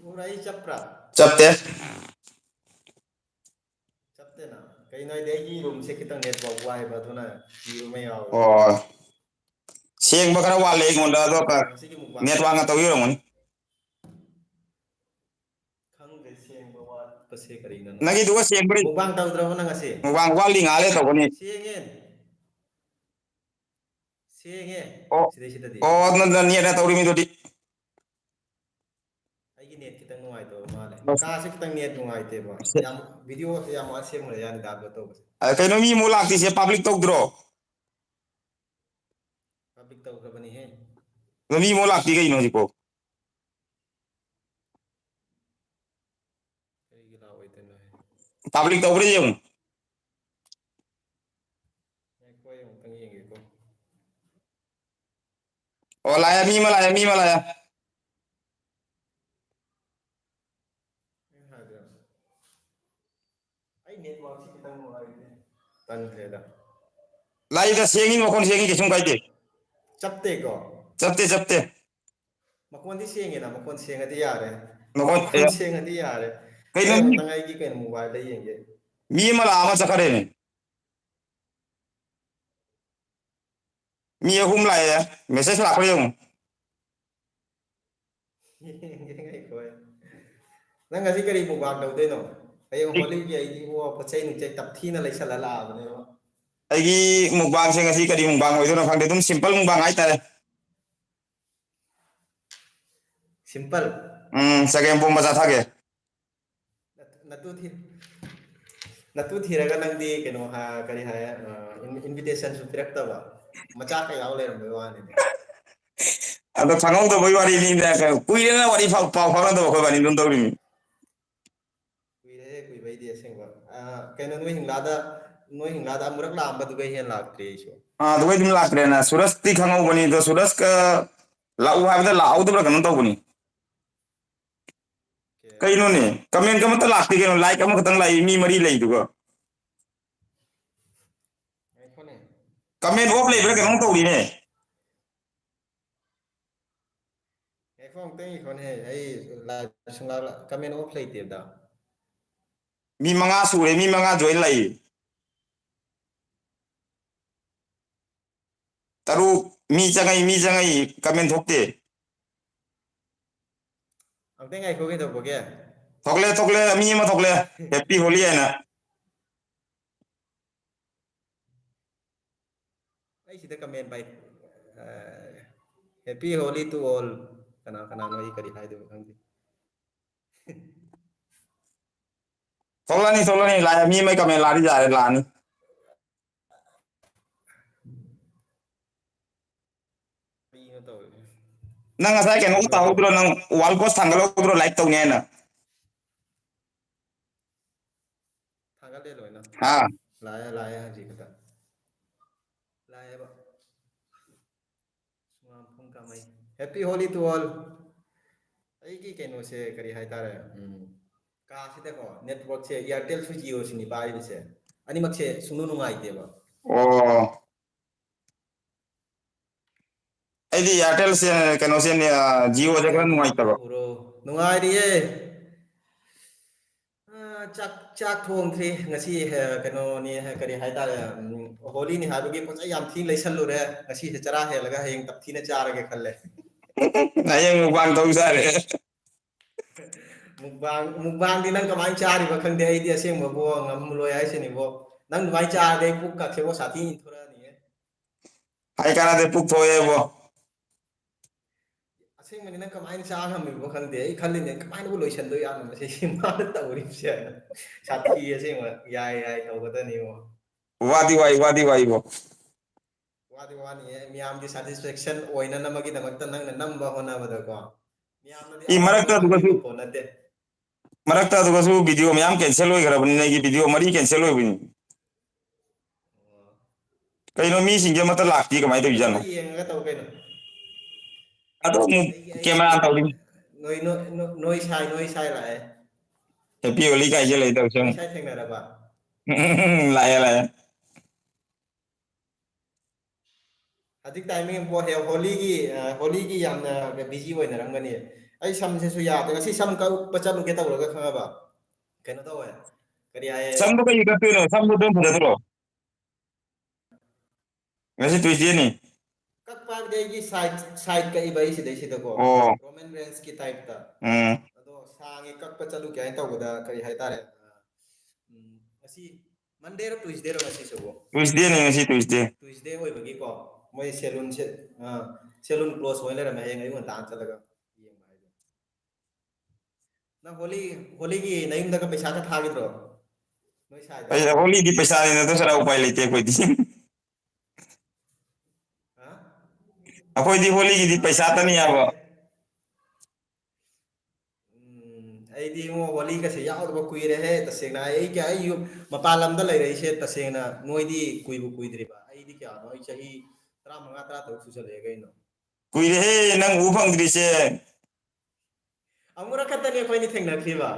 ꯎꯔꯥꯏ ꯆꯠꯄ꯭ꯔꯥ ꯆꯠꯇꯦ ꯆꯠꯇꯦꯅ ꯀꯩꯅꯣ ꯍꯥꯏꯗꯤ ꯑꯩꯒꯤ ꯔꯨꯝꯁꯦ ꯈꯤꯇꯪ ꯅꯦꯠꯋꯥꯛ ꯋꯥꯏꯕ ꯑꯗꯨꯅ ꯖꯤꯕ ꯑꯃ ꯌꯥꯎꯋꯦꯕ ꯑꯣ ꯁꯦꯡꯕ ꯈꯔ ꯋꯥꯠꯂꯦ ꯑꯩꯉꯣꯟꯗ ꯑꯗꯣ ꯉꯁꯤꯒꯤ ꯃꯨꯛꯕꯥꯡ ꯅꯦꯠꯋꯥꯛꯅ ꯇꯧꯔꯤ ꯑꯣꯏꯔꯝꯒꯅꯤ ꯈꯪꯗꯦ ꯁꯦꯡꯕ ꯋꯥꯠꯄꯁꯦ ꯀꯔꯤꯅꯅꯣ ꯅꯪꯒꯤꯗꯨꯒ ꯁꯦꯡꯕ꯭ꯔꯤ ꯃꯨꯛꯕꯥꯡ ꯇꯧꯗ꯭ꯔꯕꯣ ꯅꯪ ꯉꯁꯤ ꯃꯨꯛꯕꯥꯡ ꯋꯥꯠꯂꯤ ꯉꯥꯏꯍꯥꯛ ꯂꯩꯔ ꯇꯧꯒꯅꯤ ꯁꯦꯡꯉꯦ ꯁꯦꯡꯉꯦ ꯑꯣ ꯁꯤꯗꯩꯁꯤꯗꯗꯤ ꯑꯣ ꯅꯦꯠꯅ ꯇꯧꯔꯤꯃꯤꯗꯨꯗꯤ ꯑꯩꯒꯤ ꯅꯦꯠ ꯈꯤꯇꯪ ꯅꯨꯡꯉꯥꯏꯇꯕ ꯃꯥꯜꯂꯦ ꯀꯥꯁꯦ ꯈꯤꯇꯪ ꯅꯦꯠ ꯅꯨꯡꯉꯥꯏꯇꯦꯕ ꯌꯥꯝ ꯚꯤꯗꯤꯑꯣꯁꯦ ꯌꯥꯝ ꯋꯥꯅ ꯁꯦꯝꯃꯨꯔꯦ ꯌꯥꯅꯤ ꯗꯥꯎꯟꯂꯣꯗ ꯇꯧꯕꯁꯦ ꯀꯩꯅꯣ ꯃꯤ ꯑꯃꯨꯛ ꯂꯥꯛꯇꯣꯏꯁꯦ ꯄꯥꯕ꯭ꯂꯤꯛ ꯇꯧꯗ꯭ꯔꯣ ꯄꯕ꯭ꯂꯤꯛ ꯇꯧꯈ꯭ꯔꯕꯅꯤꯍꯦ ꯃꯤ ꯑꯃꯨꯛ ꯂꯥꯛꯇꯦ ꯀꯩꯅꯣ ꯍꯧꯖꯤꯛꯐꯥꯎ ꯀꯩꯒꯤ ꯂꯥꯛꯑꯣꯏꯗꯣꯏꯅꯣꯍꯦ ꯄꯕ꯭ꯂꯤꯛ ꯇꯧꯕ꯭ꯔꯥ ꯌꯦꯡꯉꯨ ꯉꯥꯏꯈꯣ ꯑꯩ ꯑꯃꯨꯛꯇꯪ ꯌꯦꯡꯒꯦꯀꯣ ꯑꯣ ꯂꯥꯛꯑꯦ ꯃꯤ ꯑꯃ ꯂꯥꯛꯑꯦ ꯃꯤ ꯑꯃ ꯂꯥꯛꯑꯦ ꯑꯩ ꯅꯦꯠꯋꯥꯛꯁꯤ ꯈꯤꯇꯪ ꯅꯨꯡꯉꯥꯏꯇꯦ ꯇꯟꯈ꯭ꯔꯦꯗ ꯂꯥꯛꯏꯗ ꯁꯦꯡꯉꯤ ꯃꯈꯣꯟ ꯁꯦꯡꯉꯤ ꯀꯩꯁꯨꯝ ꯀꯥꯏꯗꯦ ꯆꯞꯇꯦꯀꯣ ꯆꯞꯇꯦ ꯆꯞꯇꯦ ꯃꯈꯣꯟꯗꯤ ꯁꯦꯡꯉꯦꯅ ꯃꯈꯣꯟ ꯁꯦꯡꯉꯗꯤ ꯌꯥꯔꯦ ꯃꯈꯣꯟ ꯃꯈꯣꯟ ꯁꯦꯡꯉꯗꯤ ꯌꯥꯔꯦ ꯀꯩꯅꯣ ꯑꯩ ꯑꯃꯨꯛꯇꯪ ꯑꯩꯒꯤ ꯀꯩꯅꯣ ꯃꯣꯕꯥꯏꯜꯗ ꯌꯦꯡꯒꯦ ꯃꯤ ꯑꯃ ꯂꯥꯛꯑ ꯑꯃ ꯆꯠꯈ꯭ꯔꯦꯅꯦ ꯃꯤ ꯑꯍꯨꯝ ꯂꯥꯛꯑꯦ ꯃꯦꯁꯦꯖ ꯂꯥꯛꯄ꯭ꯔꯥ ꯌꯦꯡꯉꯨ ꯅꯪ ꯉꯁꯤ ꯀꯔꯤ ꯃꯨꯛꯕꯥꯡ ꯇꯧꯗꯣꯏꯅꯣ ꯍꯌꯦꯡ ꯍꯣꯂꯤꯒꯤ ꯑꯩꯗꯤ ꯄꯣꯠ ꯆꯩ ꯅꯨꯡꯆꯩ ꯇꯞꯊꯤꯅ ꯂꯩꯁꯜꯂ ꯂꯥꯛꯑꯕꯅꯦꯕ ꯑꯩꯒꯤ ꯃꯨꯛꯕꯥꯡꯁꯦ ꯉꯁꯤ ꯀꯔꯤ ꯃꯨꯛꯕꯥꯡ ꯑꯣꯏꯗꯣꯏꯅꯣ ꯈꯪꯗꯦ ꯑꯗꯨꯝ ꯁꯤꯝꯄꯜ ꯃꯨꯛꯕꯥꯡ ꯍꯥꯏꯇꯥꯔꯦ ꯁꯤꯝꯄꯜ ꯆꯒꯦꯝꯄꯣꯝꯕ ꯆꯥꯊꯒꯦ ꯅꯇꯨ ꯊꯤꯔꯒ ꯅꯪꯗꯤ ꯀꯩꯅꯣ ꯀꯔꯤ ꯍꯥꯏ ꯏꯟꯚꯤꯇꯦꯁꯟꯁꯨ ꯄꯤꯔꯛꯇꯕ ꯃꯆꯥ ꯀꯌꯥ ꯂꯩꯔꯝꯕꯩ ꯋꯥꯅꯤꯅꯦ ꯑꯗꯣ ꯈꯪꯍꯧꯗꯕꯩ ꯋꯥꯔꯤꯅꯤꯅꯦ ꯀꯨꯏꯔꯦꯅ ꯋꯥꯔꯤ ꯄꯥꯎ ꯐꯥꯎꯅꯗꯕ ꯑꯩꯈꯣꯏꯕꯥꯅꯤ ꯑꯗꯨꯝ ꯇꯧꯔꯤꯅꯤ ꯀꯨꯏꯔꯦꯍꯦ ꯀꯨꯏꯕꯩꯗꯤ ꯑꯁꯦꯡꯕ ꯀꯩꯅꯣ ꯅꯣꯏ ꯍꯤꯡꯂꯥꯗ ꯑꯃꯨꯔꯛ ꯂꯥꯛꯑꯝꯕꯗꯨꯒ ꯍꯦꯟꯅ ꯂꯥꯛꯇ꯭ꯔꯤ ꯑꯩꯁꯨ ꯑꯗꯨꯒꯩ ꯑꯗꯨꯝ ꯂꯥꯛꯇ꯭ꯔꯦꯅ ꯁꯨꯔꯁꯇꯤ ꯈꯪꯍꯧꯕꯅꯤ ꯑꯗꯣ ꯁꯨꯔꯁꯀ ꯂꯥꯛꯎ ꯍꯥꯏꯕꯗ ꯂꯥꯛꯍꯧꯗꯕ꯭ꯔꯥ ꯀꯩꯅꯣꯝ ꯇꯧꯕꯅꯤ ꯀꯩꯅꯣꯅꯦ ꯀꯃꯦꯟꯒ ꯑꯃꯠꯇ ꯂꯥꯛꯇꯦ ꯀꯩꯅꯣ ꯂꯥꯏꯛ ꯑꯃꯈꯛꯇꯪ ꯂꯥꯛꯏ ꯃꯤ 4 ꯂꯩꯗꯨꯒ ꯉꯥꯏꯈꯣꯅꯦ ꯀꯃꯦꯟ ꯑꯣꯐ ꯂꯩꯕ꯭ꯔꯥ ꯀꯩꯅꯣꯝ ꯇꯧꯔꯤꯅꯦ ꯉꯥꯏꯈꯣ ꯑꯃꯨꯛꯇꯪ ꯉꯥꯏꯈꯣꯅꯦꯍꯦ ꯑꯩ ꯂꯥꯏꯚ ꯁꯨꯡꯂꯥꯛ ꯀꯃꯦꯟ ꯑꯣꯐ ꯂꯩꯇꯦꯗ ꯃꯤ 5 ꯁꯨꯔꯦ ꯃꯤ 5 ꯖꯣꯏꯟ ꯂꯥꯛꯏ 3 ꯃꯤ ꯆꯪꯉꯛꯏ ꯀꯃꯦꯟ ꯊꯣꯛꯇꯦ ꯑꯝꯇꯪ ꯉꯥꯏꯈꯣ ꯀꯩꯗꯧꯕꯒꯤ ꯊꯣꯛꯂꯛꯑꯦ ꯃꯤ ꯑꯃ ꯊꯣꯛꯂꯛꯑꯦ ꯍꯦꯞꯄꯤ ꯍꯣꯂꯤ ꯍꯥꯏꯅ ꯑꯩ ꯁꯤꯗ ꯀꯃꯦꯟ ꯄꯥꯏ ꯍꯦꯄꯤ ꯍꯣꯂꯤ ꯇꯨ ꯑꯣꯜ ꯀꯅꯥꯅꯣ ꯑꯩ ꯀꯔꯤ ꯍꯥꯏꯗꯣꯏꯅꯣ ꯈꯪꯗꯦ ꯊꯣꯛꯂꯛꯑꯅꯤ ꯂꯥꯛꯑꯦ ꯃꯤ ꯑꯃꯒꯤ ꯀꯃꯦꯟ ꯂꯥꯛꯑꯗꯤ ꯌꯥꯔꯦ ꯂꯥꯛꯑꯅꯤ ꯀꯔꯤꯅꯣ ꯇꯧꯔꯤꯁꯦ ꯅꯪ ꯉꯁꯥꯏ ꯀꯩꯅꯣ ꯇꯧꯍꯧꯗ꯭ꯔꯣ ꯅꯪ ꯋꯥꯜ ꯄꯣꯁꯠ ꯊꯥꯡꯒꯠꯍꯧꯗ꯭ꯔꯣ ꯂꯥꯏꯛ ꯇꯧꯅꯤ ꯍꯥꯏꯅ ꯊꯥꯒꯠꯂꯦ ꯂꯣꯏꯅ ꯍꯥ ꯂꯥꯛꯑꯦ ꯍꯧꯖꯤꯛ ꯈꯛꯇ ꯂꯥꯛꯑꯦꯕ ꯁꯨꯃꯥꯡ ꯀꯥꯃꯩ ꯍꯦꯄꯤ ꯍꯣꯂꯤ ꯇꯨ ꯑꯣꯜ ꯑꯩꯒꯤ ꯀꯩꯅꯣꯁꯦ ꯀꯔꯤ ꯍꯥꯏꯇꯥꯔꯦ ꯀꯥꯁꯤꯗꯀꯣ ꯅꯦꯠꯋꯥꯛꯁꯦ ꯏꯌꯥꯔꯇꯦꯜꯁꯨ ꯖꯤꯑꯣꯁꯤꯅꯤ ꯄꯥꯏꯔꯤꯕꯁꯦ ꯑꯅꯤꯃꯛꯁꯦ ꯁꯨꯡꯅꯨ ꯅꯨꯡꯉꯥꯏꯇꯦꯕ ꯑꯣ ꯑꯩꯗꯤ ꯏꯌꯥꯔꯇꯦꯜꯁꯦ ꯀꯩꯅꯣꯁꯦ ꯖꯤꯑꯣꯁꯦ ꯈꯔ ꯅꯨꯡꯉꯥꯏꯇꯕ ꯅꯨꯡꯉꯥꯏꯔꯤꯌꯦ ꯆꯥꯛ ꯊꯣꯡꯗ꯭ꯔꯤ ꯉꯁꯤ ꯀꯩꯅꯣꯅꯤ ꯀꯔꯤ ꯍꯥꯏꯇꯥꯔꯦ ꯍꯣꯂꯤꯅꯤ ꯍꯥꯏꯕꯒꯤ ꯄꯣꯠꯆꯩ ꯌꯥꯝ ꯊꯤꯅ ꯂꯩꯁꯜꯂꯨꯔꯦ ꯉꯁꯤꯁꯦ ꯆꯔꯥ ꯍꯦꯜꯂꯒ ꯍꯌꯦꯡ ꯇꯞꯊꯤꯅ ꯆꯥꯔꯒꯦ ꯈꯜꯂꯦ ꯍꯌꯦꯡ ꯃꯨꯛꯕꯥꯡ ꯇꯧ ꯇꯥꯔꯦ ꯃꯨꯛꯕꯥꯡꯗꯤ ꯅꯪ ꯀꯃꯥꯏꯅ ꯆꯥꯔꯤꯕ ꯈꯪꯗꯦ ꯑꯩꯗꯤ ꯑꯁꯦꯡꯕꯕꯣ ꯉꯝꯃꯔꯣꯏ ꯍꯥꯏꯁꯤꯅꯤꯕꯣ ꯅꯪ ꯑꯗꯨꯃꯥꯏꯅ ꯆꯥꯔꯗꯤ ꯑꯩ ꯄꯨꯛꯀꯥꯁꯦ ꯁꯥꯊꯤꯅ ꯏꯟꯊꯣꯔꯛꯑꯅꯤꯍꯦ ꯍꯥꯏ ꯀꯥꯟꯅꯗꯦ ꯄꯨꯛ ꯊꯣꯛꯑꯦꯕꯣ ꯑꯁꯦꯡꯕꯅꯤ ꯅꯪ ꯀꯃꯥꯏꯅ ꯆꯥ ꯉꯝꯃꯤꯕꯅꯣ ꯈꯪꯗꯦ ꯑꯩ ꯈꯜꯂꯤꯅꯦ ꯀꯃꯥꯏꯅꯕꯨ ꯂꯣꯏꯁꯟꯗꯣꯏꯖꯥꯠꯅꯣ ꯃꯁꯤ ꯃꯥꯅ ꯇꯧꯔꯤꯕꯁꯦ ꯁꯥꯊꯤ ꯑꯁꯦꯡꯕ ꯌꯥꯏ ꯇꯧꯒꯗꯕꯅꯤꯉꯣ ꯋꯥꯗꯤ ꯋꯥꯏꯕꯣ ꯋꯥꯗꯤ ꯋꯥꯅꯤꯌꯦ ꯃꯤꯌꯥꯝꯒꯤ ꯁꯦꯇꯤꯁꯐꯦꯛꯁꯟ ꯑꯣꯏꯅꯅꯕꯒꯤꯗꯃꯛꯇ ꯅꯪꯅ ꯅꯝꯕ ꯍꯣꯠꯅꯕꯗꯀꯣ ꯃꯤꯌꯥꯝꯅꯗꯤ ꯑꯋꯥꯕꯗꯣ ꯃꯔꯛꯇ ꯈꯪꯕꯤꯕ ꯄꯣꯠ ꯅꯠꯇꯦ ꯑꯗꯨꯒꯁꯨ ꯚꯤꯗꯤꯑꯣ ꯃꯌꯥꯝ ꯀꯦꯟꯁꯦꯜ ꯑꯣꯏꯈ꯭ꯔꯕꯅꯤꯅ ꯑꯩꯒꯤ ꯚꯤꯗꯤꯑꯣ 4 ꯀꯦꯟꯁꯦꯜ ꯑꯣꯏꯕꯅꯤ ꯀꯩꯅꯣ ꯃꯤꯁꯤꯡꯁꯦ ꯑꯃꯠꯇ ꯂꯥꯛꯇꯦ ꯀꯃꯥꯏꯅ ꯑꯝꯇ ꯇꯧꯔꯤꯖꯥꯠꯅꯣ ꯌꯦꯡꯉꯒ ꯇꯧ ꯀꯩꯅꯣ ꯑꯗꯣ ꯑꯃꯨꯛ ꯑꯩꯒꯤ ꯀꯦꯃꯦꯔꯥ ꯇꯧꯔꯤꯅꯤ ꯅꯣꯏ ꯁꯥꯏ ꯂꯥꯛꯑꯦ ꯍꯦꯄꯤ ꯍꯣꯂꯤ ꯀꯥꯏꯁꯦ ꯂꯩꯇꯧꯁꯦ ꯅꯣꯏ ꯁꯥꯏ ꯊꯦꯡꯅꯔꯕ ꯂꯥꯛꯑꯦ ꯍꯧꯖꯤꯛ ꯇꯥꯏꯃꯤꯡ ꯍꯣꯂꯤꯒꯤ ꯌꯥꯝꯅ ꯕꯤꯖꯤ ꯑꯣꯏꯅꯔꯝꯒꯅꯤ ꯑꯩ ꯁꯝꯁꯤꯁꯨ ꯌꯥꯗꯦ ꯉꯁꯤ ꯁꯝ ꯀꯛꯄ ꯆꯠꯂꯨꯒꯦ ꯇꯧꯔꯒ ꯈꯪꯉꯕ ꯀꯩꯅꯣ ꯇꯧꯋꯦ ꯀꯔꯤ ꯍꯥꯏꯌꯦ ꯁꯝꯗꯣ ꯀꯩ ꯀꯛꯇꯣꯏꯅꯣ ꯁꯝꯗꯣ ꯑꯗꯨꯝ ꯐꯖꯗ꯭ꯔꯣ ꯉꯁꯤ ꯇꯨꯏꯁꯗꯦꯅꯤ ꯀꯛꯄ ꯍꯥꯏꯕꯗꯤ ꯑꯩꯒꯤ ꯁꯥꯏꯠ ꯀꯛꯏꯕ ꯑꯩ ꯁꯤꯗꯩꯁꯤꯗꯀꯣ ꯑꯣ ꯔꯣꯃꯦꯟ ꯔꯦꯟꯁꯀꯤ ꯇꯥꯏꯞꯇ ꯎꯝ ꯑꯗꯣ ꯁꯥꯡꯉꯦ ꯀꯛꯄ ꯆꯠꯂꯨꯒꯦ ꯍꯥꯏꯅ ꯇꯧꯕꯗ ꯀꯔꯤ ꯍꯥꯏꯇꯥꯔꯦ ꯉꯁꯤ ꯃꯟꯗꯦꯔꯣ ꯇꯨꯏꯁꯗꯦꯔꯣ ꯉꯁꯤꯁꯤꯕꯨ ꯇꯨꯏꯁꯗꯦꯅꯤ ꯉꯁꯤ ꯇꯨꯏꯁꯗꯦ ꯇꯨꯏꯁꯗꯦ ꯑꯣꯏꯕꯒꯤꯀꯣ ꯃꯣꯏ ꯁꯦꯂꯨꯟꯁꯦ ꯁꯦꯂꯨꯟ ꯀ꯭ꯂꯣꯁ ꯑꯣꯏ ꯂꯩꯔꯝꯃꯦ ꯍꯌꯦꯡ ꯑꯌꯨꯛ ꯉꯟꯇꯥ ꯆꯠꯂꯒ ꯌꯦꯡꯕ ꯍꯥꯏꯗꯣ ꯅꯪ ꯍꯣꯂꯤꯒꯤ ꯅꯌꯨꯝꯗꯒ ꯄꯩꯁꯥꯒ ꯊꯥꯈꯤꯗ꯭ꯔꯣ ꯅꯣꯏ ꯁꯥꯏꯗ ꯍꯣꯂꯤꯗꯤ ꯄꯩꯁꯥꯅꯤꯅ ꯗꯣꯁꯔꯥ ꯎꯄꯥꯏ ꯂꯩꯇꯦ ꯑꯩꯈꯣꯏꯗꯤ ꯍꯥ ꯑꯩꯈꯣꯏꯗꯤ ꯍꯣꯂꯤꯒꯤꯗꯤ ꯄꯩꯁꯥꯇꯅꯤ ꯌꯥꯕ ꯑꯩꯗꯤ ꯏꯉꯣ ꯋꯥꯔꯤꯒꯁꯦ ꯌꯥꯎꯗꯕ ꯀꯨꯏꯔꯦꯍꯦ ꯇꯁꯦꯡꯅ ꯑꯩ ꯃꯄꯥꯟ ꯂꯝꯗ ꯂꯩꯔꯛꯏꯁꯦ ꯇꯁꯦꯡꯅ ꯅꯣꯏꯗꯤ ꯀꯨꯏꯗ꯭ꯔꯤꯕ ꯑꯩꯗꯤ ꯀꯌꯥꯅꯣ ꯑꯩ ꯆꯍꯤ 15 16 ꯁꯨꯖꯜꯂꯛꯑꯦ ꯀꯩꯅꯣ ꯀꯨꯏꯔꯦꯍꯦ ꯅꯪ ꯎꯕ ꯐꯪꯗ꯭ꯔꯤꯁꯦ ꯑꯃꯨꯔꯛ ꯈꯛꯇꯅꯤ ꯑꯩꯈꯣꯏꯅꯤ ꯊꯦꯡꯅꯈꯤꯕ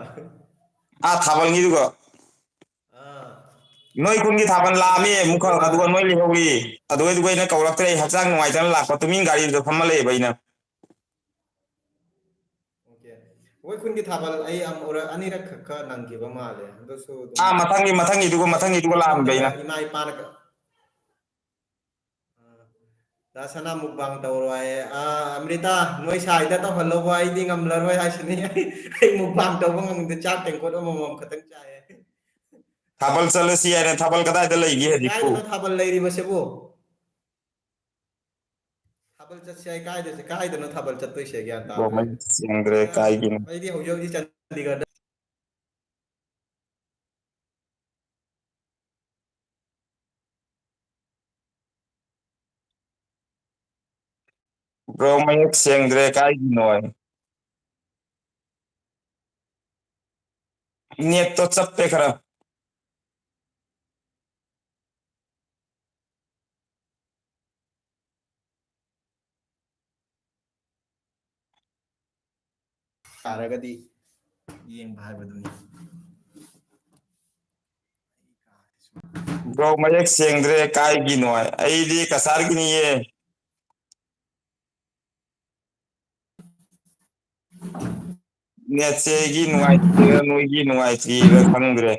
ꯊꯥꯕꯜꯒꯤꯗꯨꯒ ꯑꯥ ꯅꯣꯏ ꯈꯨꯟꯒꯤ ꯊꯥꯕꯜ ꯂꯥꯛꯑꯝꯃꯤ ꯑꯃꯨꯛꯈꯛ ꯑꯗꯨꯒ ꯑꯗꯨꯒ ꯅꯣꯏ ꯂꯩꯍꯧꯔꯤ ꯑꯗꯨꯗꯩꯗꯨꯒ ꯑꯩꯅ ꯀꯧꯔꯛꯇ꯭ꯔꯦ ꯍꯛꯆꯥꯡ ꯅꯨꯡꯉꯥꯏꯇꯅ ꯂꯥꯛꯄ ꯇꯨꯃꯤꯟ ꯒꯥꯔꯤꯗꯨꯗ ꯐꯝꯃ ꯂꯩꯌꯦꯕ ꯑꯩꯅ ꯑꯣꯀꯦ ꯑꯩꯈꯣꯏ ꯈꯨꯟꯒꯤ ꯊꯥꯕꯜ ꯑꯩ ꯑꯅꯤꯔꯛ ꯈꯛ ꯅꯪꯈꯤꯕ ꯃꯥꯜꯂꯦ ꯑꯗꯨꯁꯨ ꯑꯗꯨꯝ ꯃꯊꯪꯒꯤꯗꯨꯒ ꯂꯥꯛꯑꯝꯃꯤꯕ ꯑꯃꯨꯛꯇꯪꯒ ꯑꯩꯅ ꯏꯃꯥ ꯏꯄꯥꯅꯒ ꯗꯥ ꯁꯅꯥ ꯃꯨꯛꯕꯥꯡ ꯇꯧꯔꯣ ꯍꯥꯏꯌꯦ ꯑꯃ꯭ꯔꯤꯇꯥ ꯅꯣꯏ ꯁꯥꯏꯗ ꯇꯧꯍꯜꯂꯧꯕ ꯑꯩꯗꯤ ꯉꯝꯂꯔꯣꯏ ꯍꯥꯏꯁꯤꯅꯤ ꯑꯩ ꯃꯨꯛꯕꯥꯡ ꯇꯧꯕ ꯉꯝꯗꯦ ꯆꯥꯛ ꯇꯦꯡꯀꯣꯠ ꯑꯃꯃꯝ ꯈꯛꯇꯪ ꯆꯥꯏꯌꯦ ꯊꯥꯕꯜ ꯆꯠꯂꯁꯤ ꯍꯥꯏꯔꯦ ꯊꯥꯕꯜ ꯀꯗꯥꯏꯗ ꯂꯩꯒꯦ ꯍꯧꯖꯤꯛꯄꯨ ꯀꯥꯏꯗꯅꯣ ꯊꯥꯕꯜ ꯂꯩꯔꯤꯕꯁꯤꯕꯨ ꯊꯥꯕꯜ ꯆꯠꯁꯦ ꯀꯥꯏꯗꯅꯣ ꯊꯥꯕꯜ ꯆꯠꯇꯣꯏꯁꯦ ꯒ꯭ꯌꯥꯟ ꯇꯥꯗ꯭ꯔꯦ ꯆꯪꯗ꯭ꯔꯦ ꯀꯥꯏꯒꯤꯅꯣ ꯑꯩꯗꯤ ꯍꯧꯖꯤꯛ ꯍꯧꯖꯤꯛ ꯆꯥꯟꯗꯤꯒꯔꯗ ꯕ꯭ꯔꯣ ꯃꯌꯦꯛ ꯁꯦꯡꯗ꯭ꯔꯦ ꯀꯥꯏꯒꯤꯅꯣ ꯅꯦꯠꯇꯣ ꯆꯞꯄꯦ ꯈꯔ ꯇꯥꯔꯒꯗꯤ ꯌꯦꯡꯕ ꯍꯥꯏꯕꯗꯨꯅꯤ ꯕ꯭ꯔꯣ ꯃꯌꯦꯛ ꯁꯦꯡꯗ꯭ꯔꯦ ꯀꯥꯏꯒꯤꯅꯣ ꯑꯩꯗꯤ ꯀꯁꯥꯔꯒꯤꯅꯤꯌꯦ ꯅꯦꯠꯁꯦ ꯑꯩꯒꯤ ꯅꯨꯡꯉꯥꯏꯇ꯭ꯔꯤꯔꯥ ꯅꯣꯏꯒꯤ ꯅꯨꯡꯉꯥꯏꯇ꯭ꯔꯤꯔꯥ ꯈꯪꯗ꯭ꯔꯦ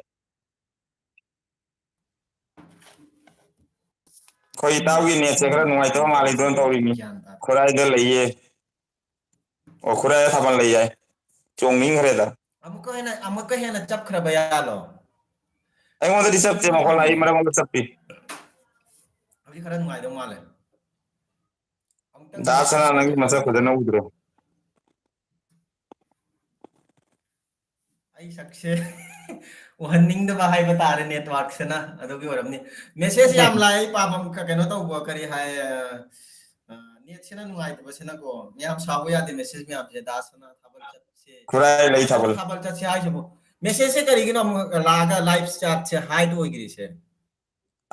ꯑꯩꯈꯣꯏ ꯏꯇꯥꯎꯒꯤ ꯅꯦꯠꯁꯦ ꯈꯔ ꯅꯨꯡꯉꯥꯏꯇꯕ ꯃꯥꯜꯂꯤꯗꯣꯟ ꯇꯧꯔꯤꯅꯤ ꯒ꯭ꯌꯥꯟ ꯇꯥꯗꯦ ꯈꯨꯔꯥꯏꯗ ꯂꯩꯌꯦ ꯑꯣ ꯈꯨꯔꯥꯏꯗ ꯊꯥꯕꯜ ꯂꯩ ꯍꯥꯏ ꯆꯣꯡꯅꯤꯡꯈ꯭ꯔꯦꯗ ꯑꯃꯨꯛꯀ ꯍꯦꯟꯅ ꯆꯞꯈ꯭ꯔꯕ ꯌꯥꯂꯣ ꯑꯩꯉꯣꯟꯗꯗꯤ ꯆꯞꯇꯦ ꯃꯈꯣꯟ ꯑꯩ ꯃꯔꯛ ꯃꯔꯛꯇ ꯆꯞꯄꯤ ꯍꯧꯖꯤꯛ ꯈꯔ ꯅꯨꯡꯉꯥꯏꯗꯧ ꯃꯥꯜꯂꯦ ꯑꯃꯨꯛꯇꯪꯗꯤ ꯗꯥ ꯁꯅꯥ ꯃꯦꯁꯦꯁ ꯅꯪꯒꯤ ꯍꯥꯏꯐꯦꯠ ꯃꯁꯛ ꯊꯥꯔꯛꯎꯅꯦ ꯐꯖꯅ ꯎꯗ꯭ꯔꯣ ꯑꯩ ꯁꯛꯁꯦ ꯎꯍꯟꯅꯤꯡꯗꯕ ꯍꯥꯏꯕ ꯇꯥꯔꯦ ꯅꯦꯠꯋꯥꯔꯛꯁꯤꯅ ꯑꯗꯨꯒꯤ ꯑꯣꯏꯔꯝꯅꯤ ꯃꯦꯁꯦꯖ ꯌꯥꯝ ꯂꯥꯛꯑꯦ ꯄꯥꯐꯝ ꯀꯩꯅꯣ ꯇꯧꯕ ꯀꯔꯤ ꯍꯥꯏ ꯅꯦꯠꯁꯤꯅ ꯅꯨꯡꯉꯥꯏꯇꯕꯁꯤꯅꯀꯣ ꯃꯌꯥꯝ ꯁꯥꯎꯕ ꯌꯥꯗꯦ ꯃꯦꯁꯦꯖ ꯃꯌꯥꯝꯁꯦ ꯗꯥꯁꯅ ꯊꯥꯕꯜ ꯆꯠꯁꯦ ꯈꯨꯔꯥꯏ ꯂꯩ ꯀꯥꯏꯗꯅꯣ ꯊꯥꯕꯜ ꯆꯠꯁꯦ ꯍꯥꯏꯁꯤꯕꯨ ꯃꯦꯁꯦꯖꯁꯦ ꯀꯔꯤꯒꯤꯅꯣ ꯑꯃꯨꯛ ꯂꯥꯛꯑꯒ ꯂꯥꯏꯚ ꯆꯥꯠꯁꯦ ꯍꯥꯏꯠ ꯑꯣꯏꯈ꯭ꯔꯤꯁꯦ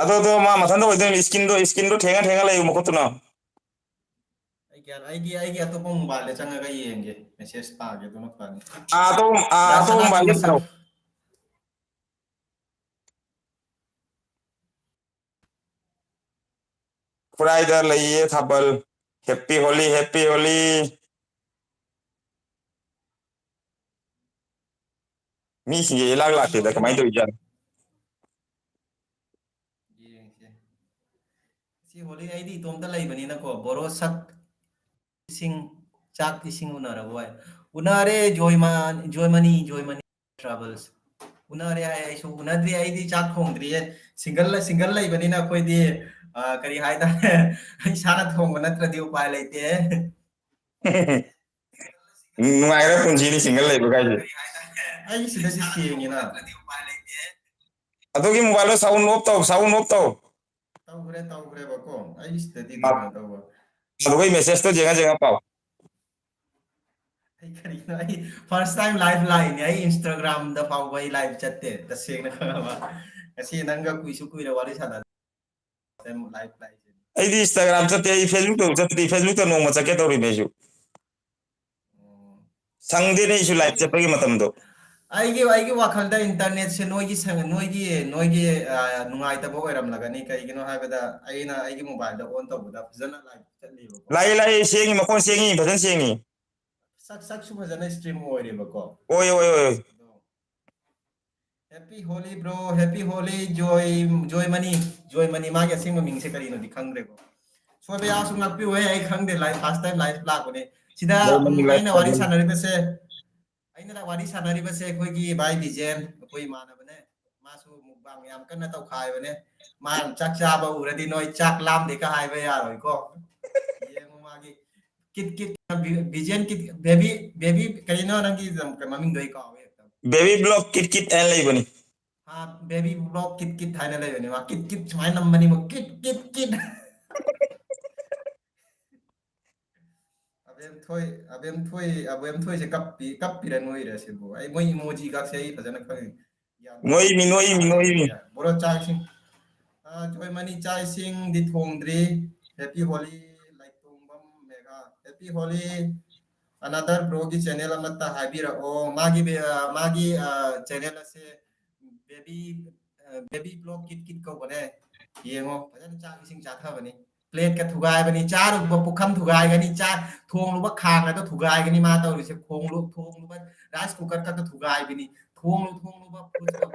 ꯑꯗꯣ ꯃꯥ ꯃꯊꯟꯇ ꯑꯣꯏꯗꯣꯏꯅꯤ ꯏꯁꯀꯤꯟꯗꯣ ꯊꯦꯡꯉ ꯂꯩꯌꯨ ꯃꯈꯨꯠꯇꯨꯅ ꯑꯩꯒꯤ ꯑꯇꯣꯞꯄ ꯃꯣꯕꯥꯏꯜꯗ ꯆꯪꯉꯒ ꯌꯦꯡꯒꯦ ꯃꯦꯁꯦꯁ ꯄꯥꯒꯦ ꯑꯗꯨꯅ ꯐꯅꯤ ꯗꯥ ꯑꯇꯣꯞꯄ ꯁꯅꯥꯒꯤ ꯃꯣꯕꯥꯏꯜꯗ ꯃꯁꯛ ꯊꯥꯔꯣ ꯈꯨꯔꯥꯏꯗ ꯂꯩꯌꯦ ꯊꯥꯕꯜ ꯍꯦꯞꯄꯤ ꯍꯣꯂꯤ ꯍꯦꯞꯄꯤ ꯍꯣꯂꯤ ꯃꯤꯁꯤꯡꯁꯦ ꯏꯂꯥꯛ ꯂꯥꯛꯇꯦꯗ ꯀꯃꯥꯏꯅ ꯇꯧꯔꯤꯖꯥꯠꯅꯣ ꯌꯦꯡꯁꯦ ꯁꯤ ꯍꯣꯂꯤ ꯑꯩꯗꯤ ꯏꯇꯣꯝꯇ ꯂꯩꯕꯅꯤꯅꯀꯣ ꯕꯣꯔꯣ ꯁꯛ ꯏꯁꯤꯡ ꯆꯥꯛ ꯏꯁꯤꯡ ꯎꯅꯔꯕ ꯍꯣꯏ ꯎꯅꯔꯦ ꯖꯣꯏꯃꯅꯤ ꯇ꯭ꯔꯥꯚꯦꯜꯁ ꯎꯅꯔꯦ ꯍꯥꯏ ꯑꯩꯁꯨ ꯎꯅꯗ꯭ꯔꯤ ꯑꯩꯗꯤ ꯆꯥꯛ ꯊꯣꯡꯗ꯭ꯔꯤꯌꯦ ꯁꯤꯡꯒꯜ ꯂꯩꯕꯅꯤꯅ ꯑꯩꯈꯣꯏꯗꯤ ꯀꯔꯤ ꯍꯥꯏꯇꯥꯔꯦ ꯏꯁꯥꯅ ꯊꯣꯡꯕ ꯅꯠꯇ꯭ꯔꯗꯤ ꯎꯄꯥꯏ ꯂꯩꯇꯦ ꯅꯨꯡꯉꯥꯏꯈ꯭ꯔ ꯄꯨꯟꯁꯤꯅꯤ ꯁꯤꯡꯒꯜ ꯂꯩꯕ ꯀꯥꯏꯁꯦ ꯑꯩ ꯁꯤꯗꯗꯤ ꯁꯦꯡꯉꯤꯅ ꯑꯗꯨꯒꯤ ꯃꯣꯕꯥꯏꯜꯗꯣ ꯁꯥꯎꯟ ꯑꯣꯐ ꯇꯧ ꯇꯧꯈ꯭ꯔꯦꯕꯀꯣ ꯑꯩ ꯁꯤꯗꯗꯤ ꯀꯩꯅꯣ ꯇꯧꯕ ꯑꯗꯨꯒ ꯃꯦꯁꯦꯖꯇꯣ ꯌꯦꯡꯉ ꯄꯥꯎ ꯑꯩ ꯀꯔꯤꯒꯤꯅꯣ ꯑꯩ ꯐꯥꯔꯁ ꯇꯥꯏꯝ ꯂꯥꯏꯚ ꯂꯥꯛꯏꯅꯦ ꯑꯩ ꯏꯟꯁꯇꯥꯒ꯭ꯔꯥꯝꯗ ꯐꯥꯎꯕ ꯑꯩ ꯂꯥꯏꯚ ꯆꯠꯇꯦ ꯇꯁꯦꯡꯅ ꯈꯪꯉꯕ ꯉꯁꯤ ꯅꯪꯒ ꯀꯨꯏꯔ ꯋꯥꯔꯤ ꯁꯥꯟꯅ ꯂꯥꯏꯚ ꯂꯥꯛꯏꯁꯦ ꯑꯩꯗꯤ ꯏꯟꯁꯇꯥꯒ꯭ꯔꯥꯝ ꯆꯠꯇꯦ ꯑꯩ ꯐꯦꯁꯕꯨꯛꯇ ꯆꯠꯇꯦ ꯐꯦꯁꯕꯨꯛꯇ ꯅꯣꯡꯃ ꯆꯠꯀꯦ ꯇꯧꯔꯤꯅꯦ ꯑꯩꯁꯨ ꯁꯪꯗꯦꯅꯦ ꯑꯩꯁꯨ ꯂꯥꯏꯚ ꯆꯠꯄꯒꯤ ꯃꯇꯝꯗꯣ ꯑꯩꯒꯤ ꯋꯥꯈꯜꯗ ꯏꯟꯇꯔꯅꯦꯠꯁꯦ ꯅꯣꯏꯒꯤ ꯅꯨꯡꯉꯥꯏꯇꯕ ꯑꯣꯏꯔꯝꯂꯒꯅꯤ ꯀꯩꯒꯤꯅꯣ ꯍꯥꯏꯕꯗ ꯑꯩꯒꯤ ꯃꯣꯕꯥꯏꯜꯗ ꯑꯣꯟ ꯇꯧꯕꯗ ꯐꯖꯅ ꯂꯥꯏꯚ ꯆꯠꯂꯤꯕꯀꯣ ꯂꯥꯛꯏ ꯁꯦꯡꯉꯤ ꯃꯈꯣꯟ ꯁꯦꯡꯉꯤ ꯐꯖꯅ ꯁꯦꯡꯉꯤ ꯁꯛꯁꯨ ꯐꯖꯅ ꯁ꯭ꯇ꯭ꯔꯤꯝ ꯑꯣꯏꯔꯦꯕꯀꯣ ꯑꯣꯏ ꯑꯗꯣ happy Holi bro happy Holi ꯖꯣꯏ ꯃꯅꯤ ꯃꯥꯒꯤ ꯑꯁꯦꯡꯕ ꯃꯤꯡꯁꯦ ꯀꯔꯤꯅꯣꯗꯤ ꯈꯪꯗ꯭ꯔꯦꯀꯣ ꯁꯣꯏꯕ ꯌꯥꯎꯁꯨ ꯉꯥꯛꯄꯤꯌꯨꯍꯦ ꯑꯩ ꯈꯪꯗꯦ ꯐꯥꯔꯁ ꯇꯥꯏꯝ ꯂꯥꯏꯐ ꯂꯥꯛꯄꯅꯦ ꯁꯤꯗ ꯖꯣꯏꯃꯅꯤ ꯂꯥꯏꯐ ꯑꯩꯅ ꯋꯥꯔꯤ ꯁ꯭ꯇꯥꯏꯜ ꯁꯥꯟꯅꯔꯤꯕꯁꯦ ꯑꯩꯈꯣꯏꯒꯤ ꯚꯥꯏ ꯕꯤꯖꯦꯟ ꯑꯩꯈꯣꯏ ꯏꯃꯥꯟꯅꯕꯅꯦ ꯃꯥꯁꯨ ꯃꯨꯛꯕꯥꯡ ꯌꯥꯝ ꯀꯟꯅ ꯇꯧꯈꯥꯏꯕꯅꯦ ꯃꯥ ꯆꯥꯛ ꯆꯥꯕ ꯎꯔꯗꯤ ꯅꯣꯏ ꯆꯥꯛ ꯂꯥꯝꯗꯦꯒ ꯍꯥꯏꯕ ꯌꯥꯔꯣꯏꯀꯣ ꯌꯦꯡꯉꯨ ꯃꯥꯒꯤ ꯀꯤꯠ ꯕꯤꯖꯦꯟ ꯀꯤꯠ ꯕꯦꯕꯤ ꯀꯔꯤꯅꯣ ꯅꯪꯒꯤ ꯃꯃꯤꯡꯗꯣ ꯑꯩ ꯀꯥꯎꯋꯦ ꯕꯦꯕꯤ ꯕ꯭ꯂꯣꯛ ꯀꯤꯠ ꯑꯦꯟ ꯂꯩꯕꯅꯤ ꯕꯦꯕꯤ ꯕ꯭ꯂꯣꯛ ꯀꯤꯠ ꯍꯥꯏꯅ ꯂꯩꯕꯅꯤ ꯃꯥ ꯀꯤꯠ ꯁꯨꯃꯥꯏꯅ ꯅꯝꯕꯅꯤꯕ ꯀꯤꯠ ꯑꯕꯦꯝꯊꯣꯏꯁꯦ ꯀꯞꯄꯤꯔ ꯅꯣꯏꯔ ꯁꯤꯕꯨ ꯑꯩ ꯃꯣꯏ ꯏꯃꯣꯖꯤꯒꯥꯛꯁꯦ ꯑꯩ ꯐꯖꯅ ꯈꯪꯉꯦ ꯒ꯭ꯌꯥꯟ ꯇꯥꯗꯦ ꯅꯣꯏꯃꯤ ꯕꯣꯔꯣ ꯆꯥꯛ ꯏꯁꯤꯡ ꯖꯣꯏ ꯃꯅꯤ ꯆꯥꯛ ꯏꯁꯤꯡꯗꯤ ꯊꯣꯡꯗ꯭ꯔꯤ ꯍꯦꯄꯤ ꯍꯣꯂꯤ ꯂꯩꯇꯣꯡꯕꯝ ꯃꯦꯒꯥ ꯍꯦꯄꯤ ꯍꯣꯂꯤ ꯑꯅꯥꯗꯔ ꯕ꯭ꯔꯣꯒꯤ ꯆꯦꯅꯦꯜ ꯑꯃꯠꯇ ꯍꯥꯏꯕꯤꯔꯛꯑꯣ ꯃꯥꯒꯤ ꯆꯦꯅꯦꯜ ꯑꯁꯦ ꯕꯦꯕꯤ ꯕ꯭ꯂꯣꯛ ꯀꯤꯠ ꯀꯧꯕꯅꯦ ꯌꯦꯡꯉꯣ ꯐꯖꯅ ꯆꯥꯛ ꯏꯁꯤꯡ ꯆꯥꯊꯕꯅꯤ ꯄ꯭ꯂꯦꯠꯀ ꯊꯨꯒꯥꯏꯕꯅꯤ ꯆꯥꯔꯨꯕ ꯄꯨꯈꯝ ꯊꯨꯒꯥꯏꯒꯅꯤ ꯊꯣꯡꯂꯨꯕ ꯈꯥꯡꯒꯗꯣ ꯊꯨꯒꯥꯏꯒꯅꯤ ꯃꯥ ꯇꯧꯔꯤꯁꯦ ꯊꯣꯡꯂꯨꯕ ꯔꯥꯏꯁ ꯀꯨꯀꯔ ꯈꯛꯇ ꯊꯨꯒꯥꯏꯕꯅꯤ ꯊꯣꯡꯂꯨꯕ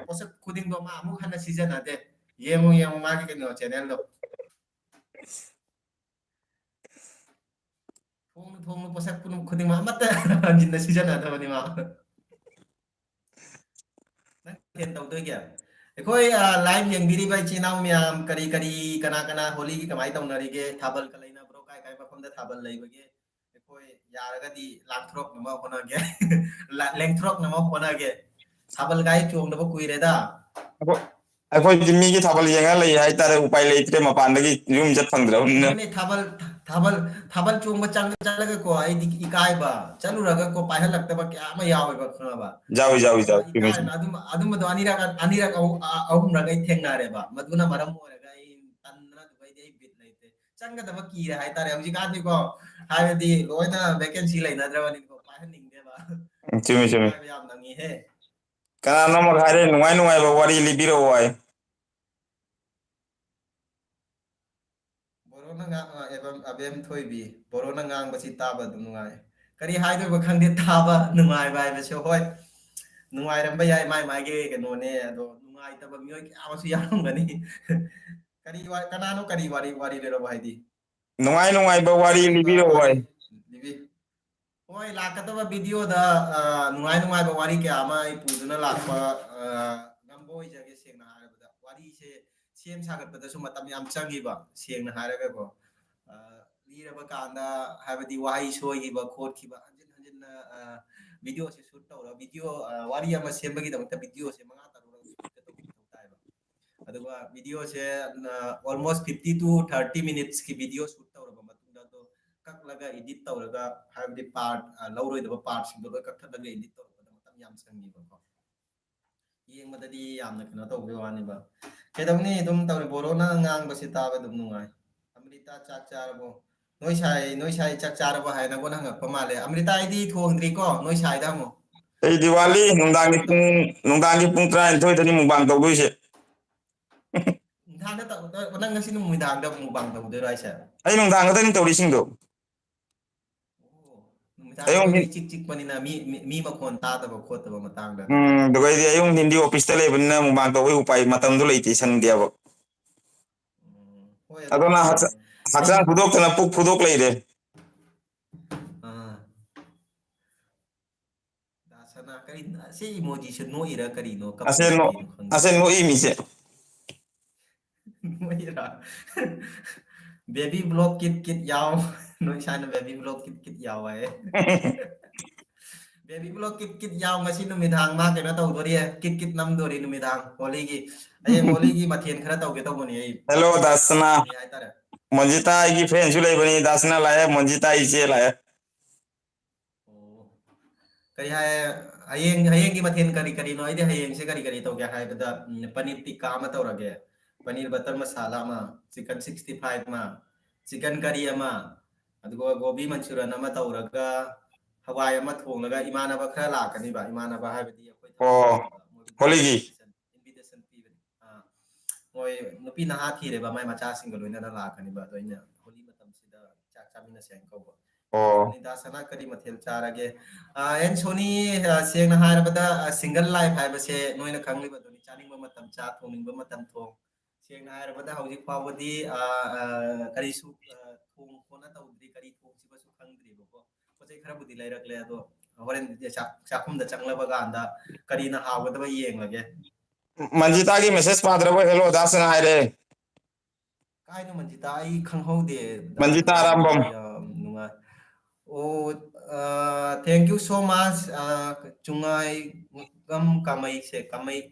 ꯄꯣꯠꯁꯛ ꯈꯨꯗꯤꯡꯗꯣ ꯃꯥ ꯑꯃꯨꯛ ꯍꯟꯅ ꯁꯤꯖꯤꯟꯅꯗꯦ ꯌꯦꯡꯉꯨ ꯃꯥꯒꯤ ꯀꯩꯅꯣ ꯆꯦꯅꯦꯜꯗꯣ ꯊꯣꯡꯂꯨ ꯄꯣꯠꯁꯛ ꯈꯨꯗꯤꯡꯃꯛ ꯑꯃꯠꯇ ꯍꯟꯖꯤꯟꯅ ꯁꯤꯖꯤꯟꯅꯗꯕꯅꯤ ꯃꯥ ꯅꯪ ꯀꯩ ꯇꯧꯗꯣꯏꯒꯦ ꯑꯩꯈꯣꯏ ꯂꯥꯏꯚ ꯌꯦꯡꯕꯤꯔꯤꯕ ꯏꯆꯤꯜ ꯏꯅꯥꯎ ꯃꯌꯥꯝ ꯀꯅꯥ ꯍꯣꯂꯤꯒꯤ ꯀꯃꯥꯏꯅ ꯇꯧꯅꯔꯤꯒꯦ ꯊꯥꯕꯜꯒ ꯂꯩꯅꯕ꯭ꯔꯣ ꯀꯥꯏ ꯃꯐꯝꯗ ꯊꯥꯕꯜ ꯂꯩꯕꯒꯦ ꯑꯩꯈꯣꯏ ꯌꯥꯔꯒꯗꯤ ꯂꯥꯡꯊꯣꯔꯛꯅꯕ ꯍꯣꯠꯅꯒꯦ ꯂꯦꯡꯊꯣꯔꯛꯅꯕ ꯍꯣꯠꯅꯒꯦ ꯊꯥꯕꯜꯒꯥꯏ ꯆꯣꯡꯗꯕ ꯀꯨꯏꯔꯦꯗ ꯑꯩꯈꯣꯏꯗꯤ ꯃꯤꯒꯤ ꯊꯥꯕꯜ ꯌꯦꯡꯉ ꯂꯩ ꯍꯥꯏꯇꯥꯔꯦ ꯎꯄꯥꯏ ꯂꯩꯇ꯭ꯔꯦ ꯃꯄꯥꯟꯗꯒꯤ ꯌꯨꯝ ꯆꯠ ꯐꯪꯗ꯭ꯔꯕꯅꯤꯅ ꯍꯣꯏꯅꯦ ꯊꯥꯕꯜ ꯆꯣꯡꯕ ꯆꯠꯂꯒꯀꯣ ꯑꯩꯗꯤ ꯏꯀꯥꯏꯕ ꯆꯠꯂꯨꯔꯒꯀꯣ ꯄꯥꯏꯍꯜꯂꯛꯇꯕ ꯀꯌꯥ ꯑꯃ ꯌꯥꯎꯋꯦꯕ ꯈꯪꯉꯕ ꯌꯥꯎꯏ ꯑꯗꯨꯒ ꯆꯨꯝꯃꯤ ꯏꯀꯥꯏꯅ ꯑꯗꯨꯝꯕꯗꯣ ꯑꯅꯤꯔꯛ ꯑꯍꯨꯝꯔꯛ ꯑꯩ ꯊꯦꯡꯅꯔꯦꯕ ꯃꯗꯨꯅ ꯃꯔꯝ ꯑꯣꯏꯔꯒ ꯑꯩ ꯇꯟꯗꯅ ꯑꯗꯨꯗꯩꯗꯤ ꯑꯩ ꯕꯤꯠ ꯂꯩꯇꯦ ꯆꯪꯒꯗꯕ ꯀꯤꯔꯦ ꯍꯥꯏꯇꯥꯔꯦ ꯍꯧꯖꯤꯛꯀꯥꯟꯗꯤꯀꯣ ꯍꯥꯏꯕꯗꯤ ꯂꯣꯏꯅ ꯚꯦꯀꯦꯟꯁꯤ ꯂꯩꯅꯗ꯭ꯔꯕꯅꯤꯀꯣ ꯄꯥꯏꯍꯟꯅꯤꯡꯗꯦꯕ ꯆꯨꯝꯃꯤ ꯏꯀꯥꯏꯕ ꯌꯥꯝ ꯅꯪꯉꯤꯍꯦ ꯀꯅꯥꯅꯣꯝꯃ ꯍꯥꯏꯔꯦ ꯅꯨꯡꯉꯥꯏꯕ ꯋꯥꯔꯤ ꯂꯤꯕꯤꯔꯛꯑꯣ ꯍꯥꯏ ꯑꯕꯦꯝ ꯊꯣꯏꯕꯤ ꯕꯣꯔꯣꯅ ꯉꯥꯡꯕꯁꯤ ꯇꯥꯕ ꯑꯗꯨꯝ ꯅꯨꯡꯉꯥꯏ ꯀꯔꯤ ꯍꯥꯏꯗꯣꯏꯕ ꯈꯪꯗꯦ ꯇꯥꯕ ꯅꯨꯡꯉꯥꯏꯕ ꯍꯥꯏꯕꯁꯦ ꯍꯣꯏ ꯅꯨꯡꯉꯥꯏꯔꯝꯕ ꯌꯥꯏ ꯃꯥꯒꯤ ꯀꯩꯅꯣꯅꯦ ꯑꯗꯣ ꯅꯨꯡꯉꯥꯏꯇꯕ ꯃꯤꯑꯣꯏ ꯀꯌꯥ ꯑꯃꯁꯨ ꯌꯥꯎꯔꯝꯒꯅꯤ ꯀꯅꯥꯅꯣ ꯀꯔꯤ ꯋꯥꯔꯤ ꯂꯩꯔꯕ ꯍꯥꯏꯗꯤ ꯅꯨꯡꯉꯥꯏꯕ ꯋꯥꯔꯤ ꯂꯤꯕꯤꯔꯛꯑꯣ ꯍꯥꯏ ꯂꯤꯕꯤ ꯍꯣꯏ ꯂꯥꯛꯀꯗꯕ ꯚꯤꯗꯤꯑꯣꯗ ꯅꯨꯡꯉꯥꯏꯕ ꯋꯥꯔꯤ ꯀꯌꯥ ꯑꯃ ꯑꯩ ꯄꯨꯗꯨꯅ ꯂꯥꯛꯄ ꯉꯝꯕ ꯑꯣꯏꯖꯒꯦ ꯁꯦꯡꯅ ꯍꯥꯏꯔꯕꯗ ꯋꯥꯔꯤꯁꯦ ꯁꯦꯝ ꯁꯥꯒꯠꯄꯗꯁꯨ ꯃꯇꯝ ꯌꯥꯝ ꯆꯪꯉꯤꯕ ꯁꯦꯡꯅ ꯍꯥꯏꯔꯒꯀꯣ ꯂꯤꯔꯕ ꯀꯥꯟꯗ ꯍꯥꯏꯕꯗꯤ ꯋꯥꯍꯩ ꯁꯣꯏꯈꯤꯕ ꯈꯣꯠꯈꯤꯕ ꯍꯟꯖꯤꯟꯅ ꯚꯤꯗꯤꯑꯣꯁꯦ ꯁꯨꯠ ꯇꯧꯔꯒ ꯋꯥꯔꯤ ꯑꯃ ꯁꯦꯝꯕꯒꯤꯗꯃꯛꯇ ꯚꯤꯗꯤꯑꯣꯁꯦ 5 ꯁꯨꯠꯀ ꯇꯧꯕ ꯃꯊꯧ ꯇꯥꯏꯕ ꯑꯗꯨꯒ ꯚꯤꯗꯤꯑꯣꯁꯦ ꯑꯣꯜꯃꯣꯁ 50 to 30 ꯃꯤꯅꯤꯠꯁꯀꯤ ꯚꯤꯗꯤꯑꯣ ꯁꯨꯠ ꯇꯧꯔꯕ ꯃꯇꯨꯡꯗ ꯑꯗꯣ ꯀꯛꯂꯒ ꯏꯗꯤꯠ ꯇꯧꯔꯒ ꯍꯥꯏꯕꯗꯤ ꯂꯧꯔꯣꯏꯗꯕ ꯄꯥꯔꯠꯁꯤꯡꯗꯣ ꯂꯣꯏ ꯀꯛꯊꯠꯂꯒ ꯏꯗꯤꯠ ꯇꯧꯔꯛꯄꯗ ꯃꯇꯝ ꯌꯥꯝ ꯆꯪꯉꯤꯕꯀꯣ ꯌꯦꯡꯕꯗꯗꯤ ꯌꯥꯝꯅ ꯀꯩꯅꯣ ꯇꯧꯕꯒꯤ ꯋꯥꯅꯦꯕ ꯀꯩꯗꯧꯅꯤ ꯑꯗꯨꯝ ꯇꯧꯔꯤ ꯕꯣꯔꯣꯅ ꯉꯥꯡꯕꯁꯤ ꯇꯥꯕ ꯑꯗꯨꯝ ꯅꯨꯡꯉꯥꯏ ꯑꯃ꯭ꯔꯤꯇꯥ ꯆꯥꯛ ꯆꯥꯔꯕꯣ ꯅꯣꯏ ꯁꯥꯏ ꯆꯥꯛ ꯆꯥꯔꯕꯣ ꯍꯥꯏꯅ ꯅꯪꯉꯣꯟꯗ ꯍꯪꯉꯛꯄ ꯃꯥꯜꯂꯦ ꯑꯃ꯭ꯔꯤꯇꯥ ꯑꯩꯗꯤ ꯊꯣꯡꯗ꯭ꯔꯤꯀꯣ ꯅꯣꯏ ꯁꯥꯏꯗ ꯍꯪꯉꯣ ꯑꯩ ꯗꯤꯋꯥꯂꯤ ꯅꯨꯡꯗꯥꯡꯒꯤ ꯄꯨꯡ 12ꯗꯅꯤ ꯃꯨꯛꯕꯥꯡ ꯇꯧꯗꯣꯏꯁꯦ ꯅꯪ ꯉꯁꯤ ꯅꯨꯃꯤꯗꯥꯡꯗ ꯃꯨꯛꯕꯥꯡ ꯇꯧꯗꯣꯏꯔꯣ ꯍꯥꯏꯁꯦ ꯑꯩ ꯅꯨꯡꯗꯥꯡ ꯈꯛꯇꯅꯤ ꯇꯧꯔꯤꯁꯤꯡꯗꯣ ꯅꯨꯃꯤꯗꯥꯡꯗ ꯑꯌꯨꯛ ꯑꯣꯏꯗꯤ ꯏꯆꯤꯛ ꯆꯤꯛꯄꯅꯤꯅ ꯃꯤ ꯃꯈꯣꯟ ꯇꯥꯗꯕ ꯈꯣꯠꯇꯕ ꯃꯇꯥꯡꯗ ꯑꯗꯨꯒ ꯑꯩꯗꯤ ꯑꯌꯨꯛ ꯅꯨꯡꯊꯤꯟꯗꯤ ꯑꯣꯐꯤꯁꯇ ꯂꯩꯕꯅꯤꯅ ꯃꯨꯛꯕꯥꯡ ꯇꯧꯕꯩ ꯎꯄꯥꯏ ꯃꯇꯝꯗꯣ ꯂꯩꯇꯦ ꯁꯪꯗꯦꯕ ꯍꯣꯏ ꯑꯗꯨꯅ ꯑꯗꯨꯕꯨꯗꯤ ꯍꯛꯆꯥꯡ ꯐꯨꯗꯣꯛꯇꯅ ꯄꯨꯛ ꯐꯨꯗꯣꯛ ꯂꯩꯔꯦ ꯑꯥ ꯗꯥꯁꯅꯥ ꯀꯔꯤ ꯁꯤ ꯏꯃꯣꯖꯤꯁꯨ ꯅꯣꯛꯏꯔꯥ ꯀꯔꯤꯅꯣ ꯀꯞꯄꯤꯔꯥ ꯀꯩꯅꯣ ꯈꯪꯗꯦ ꯑꯁꯦ ꯅꯣꯛꯏ ꯃꯤꯁꯦ ꯕꯦꯕꯤ ꯕ꯭ꯂꯣꯛ ꯀꯤꯠ ꯌꯥꯎ ꯅꯣꯏ ꯁꯥꯏꯅ ꯕꯦꯕꯤ ꯕ꯭ꯂꯣꯛ ꯀꯤꯠ ꯌꯥꯎ ꯍꯥꯏꯌꯦ ꯕꯦꯕꯤ ꯕ꯭ꯂꯣꯛ ꯀꯤꯠ ꯌꯥꯎ ꯉꯁꯤ ꯅꯨꯃꯤꯗꯥꯡ ꯃꯥ ꯀꯩꯅꯣ ꯇꯧꯗꯣꯔꯤꯌꯦ ꯀꯤꯠ ꯅꯝꯗꯣꯔꯤ ꯅꯨꯃꯤꯗꯥꯡ ꯍꯣꯂꯤꯒꯤ ꯍꯌꯦꯡ ꯍꯣꯂꯤꯒꯤ ꯃꯊꯦꯜ ꯈꯔ ꯇꯧꯒꯦ ꯇꯧꯕꯅꯤ ꯑꯩ ꯍꯦꯜꯂꯣ ꯗꯥꯁꯅꯥ ꯀꯔꯤ ꯍꯥꯏꯇꯥꯔꯦ ꯃꯣꯟꯖꯤꯇꯥ ꯑꯩꯒꯤ ꯐ꯭ꯔꯦꯟꯁꯨ ꯂꯩꯕꯅꯤ ꯗꯥꯁꯅꯥ ꯂꯥꯛꯑꯦ ꯃꯣꯟꯖꯤꯇꯥ ꯏꯆꯦ ꯂꯥꯛꯑꯦ ꯑꯣ ꯀꯔꯤ ꯍꯥꯏ ꯍꯌꯦꯡꯒꯤ ꯃꯊꯦꯜ ꯀꯔꯤꯅꯣ ꯑꯩꯗꯤ ꯍꯌꯦꯡꯁꯦ ꯀꯔꯤ ꯇꯧꯒꯦ ꯍꯥꯏꯕꯗ ꯄꯅꯤꯔ ꯇꯤꯛꯀꯥ ꯑꯃ ꯇꯧꯔꯒꯦ ꯄꯅꯤꯔ ꯕꯇꯔ ꯃꯁꯥꯂꯥ ꯑꯃ ꯆꯤꯛꯀꯟ 65 ꯑꯃ ꯆꯤꯛꯀꯟ ꯀꯔꯤ ꯑꯃ ꯑꯗꯨꯒ ꯒꯣꯕꯤ ꯃꯟꯆꯨꯔꯟ ꯑꯃ ꯇꯧꯔꯒ ꯍꯋꯥꯏ ꯑꯃ ꯊꯣꯡꯂꯒ ꯏꯃꯥꯟꯅꯕ ꯈꯔ ꯂꯥꯛꯀꯅꯤꯕ ꯏꯃꯥꯟꯅꯕ ꯍꯥꯏꯕꯗꯤ ꯑꯩꯈꯣꯏ ꯊꯕꯛ ꯑꯣ ꯇꯧꯃꯤꯟꯅꯕ ꯃꯣꯏꯒꯤ ꯍꯣꯂꯤꯒꯤ ꯏꯟꯚꯤꯇꯦꯁꯟ ꯄꯤꯕꯅꯤ ꯃꯣꯏ ꯅꯨꯄꯤ ꯅꯍꯥ ꯊꯤꯔꯦꯕ ꯃꯥꯏ ꯃꯆꯥꯁꯤꯡꯒ ꯂꯣꯏꯅꯅ ꯂꯥꯛꯀꯅꯤꯕ ꯑꯗꯣ ꯑꯩꯅ ꯍꯣꯂꯤ ꯃꯇꯝꯁꯤꯗ ꯆꯥꯛ ꯆꯥꯃꯤꯟꯅꯁꯦ ꯍꯥꯏꯅ ꯀꯧꯕ ꯑꯣ ꯗꯥꯁꯅꯥ ꯀꯔꯤ ꯃꯊꯦꯜ ꯆꯥꯔꯒꯦ ꯑꯦꯟ ꯁꯣꯅꯤ ꯁꯦꯡꯅ ꯍꯥꯏꯔꯕꯗ ꯁꯤꯡꯒꯜ ꯂꯥꯏꯐ ꯍꯥꯏꯕꯁꯦ ꯅꯣꯏꯅ ꯈꯪꯂꯤꯕꯗꯨꯅꯤ ꯆꯥꯅꯤꯡꯕ ꯃꯇꯝ ꯆꯥ ꯊꯣꯡꯅꯤꯡꯕ ꯃꯇꯝ ꯊꯣꯡ ꯁꯦꯡꯅ ꯍꯥꯏꯔꯕꯗ ꯍꯧꯖꯤꯛ ꯐꯥꯎꯕꯗꯤ ꯀꯔꯤꯁꯨ ꯊꯣꯡ ꯈꯣꯠꯅ ꯇꯧꯗ꯭ꯔꯤ ꯀꯔꯤ ꯊꯣꯡꯁꯤꯕꯁꯨ ꯈꯪꯗ꯭ꯔꯤꯕꯀꯣ ꯄꯣꯠ ꯆꯩ ꯈꯔꯕꯨꯗꯤ ꯂꯩꯔꯛꯂꯦ ꯑꯗꯣ ꯍꯣꯔꯦꯟ ꯆꯥꯛꯈꯨꯝꯗ ꯆꯪꯂꯕ ꯀꯥꯟꯗ ꯀꯔꯤꯅ ꯍꯥꯎꯒꯗꯕ ꯌꯦꯡꯂꯒꯦ ꯃꯟꯖꯤꯇꯥꯒꯤ ꯃꯦꯁꯦꯖ ꯄꯥꯗ꯭ꯔꯕ ꯍꯦꯜꯂꯣ ꯗꯥꯁꯅ ꯍꯥꯏꯔꯦ ꯀꯥꯏꯅꯣ ꯃꯟꯖꯤꯇꯥ ꯑꯩ ꯈꯪꯍꯧꯗꯦ ꯃꯟꯖꯤꯇꯥ ꯗꯥꯁꯅꯥ ꯑꯔꯥꯝꯕꯝ ꯑꯗꯨꯗꯤ ꯌꯥꯝ ꯅꯨꯡꯉꯥꯏ ꯑꯣ ꯊꯦꯡꯛ ꯌꯨ ꯁꯣ ꯃꯆ ꯆꯨꯡꯉꯥꯏ ꯀꯥꯃꯩꯁꯦ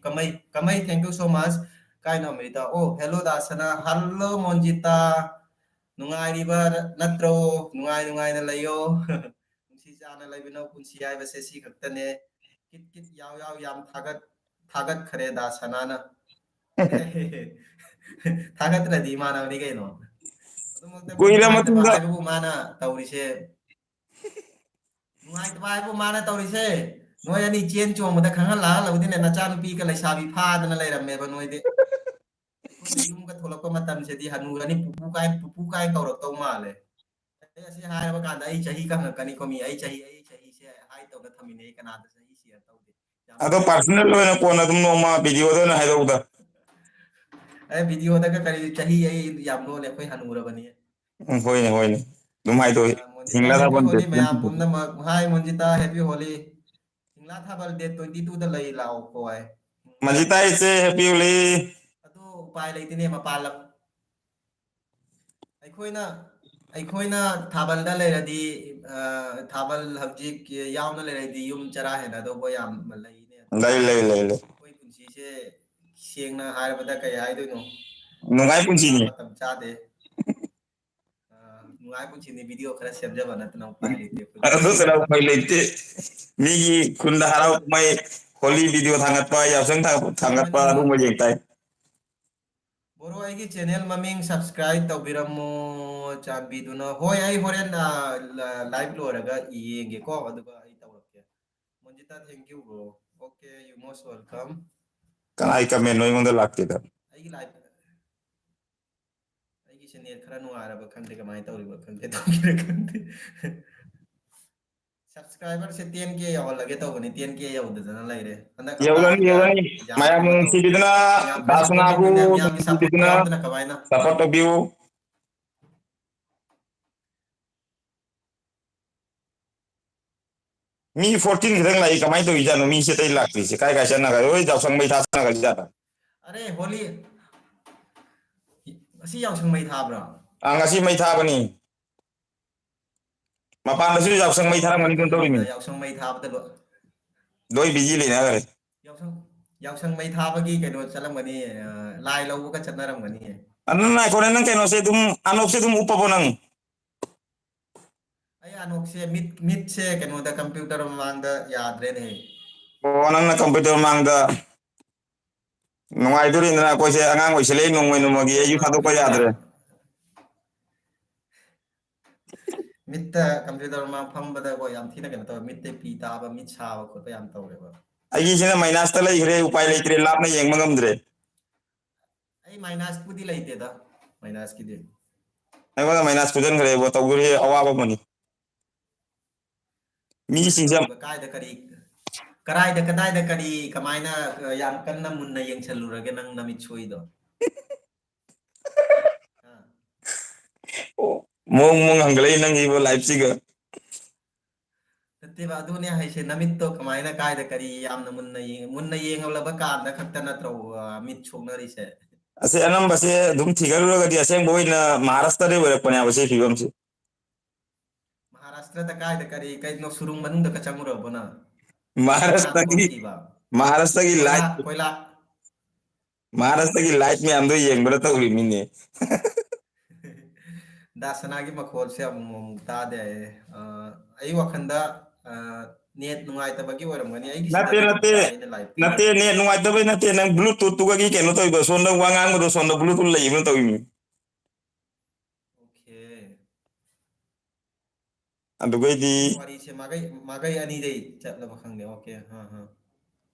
ꯀꯃꯩ ꯊꯦꯡꯛ ꯌꯨ ꯁꯣ ꯃꯆ ꯀꯥꯏꯅꯣ ꯑꯃꯔꯤꯇꯥ ꯑꯣ ꯍꯦꯜꯂꯣ ꯗꯥꯁꯅꯥ ꯍꯜꯂꯣ ꯃꯣꯟꯖꯤꯇꯥ ꯅꯨꯡꯉꯥꯏꯔꯤꯕ ꯅꯠꯇ꯭ꯔꯣ ꯅꯨꯡꯉꯥꯏꯅ ꯂꯩꯌꯣ ꯅꯨꯡꯁꯤ ꯆꯥꯅ ꯂꯩꯕꯅ ꯄꯨꯟꯁꯤ ꯍꯥꯏꯕꯁꯦ ꯁꯤ ꯈꯛꯇꯅꯦ ꯀꯤꯠ ꯀꯤꯠ ꯌꯥꯎ ꯌꯥꯝ ꯊꯥꯒꯠꯈ꯭ꯔꯦ ꯗꯥꯁꯅꯥꯅ ꯊꯥꯒꯠꯇ꯭ꯔꯗꯤ ꯏꯃꯥꯟꯅꯕꯅꯤ ꯀꯩꯅꯣ ꯑꯗꯨꯃꯛꯇꯕꯨ ꯀꯨꯏꯔ ꯅꯨꯡꯉꯥꯏꯇꯕ ꯃꯇꯨꯡꯗ ꯍꯥꯏꯕꯕꯨ ꯃꯥꯅ ꯇꯧꯔꯤꯁꯦ ꯅꯨꯡꯉꯥꯏꯇꯕ ꯍꯥꯏꯕꯨ ꯃꯥꯅ ꯇꯧꯔꯤꯁꯦ ꯅꯣꯏ ꯑꯅꯤ ꯆꯦꯟ ꯆꯣꯡꯕꯗ ꯈꯪꯍꯜꯂꯛꯍꯜꯂꯕꯗꯤꯅꯦ ꯅꯆꯥꯅꯨꯄꯤꯒ ꯂꯩꯁꯥꯕꯤ ꯐꯥꯗꯅ ꯂꯩꯔꯝꯃꯦꯕ ꯅꯣꯏꯗꯤ ꯑꯩꯈꯣꯏꯅ ꯌꯨꯝꯒ ꯊꯣꯛꯂꯛꯄ ꯃꯇꯝꯁꯤꯗꯤ ꯍꯅꯨꯔꯅꯤ ꯄꯨꯄꯨ ꯀꯥꯏꯅ ꯀꯧꯔꯛꯇꯧ ꯃꯥꯜꯂꯦ ꯑꯩ ꯑꯁꯤ ꯍꯥꯏꯔꯕ ꯀꯥꯟꯗ ꯑꯩ ꯆꯍꯤ ꯈꯪꯉꯛꯀꯅꯤꯀꯣ ꯃꯤ ꯑꯩ ꯆꯍꯤꯁꯦ ꯍꯥꯏ ꯇꯧꯅ ꯊꯝꯃꯤꯟꯅꯩ ꯀꯅꯥꯗ ꯆꯍꯤ ꯁꯤꯌꯔ ꯇꯧꯗꯦ ꯌꯥꯝ ꯑꯗꯣ ꯏꯀꯥꯏꯖꯩ ꯄꯥꯔꯁꯣꯅꯦꯜ ꯑꯣꯏꯅ ꯀꯣꯟꯅ ꯑꯗꯨꯝ ꯅꯣꯡꯃ ꯚꯤꯗꯤꯑꯣꯗ ꯑꯣꯏꯅ ꯍꯥꯏꯔꯛꯎꯗ ꯑꯩ ꯚꯤꯗꯤꯑꯣꯗꯒ ꯀꯔꯤ ꯆꯍꯤ ꯑꯩ ꯌꯥꯝ ꯂꯣꯜꯂꯦ ꯑꯩꯈꯣꯏ ꯍꯟꯅꯨꯔꯕꯅꯤ ꯍꯣꯏꯅꯦ ꯑꯗꯨꯝ ꯍꯥꯏꯗꯣꯛꯏ ꯃꯣꯟꯖꯤꯇꯥ ꯍꯤꯡꯂꯥ ꯍꯦꯄꯤ ꯊꯥꯕꯜ ꯍꯣꯂꯤ ꯃꯌꯥꯝ ꯄꯨꯝꯅꯃꯛ ꯍꯥꯏ ꯃꯣꯟꯖꯤꯇꯥ ꯍꯦꯄꯤ ꯍꯣꯂꯤ ꯍꯤꯡꯂꯥ ꯊꯥꯕꯜ ꯗꯦꯠ 22ꯗ ꯂꯩ ꯂꯥꯛꯑꯣꯀꯣ ꯍꯥꯏ ꯃꯟꯖꯤꯇꯥ ꯏꯆꯦ ꯍꯦꯄꯤ ꯍꯣꯂꯤ ꯑꯗꯣ ꯎꯄꯥꯏ ꯂꯩꯇꯦꯅꯦ ꯃꯄꯥꯟ ꯂꯝ ꯑꯩꯈꯣꯏꯅ ꯊꯥꯕꯜꯗ ꯂꯩꯔꯗꯤ ꯊꯥꯕꯜ ꯍꯧꯖꯤꯛ ꯌꯥꯎꯅ ꯂꯩꯔꯗꯤ ꯌꯨꯝ ꯆꯔꯥ ꯍꯦꯟꯅꯗꯧꯕ ꯌꯥꯝ ꯂꯩꯅꯦ ꯑꯗꯣ ꯂꯩ ꯑꯩꯈꯣꯏ ꯄꯨꯟꯁꯤꯁꯦ ꯁꯦꯡꯅ ꯍꯥꯏꯔꯕꯗ ꯀꯩ ꯍꯥꯏꯗꯣꯏꯅꯣ ꯅꯨꯡꯉꯥꯏ ꯖꯒꯥ ꯄꯨꯟꯁꯤꯅꯤ ꯃꯇꯝ ꯆꯥꯗꯦ ꯅꯨꯡꯉꯥꯏ ꯄꯨꯟꯁꯤꯅꯤ ꯚꯤꯗꯤꯑꯣ ꯈꯔ ꯁꯦꯝꯖꯕ ꯅꯠꯇꯅ ꯎꯄꯥꯏ ꯂꯩꯇꯦ ꯑꯩꯈꯣꯏ ꯑꯗꯨ ꯄꯨꯟꯁꯤꯁꯦ ꯁꯔꯨꯛ ꯎꯄꯥꯏ ꯂꯩꯇꯦ ꯃꯤꯒꯤ ꯈꯨꯟꯗ ꯑꯗꯣ ꯍꯔꯥꯎ ꯀꯨꯝꯍꯩ ꯍꯣꯂꯤ ꯚꯤꯗꯤꯑꯣ ꯊꯥꯡꯒꯠꯄ ꯌꯥꯎꯁꯪ ꯊꯥꯡꯒꯠꯄ ꯃꯥꯅꯤ ꯑꯗꯨꯒꯨꯝꯕ ꯌꯦꯡ ꯇꯥꯏ ꯕꯣꯔꯣ ꯑꯩꯒꯤ ꯆꯦꯅꯦꯜ ꯃꯃꯤꯡ ꯁꯕꯁꯀ꯭ꯔꯥꯏब ꯇꯧꯕꯤꯔꯝꯃꯣ ꯆꯥꯟꯕꯤꯗꯨꯅ ꯍꯣꯏ ꯑꯩ ꯍꯣꯔꯦꯟ ꯂꯥꯏꯚ ꯂꯣꯏꯔꯒ ꯌꯦꯡꯒꯦꯀꯣ ꯑꯗꯨꯒ ꯑꯩ ꯇꯧꯔꯛꯀꯦ ꯃꯣꯟꯖꯤꯇꯥ ꯊꯦꯡꯛ ꯌꯨ ꯕ꯭ꯔꯣ ꯑꯣꯀꯦ ꯌꯨ ꯃꯣꯁ ꯋꯦꯜꯀꯝ ꯀꯅꯥꯏ ꯀꯃꯦꯟꯅꯣ ꯑꯩꯉꯣꯟꯗ ꯂꯥꯛꯇꯦꯗ ꯑꯩꯒꯤ ꯂꯥꯏꯐ ꯑꯩꯒꯤꯁꯦ ꯅꯦꯠ ꯈꯔ ꯅꯨꯡꯉꯥꯏꯔꯕ ꯈꯪꯗꯦ ꯀꯃꯥꯏꯅ ꯇꯧꯔꯤꯕ ꯈꯪꯗꯦ ꯈꯪꯗꯦ ꯁꯕꯁꯀ꯭ꯔꯥꯏꯕꯔꯁꯦ 10K ꯌꯧꯍꯜꯂꯒꯦ ꯇꯧꯕꯅꯤ 10K ꯌꯧꯗꯗꯅ ꯂꯩꯔꯦ ꯍꯟꯗꯛ ꯍꯞꯇꯥꯁꯤꯗ ꯌꯧꯒꯅꯤ ꯑꯦꯛꯖꯥꯝ ꯃꯌꯥꯝ ꯀꯟꯅ ꯇꯧ ꯅꯨꯡꯁꯤꯕꯤꯗꯨꯅ ꯃꯌꯥꯝ ꯈꯔ ꯁꯞꯄꯣꯔꯠ ꯗꯥꯁꯅꯥꯕꯨ ꯇꯧꯕꯤꯌꯨꯅꯦ ꯃꯌꯥꯝꯒꯤ ꯁꯞꯄꯣꯔꯠ ꯅꯨꯡꯁꯤꯕꯤꯗꯨꯅ ꯌꯥꯎꯗꯅ ꯀꯃꯥꯏꯅ ꯁꯞꯄꯣꯔꯠ ꯇꯧꯕꯤꯌꯨ ꯃꯤ 14 ꯈꯤꯇꯪ ꯂꯥꯛꯏ ꯀꯃꯥꯏꯅ ꯇꯧꯔꯤꯖꯥꯠꯅꯣ ꯃꯤꯁꯦ ꯑꯇꯩ ꯂꯥꯛꯇ꯭ꯔꯤꯁꯦ ꯀꯥꯏ ꯆꯠꯅꯈ꯭ꯔꯦ ꯂꯣꯏ ꯌꯥꯎꯁꯪ ꯃꯩ ꯊꯥ ꯆꯠꯅꯈ꯭ꯔꯖꯥꯠꯂ ꯑꯔꯦ ꯍꯣꯂꯤ ꯑꯁꯤ ꯌꯥꯎꯁꯪ ꯃꯩ ꯊꯥꯕ꯭ꯔꯥ ꯉꯁꯤ ꯃꯩ ꯊꯥꯕꯅꯤ ꯃꯄꯥꯟꯗꯁꯨ ꯌꯥꯎꯁꯪ ꯃꯩ ꯑꯣ ꯊꯥꯔꯝꯒꯅꯤ ꯀꯩꯅꯣ ꯇꯧꯔꯤꯃꯤ ꯑꯩꯈꯣꯏꯔꯣꯝꯗ ꯌꯥꯎꯁꯪ ꯃꯩ ꯊꯥꯕꯗ ꯂꯣꯏ ꯕꯤꯖꯤ ꯂꯩꯅꯈ꯭ꯔꯦ ꯌꯥꯎꯁꯪ ꯃꯩ ꯊꯥꯕꯒꯤ ꯀꯩꯅꯣ ꯆꯠꯂꯝꯒꯅꯤ ꯂꯥꯏ ꯂꯧꯕꯒ ꯆꯠꯅꯔꯝꯒꯅꯤ ꯅꯪ ꯉꯥꯏꯈꯣꯅꯦ ꯅꯪ ꯀꯩꯅꯣꯁꯦ ꯑꯗꯨꯝ ꯑꯅꯣꯞꯁꯦ ꯑꯗꯨꯝ ꯎꯞꯄꯕꯣ ꯅꯪ ꯑꯩ ꯑꯅꯣꯛꯁꯦ ꯃꯤꯠꯁꯦ ꯀꯩꯅꯣꯗ ꯀꯝꯄ꯭ꯌꯨꯇꯔ ꯃꯃꯥꯡꯗ ꯌꯥꯗ꯭ꯔꯦꯅꯦ ꯑꯣ ꯅꯪꯅ ꯀꯝꯄ꯭ꯌꯨꯇꯔ ꯃꯃꯥꯡꯗ ꯅꯨꯡꯉꯥꯏꯗꯣꯔꯤꯗꯅ ꯑꯩꯈꯣꯏꯁꯦ ꯑꯉꯥꯡ ꯑꯣꯏꯁꯤꯜꯂꯛꯏ ꯅꯣꯡꯃꯩ ꯅꯣꯡꯃꯒꯤ ꯀꯝꯄ꯭ꯌꯨꯇꯔ ꯑꯩꯁꯨ ꯊꯥꯗꯣꯛꯄ ꯃꯃꯥꯡꯗꯗꯤ ꯌꯥꯗ꯭ꯔꯦ ꯃꯤꯠꯇ ꯀꯝꯄ꯭ꯌꯨꯇꯔ ꯃꯃꯥꯡ ꯐꯝꯕꯗꯀꯣ ꯌꯥꯝ ꯊꯤꯅ ꯀꯩꯅꯣ ꯇꯧꯋꯦ ꯃꯤꯠꯇꯩ ꯄꯤ ꯇꯥꯕ ꯃꯤꯠ ꯁꯥꯕ ꯈꯣꯠꯄ ꯌꯥꯝ ꯇꯧꯔꯦꯕ ꯑꯩꯒꯤꯁꯤꯅ ꯃꯥꯏꯅꯥꯁꯇ ꯂꯩꯈ꯭ꯔꯦ ꯎꯄꯥꯏ ꯂꯩꯇ꯭ꯔꯦ ꯂꯥꯞꯅ ꯌꯦꯡꯕ ꯉꯝꯗ꯭ꯔꯦ ꯑꯩ ꯃꯥꯏꯅꯥꯁꯄꯨꯗꯤ ꯂꯩꯇꯦꯗ ꯃꯥꯏꯅꯥꯁꯀꯤꯗꯤ ꯑꯩꯉꯣꯟꯗ ꯃꯥꯏꯅꯥꯁ ꯄꯨꯟꯟꯈ꯭ꯔꯦꯕ ꯇꯧꯗꯣꯔꯤ ꯑꯋꯥꯕ ꯑꯃꯅꯤ ꯀꯃꯥꯏꯅ ꯃꯤꯁꯤꯡꯁꯦ ꯇꯧꯔꯤꯕ ꯀꯥꯏꯗ ꯀꯔꯤ ꯀꯗꯥꯏꯗ ꯀꯔꯤ ꯀꯃꯥꯏꯅ ꯌꯥꯝ ꯀꯟꯅ ꯃꯨꯟꯅ ꯌꯦꯡꯁꯜꯂꯨꯔꯒꯦ ꯅꯪ ꯅꯃꯤꯠ ꯁꯣꯏꯗꯣ ꯑꯥ ꯃꯑꯣꯡ ꯍꯪꯒꯠꯂꯛꯏ ꯅꯪꯒꯤꯕꯨ ꯂꯥꯏꯐꯁꯤꯒ ꯅꯠꯇꯦꯕ ꯑꯗꯨꯅꯦ ꯍꯥꯏꯁꯦ ꯅꯃꯤꯠꯇꯣ ꯀꯃꯥꯏꯅ ꯀꯥꯏꯗ ꯀꯔꯤ ꯌꯥꯝꯅ ꯃꯨꯟꯅ ꯌꯦꯡꯂꯕ ꯀꯥꯟꯗ ꯈꯛꯇ ꯅꯠꯇ꯭ꯔꯣ ꯃꯤꯠ ꯁꯣꯛꯅꯔꯤꯁꯦ ꯑꯁꯤ ꯑꯅꯝꯕꯁꯦ ꯑꯗꯨꯝ ꯊꯤꯒꯠꯂꯨꯔꯒꯗꯤ ꯑꯁꯦꯡꯕ ꯑꯣꯏꯅ ꯃꯍꯥꯔꯥꯁꯇ꯭ꯔꯗꯩ ꯑꯣꯏꯔꯛꯄꯅꯦꯕ ꯁꯤ ꯐꯤꯕꯝꯁꯦ ꯃꯍꯥꯔꯥꯁꯇ꯭ꯔꯗ ꯀꯥꯏꯗ ꯀꯔꯤ ꯀꯩꯅꯣ ꯁꯨꯔꯨꯡ ꯃꯅꯨꯡꯗꯒ ꯆꯪꯉꯨꯔꯕꯣ ꯅꯪ ꯀꯅꯥꯅ ꯃꯍꯥꯔꯥꯁꯇ꯭ꯔꯒꯤ ꯀꯨꯝꯈꯤꯕ ꯃꯍꯥꯔꯥꯁꯇ꯭ꯔꯒꯤ ꯀꯣꯏꯂꯥ ꯂꯥꯏꯠ ꯀꯣꯏꯂꯥ ꯃꯍꯥꯔꯥꯁꯇ꯭ꯔꯒꯤ ꯂꯥꯏꯠ ꯃꯌꯥꯝꯗꯣ ꯌꯦꯡꯕꯗ ꯇꯧꯔꯤꯃꯤꯅꯦ ꯗꯥꯁꯅꯥꯒꯤ ꯃꯈꯣꯜꯁꯦ ꯑꯃꯨꯛ ꯇꯥꯗꯦ ꯑꯩ ꯋꯥꯈꯟꯗ ꯅꯦꯠ ꯅꯨꯡꯉꯥꯏꯇꯕꯒꯤ ꯑꯣꯏꯔꯝꯒꯅꯤ ꯑꯩꯒꯤ ꯅꯠꯇꯦ ꯁꯤꯗꯗꯤ ꯑꯗꯨꯝ ꯅꯠꯇꯦ ꯇꯥꯏ ꯑꯩꯅ ꯂꯥꯏꯞꯇ ꯅꯠꯇꯦ ꯌꯦꯡꯉꯤ ꯅꯦꯠ ꯅꯨꯡꯉꯥꯏꯇꯕꯩ ꯅꯠꯇꯦ ꯅꯪ ꯕ꯭ꯂꯨꯇꯨꯠꯇꯨꯒꯤ ꯀꯩꯅꯣ ꯇꯧꯔꯤꯗꯣ ꯁꯣꯝꯗ ꯋꯥ ꯉꯥꯡꯕꯗꯣ ꯁꯣꯝꯗ ꯕ꯭ꯂꯨꯇꯨꯠ ꯂꯩꯕꯅ ꯇꯧꯔꯤꯃꯤ ꯑꯣꯀꯦ ꯑꯗꯨꯒꯩꯗꯤ ꯑꯩ ꯋꯥꯔꯤꯁꯦ ꯃꯥꯒꯩ ꯑꯅꯤꯗꯩ ꯆꯠꯂꯕ ꯈꯪꯗꯦ ꯑꯣꯀꯦ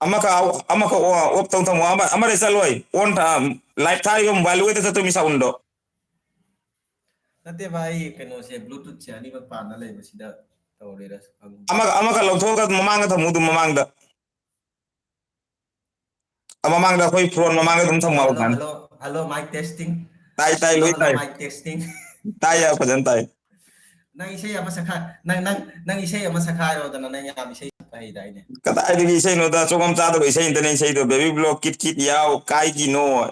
ꯑꯃꯈꯛ ꯑꯣꯐ ꯇꯧ ꯊꯝꯃꯣ ꯑꯃꯗꯩ ꯆꯠꯂꯣꯏ ꯑꯣꯟ ꯂꯥꯏꯠ ꯊꯥꯔꯤꯕ ꯃꯣꯕꯥꯏꯜꯗꯨ ꯈꯛꯇ ꯆꯠꯇꯣꯏꯃꯤ ꯁꯥꯎꯟꯗꯣ Nate bhai keno se Bluetooth se ani bak pana le basida tawrera khang. Amaka lawthoka mamanga thamu dum mamangda. Mamangda khoi phone mamangda dum Hello thamma hello ban. hello hello mic testing. Tai Hello loi hello tai. mic testing. Tai ya pajan tai. Nang isay ama sakha nang isay ama sakha ro dana nang yam isay sakha dai ne. Kata ai di sei no da chogam cha do sei internet sei do baby block kit yaw kai ki no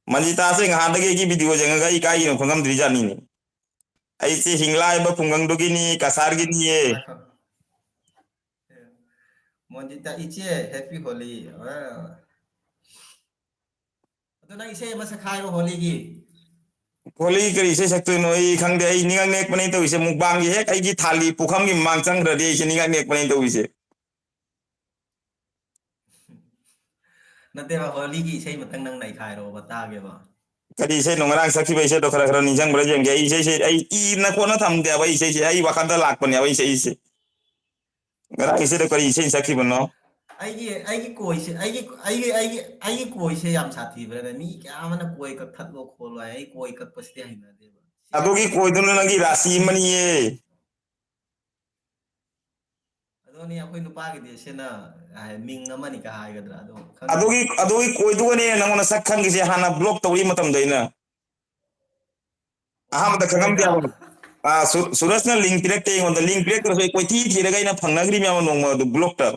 manjita se nga da ki video jeng ga kai no khongam dri jani ni. Ai se hinglai ba pungang do gini kasar gini ye. Ngakho. Monjita iche happy holi. Ado nang isay ama sakha ro holi gi. Holi kari sei sakto no ai khang de ai ningang nek panai to ise mukbang gi hek ai gi thali pukham gi mang chang ra de ise ningang nek panai to ise. Nate ba holi gi isay matang nang nai khai ro bata ge ba. Kadi sei no ngarang sakhi bai se do khara khara ningjang bra jeng ge ai sei ai I na ko na tham de bai sei ai wakan da lak pan ya bai sei ise. Ngarang ise do kari sei sakhi bano. ꯑꯩꯒꯤ ꯀꯣꯏꯁꯦ ꯑꯩꯒꯤ ꯀꯣꯏꯁꯦ ꯌꯥꯝ ꯁꯥꯊꯤꯕ꯭ꯔꯅ ꯃꯤ ꯀꯌꯥ ꯑꯃꯅ ꯀꯣꯏ ꯀꯛꯊꯠꯂꯣ ꯈꯣꯠꯂꯣ ꯍꯥꯏ ꯑꯩ ꯀꯣꯏ ꯀꯛꯄꯁꯤꯗꯤ ꯍꯩꯅꯗꯦꯕ Adogi koiduna nangi rasi mani ye. ꯑꯗꯨꯅꯤ ꯑꯩꯈꯣꯏ ꯅꯨꯄꯥꯒꯤꯗꯤ ꯁꯤꯅ ꯃꯤꯡ ꯑꯃꯅꯤ ꯀ ꯍꯥꯏꯒꯗ꯭ꯔꯥ ꯑꯗꯣ ꯈꯪꯗꯦ Adogi koidugane nangona sak khangi se hana block tawri matam daina. ꯑꯣ Ahamda khangam ꯃꯣꯏꯅ dia ba. Surasna link direct on the link direct so koi ti thira ga ina phangnagri mi nongma du block ta.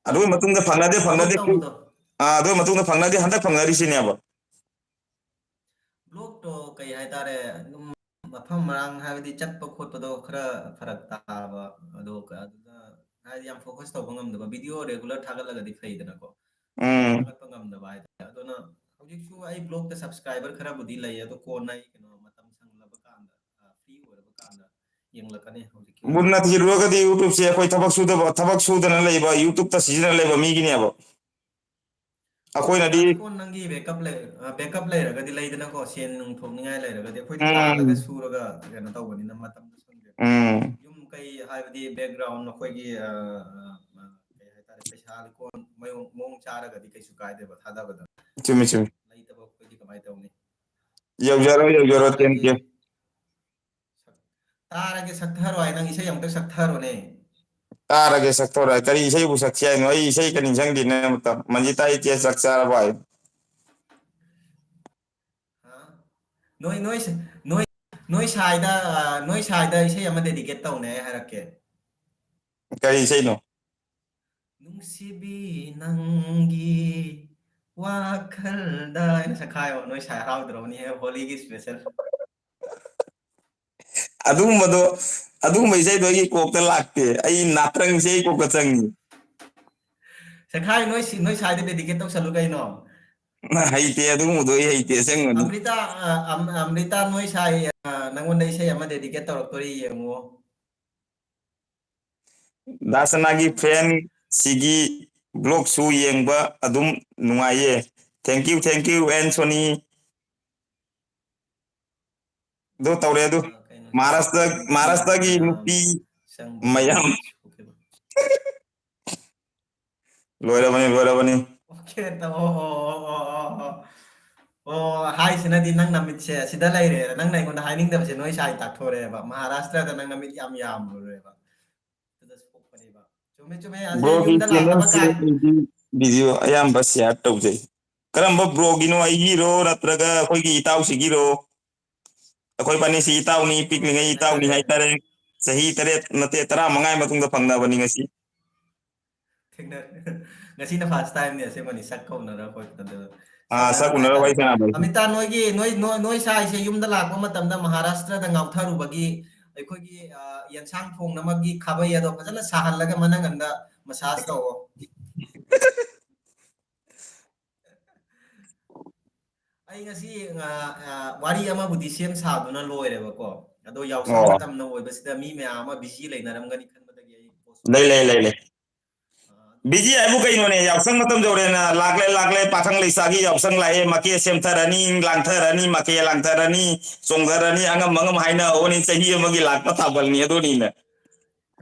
Adogi matungda block phangnade ꯇꯧꯕꯗꯣ adogi matungda phangnade handak phangnari sine ba. ꯕ꯭ꯂꯣꯛꯇꯣ ꯀꯩ ꯍꯥꯏꯇꯥꯔꯦ ꯑꯗꯨꯝ ꯃꯐꯝ ꯃꯔꯥꯡ ꯍꯥꯏꯕꯗꯤ ꯆꯠꯄ ꯈꯣꯠꯄꯗꯣ ꯈꯔ ꯐꯔꯛ ꯇꯥꯕ ꯑꯗꯣ ꯑꯗꯨꯅ ꯍꯥꯏꯗꯤ ꯌꯥꯝ ꯐꯣꯀꯁ ꯇꯧꯕ ꯉꯝꯗꯕ ꯚꯤꯗꯤꯑꯣ ꯔꯦꯒꯨꯂꯔ ꯊꯥꯒꯠꯂꯒꯗꯤ ꯐꯩꯗꯅꯀꯣ ꯊꯥꯒꯠꯄ ꯉꯝꯗꯕ ꯍꯥꯏꯇꯥꯔꯦ ꯑꯗꯨꯅ ꯍꯧꯖꯤꯛꯁꯨ ꯑꯩ ꯕ꯭ꯂꯣꯛꯇ ꯁꯕꯁꯀ꯭ꯔꯥꯏꯕꯔ ꯈꯔꯕꯨꯗꯤ ꯂꯩ ꯑꯗꯣ ꯀꯣꯟꯅ ꯑꯩ ꯀꯩꯅꯣ ꯃꯇꯝ ꯁꯪꯂꯕ ꯀꯥꯟꯗ ꯐ꯭ꯔꯤ ꯑꯣꯏꯔꯕ ꯀꯥꯟꯗ ꯌꯦꯡꯂꯛꯀꯅꯤ ꯍꯧꯖꯤꯛꯀꯤ Bunna ꯑꯣꯏꯅꯗꯤ thiruga di YouTube se koi thabak sudana leiba YouTube ta season leiba mi gini ba. Akoi na di smart phone ꯅꯪꯒꯤ ꯕꯦꯀꯞ ꯂꯩꯔꯒꯗꯤ ꯂꯩꯗꯅꯀꯣ ꯁꯦꯟ ꯅꯨꯡ ꯊꯣꯛꯅꯤꯡꯉꯥꯏ ꯂꯩꯔꯒꯗꯤ ꯑꯩꯈꯣꯏꯗꯤ ꯇꯥꯜꯂꯒ ꯁꯨꯔꯒ ꯀꯩꯅꯣ ꯇꯧꯕꯅꯤꯅ ꯃꯇꯝꯗꯣ ꯁꯪꯗꯦꯕ ꯌꯨꯝ ꯀꯩ ꯍꯥꯏꯕꯗꯤ ꯕꯦꯛꯒ꯭ꯔꯥꯎꯟ ꯑꯩꯈꯣꯏꯒꯤ ꯀꯩ ꯍꯥꯏꯇꯥꯔꯦ ꯄꯩꯁꯥ ꯂꯤꯀꯣꯟ ꯃꯑꯣꯡ ꯆꯥꯔꯒꯗꯤ ꯀꯩꯁꯨ ꯀꯥꯏꯗꯦꯕ ꯊꯥꯗꯕꯗ chumi chumi. ꯂꯩꯇꯕ ꯑꯩꯈꯣꯏꯗꯤ ꯀꯃꯥꯏꯅ ꯇꯧꯅꯤ Yaujaro thank ꯇꯥꯔꯒꯦ you. ꯇꯥꯔꯒꯦ ꯁꯛꯊꯔꯣ ꯍꯥꯏ ꯅꯪ ꯏꯁꯩ ꯑꯃꯨꯛꯇ ꯁꯛꯊꯔꯣꯅꯦ Tarage saktora kari isai bu saksia no ai isai kan injang di na mata manjita ai tia saksa ba. ꯅꯣꯏ ꯅꯣꯏ ꯅꯣꯏ ꯅꯣꯏ ꯁꯥꯏꯗ ꯏꯁꯩ ꯑꯃ ꯗꯦꯗꯤꯀꯦꯠ ꯇꯧꯅꯦ ꯑꯩ ꯍꯥꯏꯔꯛꯀꯦ Kari isai no. ꯅꯨꯡꯁꯤꯕꯤ ꯅꯪꯒꯤ ꯋꯥꯈꯜꯗ ꯍꯥꯏꯅ ꯁꯛꯈꯥꯏꯌꯣ ꯅꯣꯏ ꯁꯥꯏ ꯍꯔꯥꯎꯗ꯭ꯔꯕꯅꯤꯍꯦ ꯍꯣꯂꯤꯒꯤ special Adumba isai do ai kokta lakte ai natrang isai kokka changi. ꯁꯛꯈꯥꯏ ꯅꯣꯏ ꯁꯥꯏꯗ ꯗꯦꯗꯤꯀꯦꯠ ꯇꯧꯁꯜꯂꯨ ꯀꯩꯅꯣ Na haite adumba do ai haite sengani. Amrita ꯅꯣꯏ ꯁꯥꯏ ꯅꯪꯉꯣꯟꯗ ꯏꯁꯩ ꯑꯃ ꯗꯦꯗꯤꯀꯦꯠ ꯇꯧꯔꯛꯇꯣꯔꯤ ꯌꯦꯡꯉꯨ Dasanagi friend sigi blog su yengba adum nungaye. Thank you Anthony. Do tawre do. ꯀꯩꯅꯣ Maharashtra gi ꯃꯌꯥꯝ nupi ꯆꯪꯕ mayam ꯃꯌꯥꯝ ꯁꯨꯈꯤꯕ loira bani. ꯑꯣꯀꯦ ꯑꯣ ꯍꯥꯏꯁꯤꯅꯗꯤ ꯅꯪ ꯅꯃꯤꯠꯁꯦ ꯁꯤꯗ ꯂꯩꯔꯦ ꯅꯪꯅ ꯑꯩꯉꯣꯟꯗ ꯍꯥꯏꯅꯤꯡꯗꯕꯁꯦ ꯅꯣꯏ ꯁꯥꯏ ꯇꯥꯛꯊꯣꯔꯛꯑꯦꯕ ꯃꯍꯥꯔꯥꯁꯇ꯭ꯔꯗ ꯅꯪ ꯅꯃꯤꯠ ꯌꯥꯝ ꯌꯥꯝꯃꯨꯔꯦꯕ ꯑꯗꯨꯗ ꯁꯣꯛꯄꯅꯦꯕ ꯆꯨꯝꯃꯦ ꯆꯨꯝꯃꯦ ꯑꯁꯦ Brogi ꯌꯨꯝꯗ channel ꯂꯥꯛꯇꯕ se ꯀꯥꯏ video ayamba share tawjai. Karamba brogino aigiro natraga akhoi gi itaw sigiro. Akhoi bani si itaw ni ꯕ꯭ꯔꯣꯁꯦ piklingai ꯀꯩ itaw ni ꯍꯥꯏꯇꯥꯔꯦ haitare. Sahi tare nate tara mangai matungda pangnabani ngasi. ꯊꯦꯡꯅ ꯉꯁꯤꯅ first ꯇꯥꯏꯝꯅꯦ ꯑꯁꯦꯡꯕꯅꯤ ꯁꯛ ꯀꯧꯅꯔ ꯈꯣꯠꯄꯗ Sak ꯁꯛꯅꯔꯛꯄ unara wai ꯍꯥꯏꯇꯥꯔꯦꯀꯣ sana bai. Amita ꯅꯣꯏ ꯁꯥꯏꯁꯦ ꯌꯨꯝꯗ ꯂꯥꯛꯄ ꯃꯇꯝꯗ ꯃꯍꯥꯔꯥꯁꯇ꯭ꯔꯗ ꯉꯥꯎꯊꯔꯨꯕꯒꯤ ꯑꯩꯈꯣꯏꯒꯤ ꯌꯦꯟꯁꯥꯡ ꯊꯣꯡꯅꯕꯒꯤ ꯈꯥꯕꯩ ꯑꯗꯣ ꯐꯖꯅ ꯁꯥꯍꯜꯂꯒ ꯃꯅꯪꯒꯟꯗ ꯃꯁꯥꯖ ꯇꯧꯋꯣ ꯑꯩ ꯉꯁꯤ ꯋꯥꯔꯤ ꯑꯃꯕꯨꯗꯤ ꯁꯦꯝ ꯁꯥꯗꯨꯅ ꯂꯣꯏꯔꯦꯕꯀꯣ ꯑꯗꯣ ꯌꯥꯎꯁꯪ Oh, ꯃꯇꯝꯅ ꯑꯣꯏꯕꯁꯤꯗ ꯃꯤ ꯃꯌꯥꯝ ꯑꯃ ꯕꯤꯖꯤ ꯂꯩꯅꯔꯝꯒꯅꯤ ꯈꯟꯕꯗꯒꯤ ꯑꯩ lei ꯄꯣꯁꯄꯣꯟ lei lei ꯇꯧꯔꯦ lei. Biji aibu kai none yausang matam jore na lakle pathang leisagi yausang lae make semtharani langtharani make langtharani songtharani angam haina oni chahi amagi lakpa thabalni adoni na.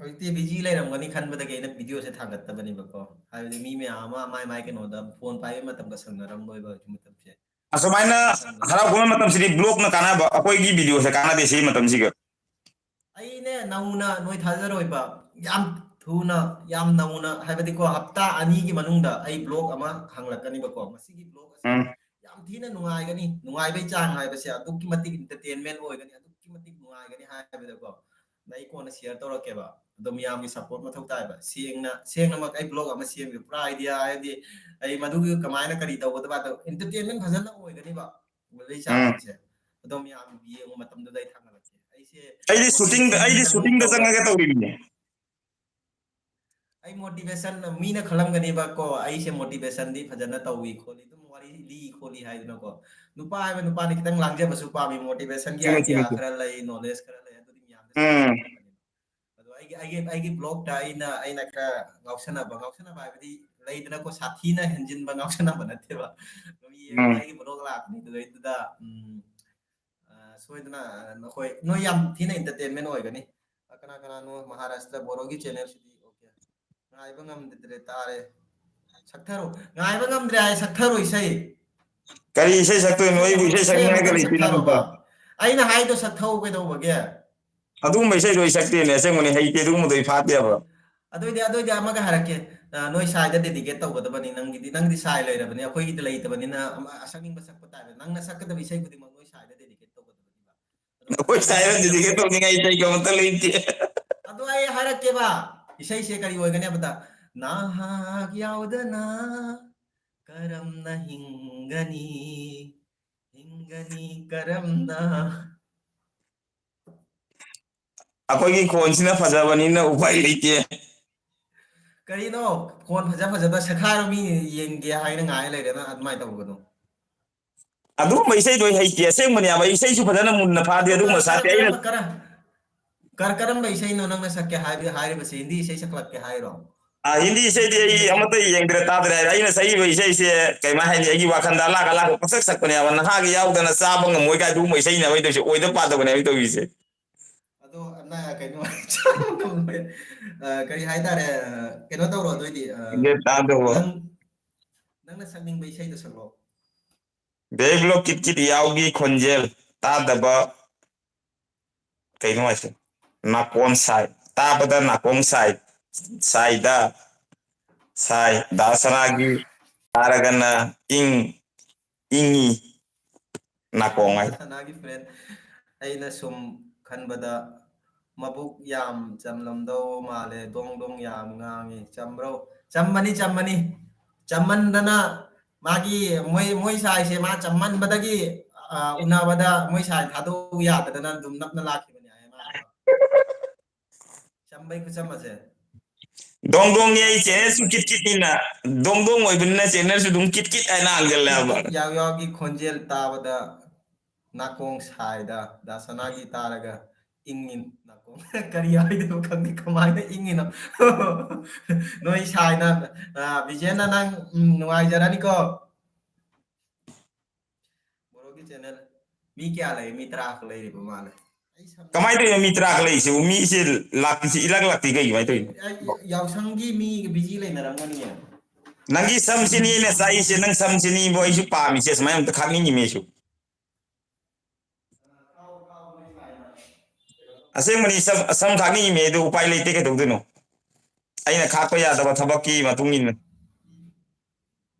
ꯍꯧꯖꯤꯛꯇꯤ busy ꯂꯩꯔꯝꯒꯅꯤ ꯈꯟꯕꯗꯒꯤ ꯑꯩꯅ ꯚꯤꯗꯤꯑꯣꯁꯦ ꯊꯥꯒꯠꯇꯕꯅꯦꯕꯀꯣ ꯍꯥꯏꯕꯗꯤ ꯃꯤ ꯃꯌꯥꯝ ꯑꯃ ꯃꯥꯏ ꯀꯩꯅꯣꯗ phone ꯄꯥꯏꯕ ꯃꯇꯝꯒ ꯁꯪꯅꯔꯝꯂꯣꯏꯕ ꯍꯧꯖꯤꯛ ꯃꯇꯝꯁꯦ asumana harap kuma matam sini blog na kana ba akoy gi video sa kana de si matam siga ꯑꯩꯅꯦ ꯅꯧꯅ ꯅꯣꯏ ꯊꯥꯖꯔꯣꯏꯕ ꯌꯥꯝ ꯊꯨꯅ ꯌꯥꯝ ꯅꯧꯅ ꯍꯥꯏꯕꯗꯤꯀꯣ ꯍꯞꯇꯥ ꯑꯅꯤꯒꯤ ꯃꯅꯨꯡꯗ ꯑꯩ ꯕ꯭ꯂꯣꯛ ꯑꯃ ꯍꯥꯡꯂꯛꯀꯅꯤꯕꯀꯣ ꯃꯁꯤꯒꯤ ꯕ꯭ꯂꯣꯛ ꯑꯁꯤ ꯌꯥꯝ ꯊꯤꯅ ꯅꯨꯡꯉꯥꯏꯒꯅꯤ ꯅꯨꯡꯉꯥꯏꯕꯩ ꯆꯥꯡ ꯍꯥꯏꯕꯁꯦ ꯑꯗꯨꯛꯀꯤ ꯃꯇꯤꯛ ꯏꯟꯇꯔꯇꯦꯟꯃꯦꯟ ꯑꯣꯏꯒꯅꯤ ꯑꯗꯨꯛꯀꯤ ꯃꯇꯤꯛ ꯅꯨꯡꯉꯥꯏꯒꯅꯤ ꯍꯥꯏꯕꯗꯀꯣ ꯑꯩ ꯀꯣꯟꯅ ꯁꯤꯌꯔ ꯇꯧꯔꯛꯀꯦꯕ ꯑꯗꯣ ꯃꯤꯌꯥꯝꯒꯤ ꯁꯞꯄꯣꯔꯠ ꯃꯊꯧ ꯇꯥꯏꯕ ꯁꯦꯡꯅꯃꯛ ꯑꯩ ꯕ꯭ꯂꯣꯛ ꯑꯃ ꯁꯦꯝꯒꯦ ꯄꯨꯔꯥ ꯑꯥꯏꯗꯤꯌꯥ ꯍꯥꯏꯕꯗꯤ ꯑꯩ ꯃꯗꯨꯒꯤ ꯀꯃꯥꯏꯅ ꯀꯔꯤ ꯇꯧꯒꯗꯕ ꯑꯗꯣ ꯏꯟꯇꯔꯇꯦꯟꯃꯦꯟ ꯐꯖꯅ ꯑꯣꯏꯒꯅꯤꯕ ꯎꯕꯩ ꯆꯥꯡꯁꯦ ꯑꯗꯣ ꯃꯤꯌꯥꯝ ꯌꯦꯡꯕ ꯃꯇꯝꯗꯨꯗ ꯑꯩ ꯊꯥꯒꯠꯂꯛꯀꯦ ꯑꯩꯁꯦ ꯑꯩꯗꯤ ꯃꯣꯇꯤꯚꯦꯁꯟ shooting da ꯇꯧꯔ changa ga tawrine ꯑꯩ ꯃꯣꯇꯤꯚꯦꯁꯟ ꯃꯤꯅ ꯈꯜꯂꯝꯒꯅꯤꯕꯀꯣ ꯑꯩꯁꯦ ꯃꯣꯇꯤꯚꯦꯁꯟꯗꯤ ꯐꯖꯅ ꯇꯧꯏ ꯈꯣꯠꯂꯤ ꯑꯗꯨꯝ ꯋꯥꯔꯤ ꯂꯤ ꯈꯣꯠꯂꯤ ꯍꯥꯏꯗꯅꯀꯣ ꯅꯨꯄꯥ ꯍꯥꯏꯕ ꯅꯨꯄꯥꯅꯤ ꯈꯤꯇꯪ ꯂꯥꯡꯖꯕꯁꯨ ꯄꯥꯝꯃꯤ ꯃꯣꯇꯤꯚꯦꯁꯟꯒꯤ chuma ꯑꯥꯏꯗꯤꯌꯥ chuma ꯈꯔ ꯂꯩ ꯅꯣꯂꯦꯖ ꯈꯔ ꯂꯩ ꯑꯗꯨꯗꯤ ꯃꯌꯥꯝꯗ ꯁꯤꯌꯔ ꯇꯧꯅꯤꯡꯉꯛꯀꯅꯤ ꯑꯗꯣ ꯑꯩꯒꯤ ꯕ꯭ꯂꯣꯛꯇ ꯑꯩꯅ ꯈꯔ ꯉꯥꯎꯁꯟꯅꯕ ꯍꯥꯏꯕꯗꯤ ꯂꯩꯗꯅꯀꯣ ꯁꯥꯊꯤꯅ ꯍꯦꯟꯖꯤꯟꯕ ꯉꯥꯎꯁꯟꯅꯕ ꯅꯠꯇꯦꯕ ꯑꯗꯨꯝ ꯌꯦꯡꯉꯣ ꯑꯩꯒꯤ ꯕ꯭ꯂꯣꯛ ꯂꯥꯛꯀꯅꯤ ꯑꯗꯨꯗꯩꯗꯨꯗ ꯁꯣꯏꯗꯅ ꯅꯣꯏ ꯌꯥꯝ ꯊꯤꯅ ꯏꯟꯇꯔꯇꯦꯟꯃꯦꯟ ꯑꯣꯏꯒꯅꯤ ꯀꯅꯥ ꯀꯅꯥꯅꯣ ꯃꯍꯥꯔꯥꯁꯇ꯭ꯔ ꯕꯣꯔꯣꯒꯤ ꯆꯦꯅꯦꯜꯁꯤꯗꯤ ꯑꯣꯀꯦ ꯉꯥꯏꯕ ꯉꯝꯗ꯭ꯔꯦ ꯇꯥꯔꯦ ꯁꯛꯊꯔꯣ ꯉꯥꯏꯕ ꯉꯝꯗ꯭ꯔꯦ ꯍꯥꯏ ꯁꯛꯊꯔꯣ ꯏꯁꯩ kari isai sakto no ibu isai ꯏꯁꯩ sakni ga ꯑꯃꯇꯪ leitina ꯁꯛꯊꯔꯣꯕ mata ꯑꯩꯅ ꯍꯥꯏꯗꯣ ꯁꯛꯊꯧ ꯀꯩꯗꯧꯕꯒꯦ adum isai do sakte ne asengmani haite dum do ifate aba ꯑꯗꯨꯏꯗꯤ ꯑꯃꯒ ꯍꯥꯏꯔꯛꯀꯦ ꯅꯣꯏ ꯁꯥꯏꯗ ꯗꯦꯗꯤꯀꯦꯠ ꯇꯧꯒꯗꯕꯅꯤ ꯅꯪꯒꯤꯗꯤ ꯁꯥꯏ ꯂꯩꯔꯕꯅꯤ ꯑꯩꯈꯣꯏꯒꯤꯗꯤ ꯂꯩꯇꯕꯅꯤꯅ ꯁꯛꯅꯤꯡꯕ ꯁꯛꯄ ꯇꯥꯏꯕ ꯅꯪꯅ ꯁꯛꯀꯗꯕ ꯏꯁꯩ ꯈꯨꯗꯤꯡꯃꯛ ꯅꯣꯏ ꯁꯥꯏꯗ ꯗꯦꯗꯤꯀꯦꯠ ꯇꯧꯒꯗꯕꯅꯤꯕ ꯑꯗꯣ koi ꯐꯖꯅ sai ran ꯁꯛꯄꯤꯒꯗꯕ dige to ninga isai ga mata leite ꯑꯗꯣ ꯑꯩ ꯍꯥꯏꯔꯛꯀꯦꯕ ꯏꯁꯩꯁꯦ ꯀꯔꯤ ꯑꯣꯏꯒꯅꯤ ꯍꯥꯏꯕꯗ ꯅꯍꯥꯛ ꯌꯥꯎꯗꯅ ꯀꯔꯝꯅ ꯍꯤꯡꯒꯅꯤ ꯀꯔꯝꯅ akoy gi khonsina fajabanina upai leite ꯀꯔꯤꯅꯣ ꯐꯣꯟ ꯐꯖꯕ ꯁꯛꯈꯥꯏꯔꯣ ꯃꯤ ꯌꯦꯡꯒꯦ ꯍꯥꯏꯅ ꯉꯥꯏ ꯂꯩꯔꯦꯅ ꯑꯗꯨꯃꯥꯏꯅ ꯇꯧꯒꯅꯨ adum isai do haite asengmani aba isai su fajana munna phade ꯑꯗꯣ adum sate aina ꯀꯔꯝꯕ ꯏꯁꯩꯅꯣ ꯅꯪꯅ ꯁꯛꯀꯦ ꯍꯥꯏꯔꯤꯕꯁꯤ ꯍꯤꯟꯗꯤ ꯏꯁꯩ ꯁꯛꯂꯛꯀꯦ ꯍꯥꯏꯔꯣ hindi isai di amata yengdre tadre aina sai ba isai se kai ma hani agi wakhanda la pasak sakpani aba na ha gi yaudana chaba ngamoi ga dum isai na bai do se oida pa da bane bai to ise ꯑꯗꯣ ꯀꯩꯅꯣ ꯀꯔꯤ ꯍꯥꯏꯇꯥꯔꯦ ꯀꯩꯅꯣ ꯇꯧꯔꯣ ꯑꯗꯨꯑꯣꯏꯗꯤ ge tado ꯅꯪꯅ ꯁꯛꯅꯤꯡꯕ ꯏꯁꯩꯗꯣ ꯁꯛꯂꯛꯑꯣ Beblo kit kit yaugi khonjel tadaba kaino ase nakon sai tabada nakon sai saida sai dasanagi aragana ingi nakongai ꯁꯅꯥꯒꯤ ꯐ꯭ꯔꯦꯟ ꯑꯩꯅ ꯁꯨꯝ ꯈꯟꯕꯗ ꯃꯕꯨꯛ ꯌꯥꯝ ꯆꯝꯂꯝꯗꯧ ꯃꯥꯜꯂꯦ ꯗꯣꯡ ꯗꯣꯡ ꯌꯥꯝ ꯉꯥꯡꯉꯤ ꯆꯝꯕ꯭ꯔꯣ ꯆꯝꯃꯅꯤ ꯆꯝꯃꯟꯗꯅ ꯃꯥꯒꯤ ꯃꯣꯏ ꯁꯥꯏꯁꯦ ꯃꯥ ꯆꯝꯃꯟꯕꯗꯒꯤ ꯎꯅꯕꯗ ꯃꯣꯏ ꯁꯥꯏ ꯊꯥꯗꯣꯛꯎ ꯌꯥꯗꯗꯅ ꯑꯗꯨꯝ ꯅꯞꯅ ꯂꯥꯛꯈꯤꯕꯅꯤ ꯍꯥꯏ ꯃꯥ ꯍꯥꯏꯕ ꯆꯝꯕꯩ ꯈꯨꯆꯝ ꯑꯁꯦ dong dong ye ꯌꯥꯝ channel su ꯆꯝꯂꯝꯕꯅꯤ kit kit ina dong dong oi binna channel su dum kit kit ai na angel kit aba kit ꯌꯥꯎ ꯌꯥꯎꯒꯤ ꯈꯣꯟꯖꯦꯜ ꯇꯥꯕꯗ ꯅꯥꯀꯣꯡ ꯁꯥꯏꯗ ꯗꯥꯁꯅꯥꯒꯤ ꯇꯥꯔꯒ ꯏꯪꯉꯤ ꯅꯥꯀꯣꯡ ꯀꯔꯤ ꯍꯥꯏꯗꯣꯏꯅꯣ ꯈꯪꯗꯦ ꯀꯃꯥꯏꯅ ꯏꯪꯉꯤꯅꯣ ꯅꯣꯏ ꯁꯥꯏꯅ ꯕꯤꯖꯦꯟꯅ ꯅꯪ ꯅꯨꯡꯉꯥꯏꯖꯔꯅꯤꯀꯣ ꯕꯣꯔꯣꯒꯤ ꯆꯦꯅꯦꯜ ꯃꯤ ꯀꯌꯥ ꯂꯩ ꯃꯤ 10 ꯈꯛ ꯂꯩꯔꯤꯕ ꯃꯥꯜꯂꯦ kamai to mi tra klei se mi se lakti si ilag lakti kai mai to ꯌꯥꯎꯁꯪꯒꯤ ꯃꯤ busy ꯂꯩꯅꯔꯝꯒꯅꯤꯌꯦ nangi sam sini ne sai se nang sam sini bo isu pa mi se mai ta khangni ni mesu asengmani sam khangni me do upai leite ke dogdeno aina khakpa ya da thabakki matung in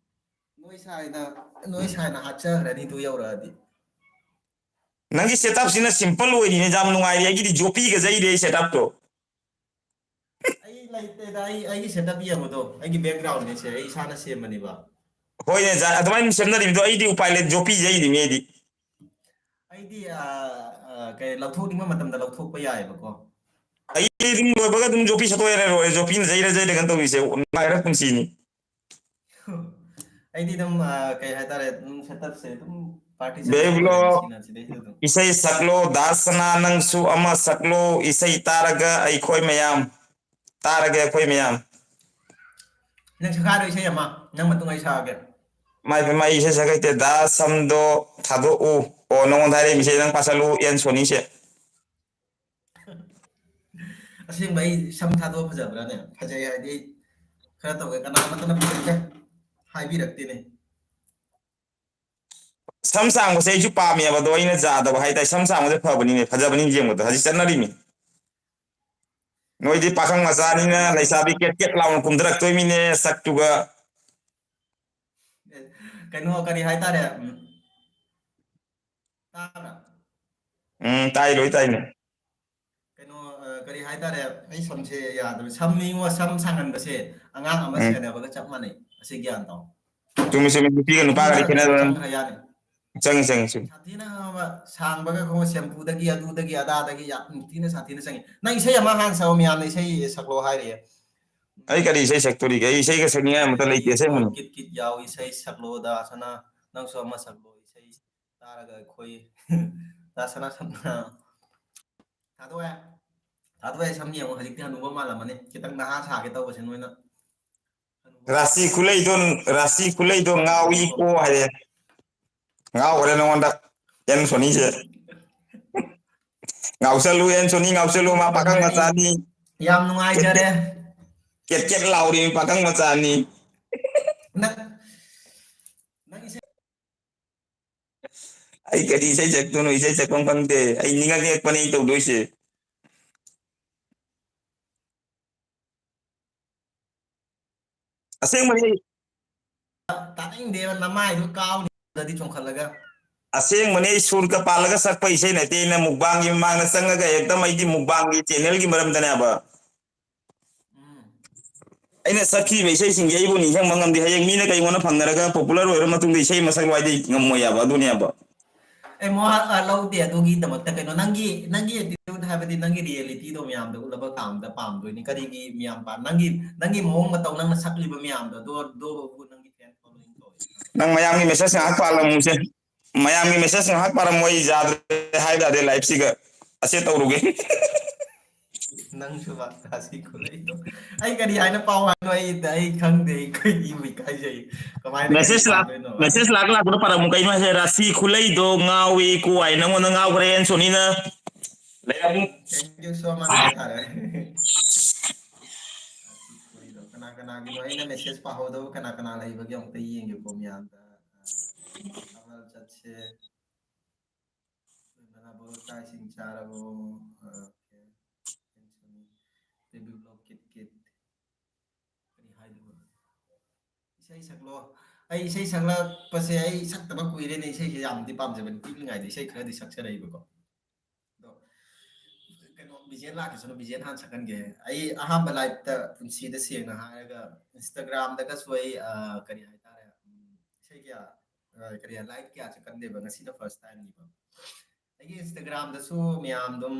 ꯅꯣꯏ ꯁꯥꯏꯅ ꯍꯥꯠꯆꯈ꯭ꯔꯅꯤ ꯗꯨ ꯌꯧꯔꯛꯑꯗꯤ nangi setup sina simple oi ni jam nungai ri gi jopi ga jai re setup to ꯑꯩ ꯂꯩꯇꯦꯗ ꯑꯩꯒꯤ setup ꯌꯦꯡꯕꯗꯣ ꯑꯩꯒꯤ ꯕꯦꯛꯒ꯭ꯔꯥꯎꯟꯅꯦ ꯁꯦ ꯑꯩ ꯏꯁꯥꯅ ꯁꯦꯝꯕꯅꯦꯕ hoi ne ja admai semna ri do ai di upai le jopi jai ri me di ꯑꯩꯗꯤ ꯀꯩ ꯂꯧꯊꯣꯛꯅꯤꯡꯕ ꯃꯇꯝꯗ ꯂꯧꯊꯣꯛꯄ ꯌꯥꯏꯑꯕꯀꯣ ai dum do baga dum jopi sato era ro jopi jai ra jai de kan to ise ngai ra pun si ni ꯑꯩꯗꯤ ꯑꯗꯨꯝ ꯀꯩ ꯍꯥꯏꯇꯥꯔꯦ ꯑꯗꯨꯝ ꯁꯦꯇꯞꯁꯦ ꯑꯗꯨꯝ ꯄꯥꯔꯇꯤꯁꯟꯁꯦ beblo ꯑꯣꯏꯔꯅꯤ ꯁꯤꯗꯩꯁꯤꯗ ꯑꯗꯨꯝ isai saklo dasana nang su ama saklo isai taraga ai khoi mayam taraga khoi mayam ꯅꯪ ꯁꯛꯈꯥꯏꯔꯣ ꯏꯁꯩ ꯑꯃ ꯅꯪ ꯃꯇꯨꯡ ꯑꯩ ꯁꯛꯑꯒꯦ mai isai sakaite da samdo thado u o nong dhare mi se nang pasalu en soni se ꯑꯁꯦꯡꯕ ꯑꯩ ꯁꯝ ꯊꯥꯗꯣꯛꯑ ꯐꯖꯕ꯭ꯔꯥꯅꯦ ꯐꯖꯩ ꯍꯥꯏꯗꯤ ꯈꯔ ꯇꯧꯒꯦ ꯀꯅꯥꯃꯠꯇꯅ ꯐꯖꯩꯒꯦ ꯍꯥꯏꯕꯤꯔꯛꯇꯦꯅꯦ ꯁꯝ ꯁꯥꯡꯕꯁꯦ ꯑꯩꯁꯨ ꯄꯥꯝꯃꯦꯕ ꯑꯗꯣ ꯑꯩꯅ ꯌꯥꯗꯕ ꯍꯥꯏꯇꯥꯔꯦ ꯁꯝ ꯁꯥꯡꯕꯁꯦ ꯐꯕꯅꯤꯅꯦ ꯐꯖꯕꯅꯤ ꯌꯦꯡꯕꯗ ꯍꯧꯖꯤꯛ ꯆꯠꯅꯔꯤꯃꯤ ꯅꯣꯏꯗꯤ ꯄꯥꯈꯪ ꯃꯆꯥꯅꯤꯅ ꯂꯩꯁꯥꯕꯤ ꯀꯦꯠ ꯀꯦꯠ ꯂꯥꯎꯅ ꯀꯨꯝꯊꯔꯛꯇꯣꯏꯃꯤꯅꯦ ꯁꯛꯇꯨꯒ ꯀꯩꯅꯣ ꯀꯔꯤ ꯍꯥꯏꯇꯥꯔꯦ ꯇꯥꯕ꯭ꯔꯥ ꯇꯥꯏ ꯂꯣꯏ ꯇꯥꯏꯅꯦ ꯀꯩꯅꯣ ꯀꯔꯤ ꯍꯥꯏꯇꯥꯔꯦ ꯑꯩ ꯁꯝꯁꯦ ꯌꯥꯗꯕ ꯁꯝꯅꯤꯉꯣ ꯁꯝ ꯁꯥꯡꯍꯟꯕꯁꯦ ꯑꯉꯥꯡ ꯑꯃ ꯎꯝ ꯁꯦꯟꯅꯕꯒ ꯆꯞ ꯃꯥꯟꯅꯩ ꯑꯁꯤ ꯒ꯭ꯌꯥꯟ ꯇꯥꯎ ꯆꯨꯝꯃꯤ ꯆꯨꯝꯃꯤ ꯅꯨꯄꯤꯒ ꯁꯥꯊꯤꯅ ꯅꯨꯄꯥꯒꯗꯤ ꯈꯦꯠꯅꯕ ꯆꯪꯈ꯭ꯔ ꯌꯥꯅꯤ ꯆꯪꯉꯤ ꯆꯪꯉꯤ ꯆꯨꯝꯃꯤ ꯁꯥꯊꯤꯅ ꯁꯥꯡꯕꯒ ꯈꯣꯡꯉ ꯁꯦꯝꯄꯨꯗꯒꯤ ꯑꯗꯨꯗꯒꯤ ꯑꯗꯥꯗꯒꯤ ꯌꯥꯝ ꯊꯤꯅ ꯁꯥꯊꯤꯅ ꯆꯪꯉꯤ ꯅꯪ ꯏꯁꯩ ꯑꯃ ꯍꯥꯟꯅ ꯁꯛꯑꯣ ꯃꯌꯥꯝꯅ ꯏꯁꯩ ꯁꯛꯂꯣ ꯍꯥꯏꯔꯤꯌꯦ ꯑꯩ ꯀꯔꯤ ꯏꯁꯩ ꯁꯛꯇꯣꯔꯤꯒꯦ ꯑꯩ ꯏꯁꯩꯒ ꯁꯛꯅꯤꯡꯉꯥꯏ ꯑꯃꯇ ꯂꯩꯇꯦ ꯕꯦꯕꯤ ꯕ꯭ꯂꯣꯛ ꯑꯁꯦꯡꯕꯅꯤ ꯀꯤꯠ ꯀꯤꯠ ꯌꯥꯎ ꯏꯁꯩ ꯁꯛꯂꯣ ꯗꯥꯁꯅꯥ ꯅꯪꯁꯨ ꯑꯃ ꯁꯛꯂꯣ ꯏꯁꯩ ꯇꯥꯔꯒ ꯑꯩꯈꯣꯏ ꯗꯥꯁꯅꯥ ꯁꯛꯅ ꯊꯥꯗꯣꯛꯑꯦ ꯊꯥꯗꯣꯛꯑꯦ ꯁꯝ ꯌꯦꯡꯉꯣ ꯍꯧꯖꯤꯛꯇꯤ ꯍꯅꯨꯕ ꯃꯥꯜꯂꯝꯃꯅꯤ ꯈꯤꯇꯪ ꯅꯍꯥ ꯁꯥꯒꯦ ꯇꯧꯕꯁꯦ ꯅꯣꯏꯅ ꯍꯅꯨꯕ ꯔꯥꯁꯤ ꯁꯥꯒꯦ ꯈꯨꯂꯩꯗꯣ ꯔꯥꯁꯤ ꯈꯨꯂꯩꯗꯣ ꯉꯥꯎꯏꯀꯣ ꯍꯥꯏꯔꯦ ꯉꯥꯎꯈ꯭ꯔꯦ ꯅꯉꯣꯟꯗ ꯑꯦꯟ ꯁꯣꯅꯤꯁꯦ ꯉꯥꯎꯁꯜꯂꯨ ꯑꯦꯟ ꯁꯣꯅꯤ ꯉꯥꯎꯁꯜꯂꯨ ꯃꯥ ꯄꯥꯈꯪ ꯑꯗꯨꯗꯤ ꯃꯆꯥꯅꯤ ꯌꯥꯝ ꯀꯦꯠ ꯀꯦꯠ ꯅꯨꯡꯉꯥꯏꯖꯔꯦ ꯀꯦꯠ ꯀꯦꯠ ꯂꯥꯎꯔꯤ ꯄꯥꯈꯪ ꯃꯆꯥꯅꯤ ꯅꯪ ꯅꯪ ꯏꯁꯩ ꯑꯩ ꯀꯔꯤ ꯏꯁꯩ ꯁꯛꯇꯣꯏꯅꯣ ꯏꯁꯩ ꯁꯛꯐꯝ ꯈꯪꯗꯦ ꯑꯩ ꯅꯤꯡꯉꯛ ꯅꯤꯡꯉꯛꯄꯅꯦ ꯑꯩ ꯇꯧꯗꯣꯏꯁꯦ ꯑꯁꯦꯡꯕꯅꯤ ꯇꯥꯅꯤꯡꯗꯦꯕ ꯅꯃꯥꯏꯗꯨ ꯀꯥꯎꯅꯤꯗꯗꯤ ꯆꯣꯡꯈꯠꯂꯒ ꯑꯁꯦꯡꯕꯅꯤ ꯑꯩ ꯁꯨꯔꯀ ꯄꯥꯜꯂꯒ ꯁꯛꯄ ꯏꯁꯩ ꯅꯠꯇꯦ ꯑꯩꯅ ꯃꯨꯛꯕꯥꯡꯒꯤ ꯃꯃꯥꯡꯗ ꯆꯪꯉꯒ ꯍꯦꯛꯇ ꯑꯩꯒꯤ ꯃꯨꯛꯕꯥꯡꯒꯤ ꯆꯦꯅꯦꯜꯒꯤ ꯃꯔꯝꯗꯅꯦꯕ ꯎꯝ ꯑꯩꯅ ꯁꯛꯈꯤꯕ ꯏꯁꯩꯁꯤꯡꯁꯦ ꯑꯩꯕꯨ ꯅꯤꯡꯁꯤꯡꯕ ꯉꯝꯗꯦ ꯍꯌꯦꯡ ꯃꯤꯅ ꯀꯩꯉꯣꯟꯗ ꯐꯪꯅꯔꯒ ꯄꯣꯄꯨꯂꯔ ꯑꯣꯏꯔꯕ ꯃꯇꯨꯡꯗ ꯏꯁꯩ ꯃꯁꯛ ꯋꯥꯏꯗꯤ ꯉꯝꯃꯣꯏꯑꯕ ꯑꯗꯨꯅꯦꯕ ꯑꯩ ꯃꯋꯥ ꯂꯧꯗꯦ ꯑꯗꯨꯒꯤꯗꯃꯛꯇ ꯀꯩꯅꯣ ꯅꯪꯒꯤ ꯑꯦꯇꯤꯇ꯭ꯌꯨꯠ ꯍꯥꯏꯕꯗꯤ ꯅꯪꯒꯤ ꯔꯤꯌꯦꯂꯤꯇꯤꯗꯣ ꯃꯌꯥꯝꯗ ꯎꯠꯂꯕ ꯀꯥꯟꯗ ꯄꯥꯝꯗꯣꯏꯅꯤ ꯀꯔꯤꯒꯤ ꯃꯤꯌꯥꯝ ꯅꯪꯒꯤ ꯃꯑꯣꯡ ꯃꯇꯧ ꯅꯪꯅ ꯁꯛꯂꯤꯕ ꯃꯌꯥꯝꯗꯣ ꯗꯣꯕꯨ ꯅꯪꯒꯤ ꯐꯦꯟ ꯐꯣꯂꯣꯋꯤꯡ ꯀꯧꯏ ꯅꯪ ꯃꯌꯥꯝꯒꯤ ꯃꯦꯁꯦꯁ ꯉꯥꯏꯍꯥꯛ ꯔꯥꯁꯤ ꯄꯥꯜꯂꯝꯃꯨꯁꯦ ꯃꯌꯥꯝꯒꯤ ꯃꯦꯁꯦꯁ ꯉꯥꯏꯍꯥꯛ ꯄꯥꯔꯝꯃꯣꯏ ꯌꯥꯗ꯭ꯔꯦ ꯍꯥꯏꯕ ꯌꯥꯗꯦ ꯂꯥꯏꯐꯁꯤꯒ ꯑꯁꯦ ꯇꯧꯔꯨꯒꯦ ꯅꯪꯁꯨꯕ ꯔꯥꯁꯤ ꯈꯨꯂꯩꯗꯣ ꯑꯩ ꯀꯔꯤ ꯍꯥꯏꯅ ꯄꯥꯎ ꯍꯥꯏꯅꯣ ꯑꯩ ꯈꯪꯗꯦ ꯑꯩ ꯏꯕꯨ ꯏꯀꯥꯏꯖꯩ ꯀꯃꯥꯏꯅ ꯀꯔꯤ ꯄꯥꯗꯣꯏꯅꯣꯕ ꯃꯦꯁꯦꯁ ꯂꯥꯛꯄꯗ ꯄꯥꯔꯝꯃꯨ ꯀꯩꯅꯣ ꯍꯥꯏꯁꯦ ꯔꯥꯁꯤ ꯈꯨꯂꯩꯗꯣ ꯉꯥꯎꯏ ꯀꯣ ꯍꯥꯏ ꯅꯪꯉꯣꯟꯗ ꯉꯥꯎꯈ꯭ꯔꯦ ꯑꯦꯟ ꯁꯣꯅꯤꯅ ꯂꯩꯔꯝꯃꯨ ꯊꯦꯡꯛ ꯌꯨ ꯁꯣ ꯃꯆ ꯍꯥꯏꯇꯥꯔꯦ ꯔꯥꯁꯤ ꯈꯨꯂꯩꯗꯣ ꯀꯅꯥ ꯀꯅꯥꯒꯤꯅꯣ ꯑꯩꯅ ꯃꯦꯁꯦꯁ ꯄꯥꯍꯧꯗꯕ ꯀꯅꯥ ꯀꯅꯥ ꯂꯩꯕꯒꯦ ꯑꯃꯨꯛꯇ ꯌꯦꯡꯒꯦꯀꯣ ꯃꯌꯥꯝꯗ ꯑꯃꯜ ꯆꯠꯁꯦ ꯕꯣꯔꯣ ꯆꯥꯛ ꯏꯁꯤꯡ ꯆꯥꯔꯕꯣ ꯕꯦꯕꯤ ꯕ꯭ꯂꯣꯛ ꯀꯤꯠ ꯀꯤꯠ ꯀꯔꯤ ꯍꯥꯏꯗꯣꯏꯕ ꯏꯁꯩ ꯁꯛꯂꯣ ꯑꯩ ꯏꯁꯩ ꯁꯛꯂꯛꯄꯁꯦ ꯑꯩ ꯁꯛꯇꯕ ꯀꯨꯏꯔꯦꯅꯦ ꯏꯁꯩꯁꯦ ꯌꯥꯝꯅꯗꯤ ꯄꯥꯝꯖꯕꯅꯤ ꯄꯤꯛꯂꯤꯉꯩꯗ ꯏꯁꯩ ꯈꯔꯗꯤ ꯁꯛꯆꯔꯛꯏꯕꯀꯣ ꯑꯗꯣ ꯀꯩꯅꯣ ꯕꯤꯖꯦꯟ ꯂꯥꯛꯈꯤꯁꯅꯨ ꯕꯤꯖꯦꯟ ꯍꯥꯟꯅ ꯁꯛꯍꯟꯒꯦ ꯑꯩ ꯑꯍꯥꯟꯕ ꯂꯥꯏꯐꯇ ꯄꯨꯟꯁꯤꯗ ꯁꯦꯡꯅ ꯍꯥꯏꯔꯒ ꯏꯟꯁꯇꯥꯒ꯭ꯔꯥꯝꯗꯒꯁꯨ ꯑꯩ ꯀꯔꯤ ꯍꯥꯏꯇꯥꯔꯦ ꯏꯁꯩ ꯀꯌꯥ ꯀꯔꯤ ꯂꯥꯏꯚ ꯀꯌꯥ ꯆꯠꯀꯟꯗꯦꯕ ꯉꯁꯤꯅ ꯐꯥꯔꯁ ꯇꯥꯏꯝꯅꯤꯕ ꯑꯩꯒꯤ ꯏꯟꯁꯇꯥꯒ꯭ꯔꯥꯝꯗꯁꯨ ꯃꯌꯥꯝ ꯑꯗꯨꯝ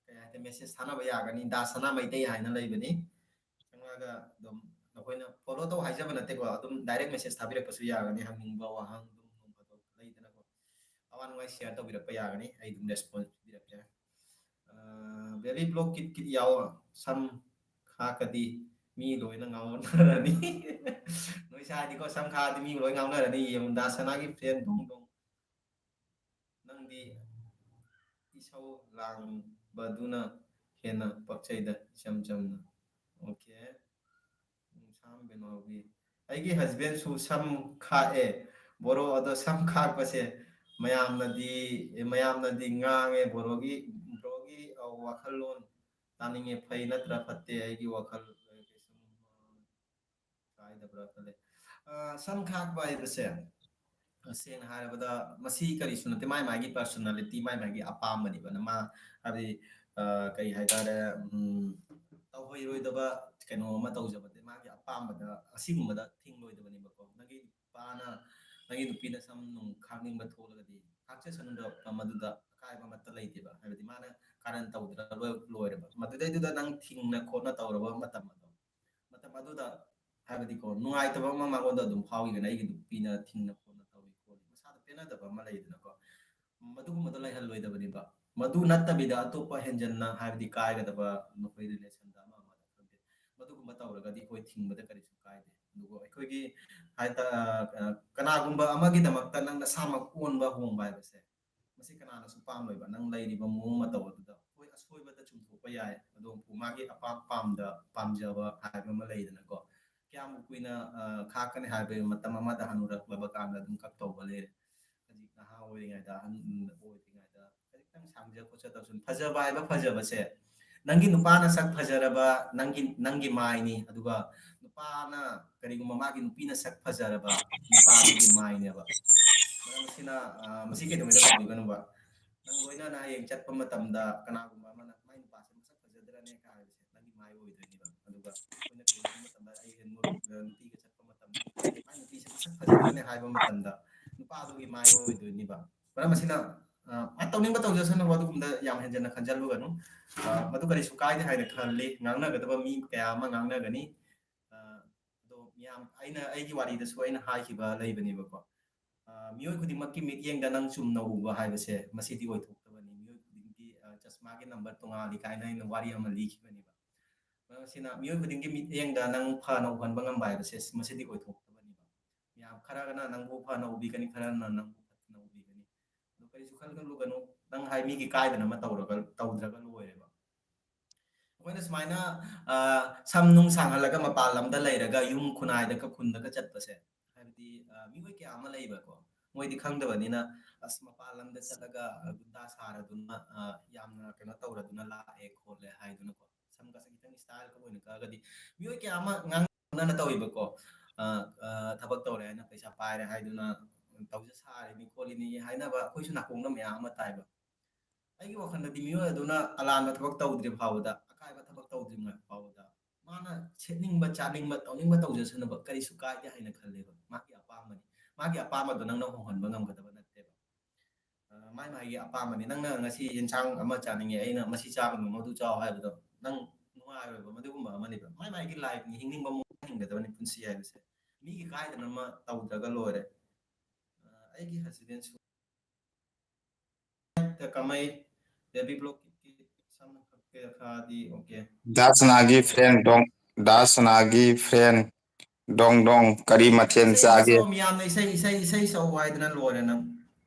ꯀꯩ ꯍꯥꯏꯇꯥꯔꯦ ꯃꯦꯁꯦꯁ ꯊꯥꯅꯕ ꯌꯥꯒꯅꯤ ꯗꯥꯁꯅꯥ ꯃꯩꯇꯩ ꯍꯥꯏꯅ ꯂꯩꯕꯅꯤ ꯆꯪꯉꯛꯑꯒ ꯑꯗꯨꯝ ꯅꯈꯣꯏꯅ ꯐꯣꯂꯣ ꯇꯧ ꯍꯥꯏꯖꯕ ꯅꯠꯇꯦꯀꯣ ꯑꯗꯨꯝ ꯗꯥꯏꯔꯦꯛ ꯃꯦꯁꯦꯁ ꯊꯥꯕꯤꯔꯛꯄꯁꯨ ꯌꯥꯒꯅꯤ ꯍꯪꯅꯤꯡꯕ ꯋꯥꯍꯪ ꯑꯗꯨꯝ ꯂꯩꯗꯅꯀꯣ ꯑꯋꯥ ꯅꯨꯡꯉꯥꯏ ꯁꯤꯌꯥꯔ ꯇꯧꯕꯤꯔꯛꯄ ꯌꯥꯒꯅꯤ ꯑꯩ ꯑꯗꯨꯝ ꯔꯦꯁꯄꯣꯟꯁ ꯄꯤꯕꯤꯔꯛꯀꯦ ꯕꯦꯕꯤ ꯕ꯭ꯂꯣꯛ ꯀꯤꯠ ꯀꯤꯠ ꯌꯥꯎꯑꯣ ꯁꯝ ꯈꯥꯛꯀꯗꯤ ꯃꯤ ꯂꯣꯏꯅ ꯉꯥꯎꯅꯔꯅꯤ ꯅꯣꯏ ꯁꯥꯏꯗꯤꯀꯣ ꯁꯝ ꯈꯥꯛꯑꯗꯤ ꯃꯤ ꯂꯣꯏ ꯉꯥꯎꯅꯔꯅꯤ ꯌꯦꯡꯉꯨ ꯗꯥꯁꯅꯥꯒꯤ ꯐ꯭ꯔꯦꯟ ꯗꯣꯡ ꯗꯣꯡ ꯅꯪꯗꯤ ꯏꯁꯧ ꯂꯥꯡꯕꯗꯨꯅ ꯍꯦꯟꯅ ꯄꯛꯆꯩꯗ ꯏꯆꯝ ꯆꯝꯅ ꯑꯣꯀꯦ ꯁꯥꯝ ꯕꯦꯅꯥꯎꯒꯤ ꯑꯩꯒꯤ ꯍꯁꯕꯦꯟꯁꯨ ꯁꯝ ꯈꯥꯛꯑꯦ ꯕꯣꯔꯣ ꯑꯗꯣ ꯁꯝ ꯈꯥꯛꯄꯁꯦ ꯃꯌꯥꯝꯅꯗꯤ ꯉꯥꯡꯉꯦ ꯕ꯭ꯔꯣꯒꯤ ꯋꯥꯈꯜꯂꯣꯟ ꯇꯥꯅꯤꯡꯉꯦ ꯐꯩ ꯅꯠꯇ꯭ꯔꯥ ꯐꯠꯇꯦ ꯑꯩꯒꯤ ꯋꯥꯈꯜ ꯀꯥꯏꯗꯕ꯭ꯔꯥ ꯈꯜꯂꯦ ꯁꯝ ꯈꯥꯛꯄ ꯍꯥꯏꯕꯁꯦ ꯇꯁꯦꯡꯅ ꯍꯥꯏꯔꯕꯗ ꯃꯁꯤ ꯀꯔꯤꯁꯨ ꯅꯠꯇꯦ ꯃꯥꯏ ꯃꯥꯒꯤ ꯄꯥꯔꯁꯣꯅꯥꯂꯤꯇꯤ ꯃꯥꯏ ꯃꯥꯒꯤ ꯑꯄꯥꯝꯕꯅꯦꯕ ꯃꯥ ꯍꯥꯏꯕꯗꯤ ꯀꯩ ꯍꯥꯏꯇꯥꯔꯦ ꯇꯧꯍꯩꯔꯣꯏꯗꯕ ꯀꯩꯅꯣ ꯑꯃ ꯇꯧꯖꯕꯗꯤ ꯃꯥꯒꯤ ꯑꯄꯥꯝꯕꯗ ꯑꯁꯤꯒꯨꯝꯕꯗ ꯊꯤꯡꯂꯣꯏꯗꯕꯅꯦꯕꯀꯣ ꯅꯪꯒꯤ ꯅꯨꯄꯤꯅ ꯁꯝ ꯅꯨꯡ ꯈꯥꯛꯅꯤꯡꯕ ꯊꯣꯛꯂꯒꯗꯤ ꯈꯥꯛꯆꯁꯅꯨꯗ ꯃꯗꯨꯗ ꯑꯀꯥꯏꯕ ꯑꯃꯠꯇ ꯂꯩꯇꯦꯕ ꯍꯥꯏꯕꯗꯤ ꯃꯥꯅ ꯀꯥꯔꯟ ꯇꯧꯗꯅ ꯂꯣꯏꯔꯦꯕ ꯃꯗꯨꯗꯩꯗꯨꯗ ꯅꯪ ꯊꯤꯡꯅ ꯈꯣꯠꯅ ꯇꯧꯔꯕ ꯃꯇꯝ ꯑꯗꯨꯗ ꯍꯥꯏꯕꯗꯤꯀꯣ ꯅꯨꯡꯉꯥꯏꯇꯕ ꯑꯃ ꯃꯉꯣꯟꯗ ꯑꯗꯨꯝ ꯐꯥꯎꯈꯤꯒꯅꯤ ꯑꯩꯒꯤ ꯅꯨꯄꯤꯅ ꯊꯤꯡꯅ ꯈꯣꯠꯅ ꯇꯧꯋꯤ ꯈꯣꯠꯂꯤ ꯃꯁꯥꯗ ꯄꯦꯟꯅꯗꯕ ꯑꯃ ꯂꯩꯗꯅꯀꯣ ꯃꯗꯨꯒꯨꯝꯕꯗꯣ ꯂꯩꯍꯜꯂꯣꯏꯗꯕꯅꯦꯕꯃꯗꯨ ꯅꯠꯇꯕꯤꯗ ꯑꯇꯣꯞꯄ ꯍꯦꯟꯖꯟꯅ ꯍꯥꯏꯕꯗꯤ ꯀꯥꯏꯒꯗꯕ ꯅꯈꯣꯏ ꯔꯤꯂꯦꯁꯟꯗ ꯑꯃꯗ ꯈꯪꯗꯦ ꯃꯗꯨꯒꯨꯝꯕ ꯇꯧꯔꯒꯗꯤ ꯑꯩꯈꯣꯏ ꯊꯤꯡꯕꯗ ꯀꯔꯤꯁꯨ ꯀꯥꯏꯗꯦ ꯑꯗꯨꯒ ꯑꯩꯈꯣꯏꯒꯤ ꯀꯅꯥꯒꯨꯝꯕ ꯑꯃꯒꯤꯗꯃꯛꯇ ꯅꯪ ꯅꯁꯥꯃꯛ ꯑꯣꯟꯕ ꯍꯣꯡꯕ ꯍꯥꯏꯕꯁꯦ ꯃꯁꯤ ꯀꯅꯥꯅꯁꯨ ꯄꯥꯝꯂꯣꯏꯕ ꯅꯪ ꯂꯩꯔꯤꯕ ꯃꯑꯣꯡ ꯃꯇꯧ ꯑꯗꯨꯗ ꯍꯣꯏ ꯑꯁꯣꯏꯕꯗ ꯆꯨꯝꯊꯣꯛꯄ ꯌꯥꯏ ꯑꯗꯣ ꯃꯥꯒꯤ ꯄꯥꯝꯖꯕ ꯍꯥꯏꯕ ꯑꯃ ꯂꯩꯗꯅꯀꯣ ꯀꯌꯥꯝ ꯀꯨꯏꯅ ꯈꯥꯛꯀꯅꯤ ꯍꯥꯏꯕꯒꯤ ꯃꯇꯝ ꯑꯃꯗ ꯍꯟꯅꯨꯔꯛꯂꯕ ꯀꯥꯟꯗ ꯑꯗꯨꯝ ꯀꯛ ꯇꯧꯕ ꯂꯩꯔꯦ ꯑꯣꯏꯔꯤꯉꯩꯗ ꯑꯣꯏꯗ꯭ꯔꯤꯉꯩꯗ ꯈꯤꯇꯪ ꯁꯥꯡꯖ ꯈꯣꯠꯆ ꯇꯧꯁꯨ ꯐꯖꯕ ꯍꯥꯏꯕ ꯐꯖꯕꯁꯦ ꯅꯪꯒꯤ ꯅꯨꯄꯥꯅ ꯁꯛ ꯐꯖꯔꯕ ꯅꯪꯒꯤ ꯃꯥꯏꯅꯤ ꯑꯗꯨꯒ ꯅꯨꯄꯥꯅ ꯀꯔꯤꯒꯨꯝꯕ ꯃꯥꯒꯤ ꯅꯨꯄꯤꯅ ꯁꯛ ꯐꯖꯔꯕ ꯅꯨꯄꯥꯗꯨꯒꯤ ꯃꯥꯏꯅꯦꯕ ꯃꯔꯝ ꯑꯁꯤꯅ ꯃꯁꯤ ꯀꯩꯗꯧꯉꯩꯗ ꯀꯥꯎꯕꯤꯒꯅꯨꯕ ꯅꯪ ꯂꯣꯏꯅꯅ ꯍꯌꯦꯡ ꯆꯠꯄ ꯃꯇꯝꯗ ꯀꯅꯥꯒꯨꯝꯕ ꯑꯃꯅ ꯃꯥꯏ ꯅꯨꯄꯥꯁꯦ ꯃꯁꯛ ꯐꯖꯗ꯭ꯔꯅꯦ ꯀ ꯍꯥꯏꯕꯁꯦ ꯅꯪꯒꯤ ꯃꯥꯏ ꯑꯣꯏꯗꯣꯏꯅꯦꯕ ꯑꯗꯨꯒ ꯑꯩꯈꯣꯏꯅ ꯀꯔꯤꯒꯨꯝꯕ ꯃꯇꯝꯗ ꯑꯩ ꯅꯨꯄꯤꯒ ꯆꯠꯄ ꯃꯇꯝꯗ ꯃꯥꯏ ꯅꯨꯄꯤꯁꯦ ꯃꯁꯛ ꯐꯖꯗ꯭ꯔꯅꯦ ꯍꯥꯏꯕ ꯃꯇꯝꯗ ꯅꯨꯄꯥꯗꯨꯒꯤ ꯃꯥꯏ ꯑꯣꯏꯗꯣꯏꯅꯦꯕ ꯃꯔꯝ ꯑꯁꯤꯅ ꯇꯧꯅꯤꯡꯕ ꯇꯧꯖꯁꯅꯨ ꯑꯗꯨꯒꯨꯝꯕꯗ ꯌꯥꯝ ꯍꯦꯟꯖꯟꯅ ꯈꯟꯖꯜꯂꯨꯒꯅꯨ ꯃꯗꯨ ꯀꯔꯤꯁꯨ ꯀꯥꯏꯗꯦ ꯍꯥꯏꯅ ꯈꯜꯂꯤ ꯉꯥꯡꯅꯒꯗꯕ ꯃꯤ ꯀꯌా ꯑꯃ ꯉꯥꯡꯅꯒꯅꯤ ꯑꯗꯣ ꯃꯤꯌꯥꯝ ꯑꯩꯒꯤ ꯋꯥꯔꯤꯗꯁꯨ ꯑꯩꯅ ꯍꯥꯏꯈꯤꯕ ꯂꯩꯕꯅꯦꯕꯀꯣ ꯃꯤꯑꯣꯏ ꯈꯨꯗꯤꯡꯃꯛꯀꯤ ꯃꯤꯠꯌꯦꯡꯗ ꯅꯪ ꯆꯨꯝꯅ ꯎꯕ ꯍꯥꯏꯕꯁꯦ ꯃꯁꯤꯗꯤ ꯑꯣꯏꯊꯣꯛꯇꯕꯅꯤ ꯃꯤꯑꯣꯏ ꯈꯨꯗꯤꯡꯒꯤ ꯆꯁꯃꯥꯒꯤ ꯅꯝꯕꯔ ꯇꯣꯉꯥꯜꯂꯤ ꯀꯥꯏꯅ ꯑꯩꯅ ꯋꯥꯔꯤ ꯑꯃ ꯂꯤꯈꯤꯕꯅꯦꯕ ꯃꯁꯤꯅ ꯃꯤꯑꯣꯏ ꯈꯨꯗꯤꯡꯒꯤ ꯃꯤꯠꯌꯦꯡꯗ ꯅꯪ ꯐꯅ ꯎꯍꯟꯕ ꯉꯝꯕ ꯍꯥꯏꯕꯁꯦ ꯃꯁꯤꯗꯤ ꯑꯣꯏꯊꯣꯛꯇꯕꯅꯦꯕ ꯃꯌꯥꯝ ꯈꯔꯒꯅ ꯅꯪꯕꯨ ꯐꯅ ꯎꯕꯤꯒꯅꯤ ꯈꯔꯅ ꯅꯪꯕꯨ ꯐꯠꯇꯅ ꯎꯕꯤꯒꯅꯤ ꯑꯗꯨ ꯀꯔꯤꯁꯨ ꯈꯜꯒꯂꯨꯒꯅꯨ ꯅꯪ ꯍꯥꯏ ꯃꯤꯒꯤ ꯀꯥꯏꯗꯅ ꯇꯧꯗ꯭ꯔꯒ ꯂꯣꯏꯔꯦꯕ ꯑꯩꯈꯣꯏꯅ ꯁꯨꯃꯥꯏꯅ ꯁꯝ ꯅꯨꯡ ꯁꯥꯡꯍꯜꯂꯒ ꯃꯄꯥꯟ ꯂꯝꯗ ꯂꯩꯔꯒ ꯌꯨꯝ ꯈꯨꯟꯅꯥꯏꯗꯒ ꯈꯨꯟꯗꯒ ꯆꯠꯄꯁꯦ ꯍꯥꯏꯕꯗꯤ ꯃꯤꯑꯣꯏ ꯀꯌꯥ ꯑꯃ ꯂꯩꯕꯀꯣ ꯃꯣꯏꯗꯤ ꯈꯪꯗꯕꯅꯤ나 ꯑꯁ ꯃꯄꯥꯟ ꯂꯝꯗ ꯆꯠꯂꯒ ꯒꯨꯟꯗꯥ ꯁꯥꯔꯗꯨꯅ ꯌꯥꯝꯅ ꯀꯩꯅꯣ ꯇꯧꯔꯗꯨꯅ ꯂꯥꯛꯑꯦ ꯈꯣꯠꯂꯦ ꯍꯥꯏꯗꯨꯅꯀꯣ ꯁꯝꯒꯁꯦ ꯈꯤꯇꯪ ꯁ꯭ꯇꯥꯏꯜꯒ ꯑꯣꯏꯅ ꯀꯛꯑꯒꯗꯤ ꯃꯤꯑꯣꯏ ꯀꯌꯥ ꯑꯃ ꯉꯥꯡꯅ ꯇꯧꯋꯤꯕꯀꯣ ꯊꯕꯛ ꯇꯧꯔꯦ ꯍꯥꯏꯅ ꯄꯩꯁꯥ ꯄꯥꯏꯔꯦ ꯍꯥꯏꯗꯨꯅ ꯇꯧꯖ ꯁꯥꯔꯤꯅꯤ ꯈꯣꯠꯂꯤꯅꯤ ꯍꯥꯏꯅꯕ ꯑꯩꯈꯣꯏꯁꯨ ꯅꯥꯀꯣꯡꯗ ꯃꯌꯥꯝ ꯑꯃ ꯇꯥꯏꯕ ꯑꯩꯒꯤ ꯋꯥꯈꯜꯗꯗꯤ ꯃꯤꯑꯣꯏ ꯑꯗꯨꯅ ꯑꯂꯥꯟꯕ ꯊꯕꯛ ꯇꯧꯗ꯭ꯔꯤ ꯐꯥꯎꯕꯗ ꯑꯀꯥꯏꯕ ꯊꯕꯛ ꯇꯧꯗ꯭ꯔꯤꯉꯩ ꯐꯥꯎꯕꯗ ꯃꯥꯅ ꯁꯦꯠꯅꯤꯡꯕ ꯆꯥꯅꯤꯡꯕ ꯇꯧꯅꯤꯡꯕ ꯇꯧꯖꯁꯅꯨꯕ ꯀꯔꯤꯁꯨ ꯀꯥꯏꯗꯦ ꯍꯥꯏꯅ ꯈꯜꯂꯦꯕ ꯃꯥꯒꯤ ꯑꯄꯥꯝꯕꯅꯤ ꯃꯥꯒꯤ ꯑꯄꯥꯝꯕꯗꯣ ꯅꯪꯅ ꯍꯣꯡꯍꯟꯕ ꯉꯝꯒꯗꯕ ꯅꯠꯇꯦꯕ ꯃꯥꯒꯤ ꯑꯄꯥꯝꯕꯅꯤ ꯅꯪꯅ ꯉꯁꯤ ꯌꯦꯟꯁꯥꯡ ꯑꯃ ꯆꯥꯅꯤꯡꯉꯦ ꯑꯩꯅ ꯃꯁꯤ ꯆꯥꯒꯅꯨ ꯃꯗꯨ ꯆꯥꯎ ꯍꯥꯏꯕꯗꯣ ꯅꯪ ꯅꯨꯡꯉꯥꯏꯔꯣꯏꯕ ꯃꯗꯨꯒꯨꯝꯕ ꯑꯃꯅꯦꯕ ꯃꯥꯒꯤ ꯂꯥꯏꯐꯅꯤ ꯍꯤꯡꯅꯤꯡꯕ ꯃꯑꯣꯡ ꯍꯤꯡꯒꯗꯕꯅꯤ ꯄꯨꯟꯁꯤ ꯍꯥꯏꯕꯁꯦ ꯃꯤꯒꯤ ꯀꯥꯏꯗꯅ ꯑꯃ ꯇꯧꯗ꯭ꯔꯒ ꯂꯣꯏꯔꯦ ꯑꯩꯒꯤ ꯍꯁꯕꯦꯟꯁꯨ ꯀꯃꯥꯏ ꯕꯦꯕꯤ ꯕ꯭ꯂꯣꯛꯀꯤ ꯁꯝꯅ ꯈꯔꯗꯤ ꯑꯣꯀꯦ ꯗꯥꯁꯅꯥꯒꯤ ꯐ꯭ꯔꯦꯟ ꯗꯣꯡ ꯗꯥꯁꯅꯥꯒꯤ ꯐ꯭ꯔꯦꯟ ꯗꯣꯡ ꯗꯣꯡ ꯀꯔꯤ ꯃꯊꯦꯜ ꯏꯁꯩ ꯑꯃ ꯆꯥꯒꯦ ꯁꯛꯑꯣ ꯃꯤꯌꯥꯝꯅ ꯏꯁꯩ ꯁꯛꯎ ꯍꯥꯏꯗꯅ ꯂꯣꯏꯔꯦ ꯅꯪ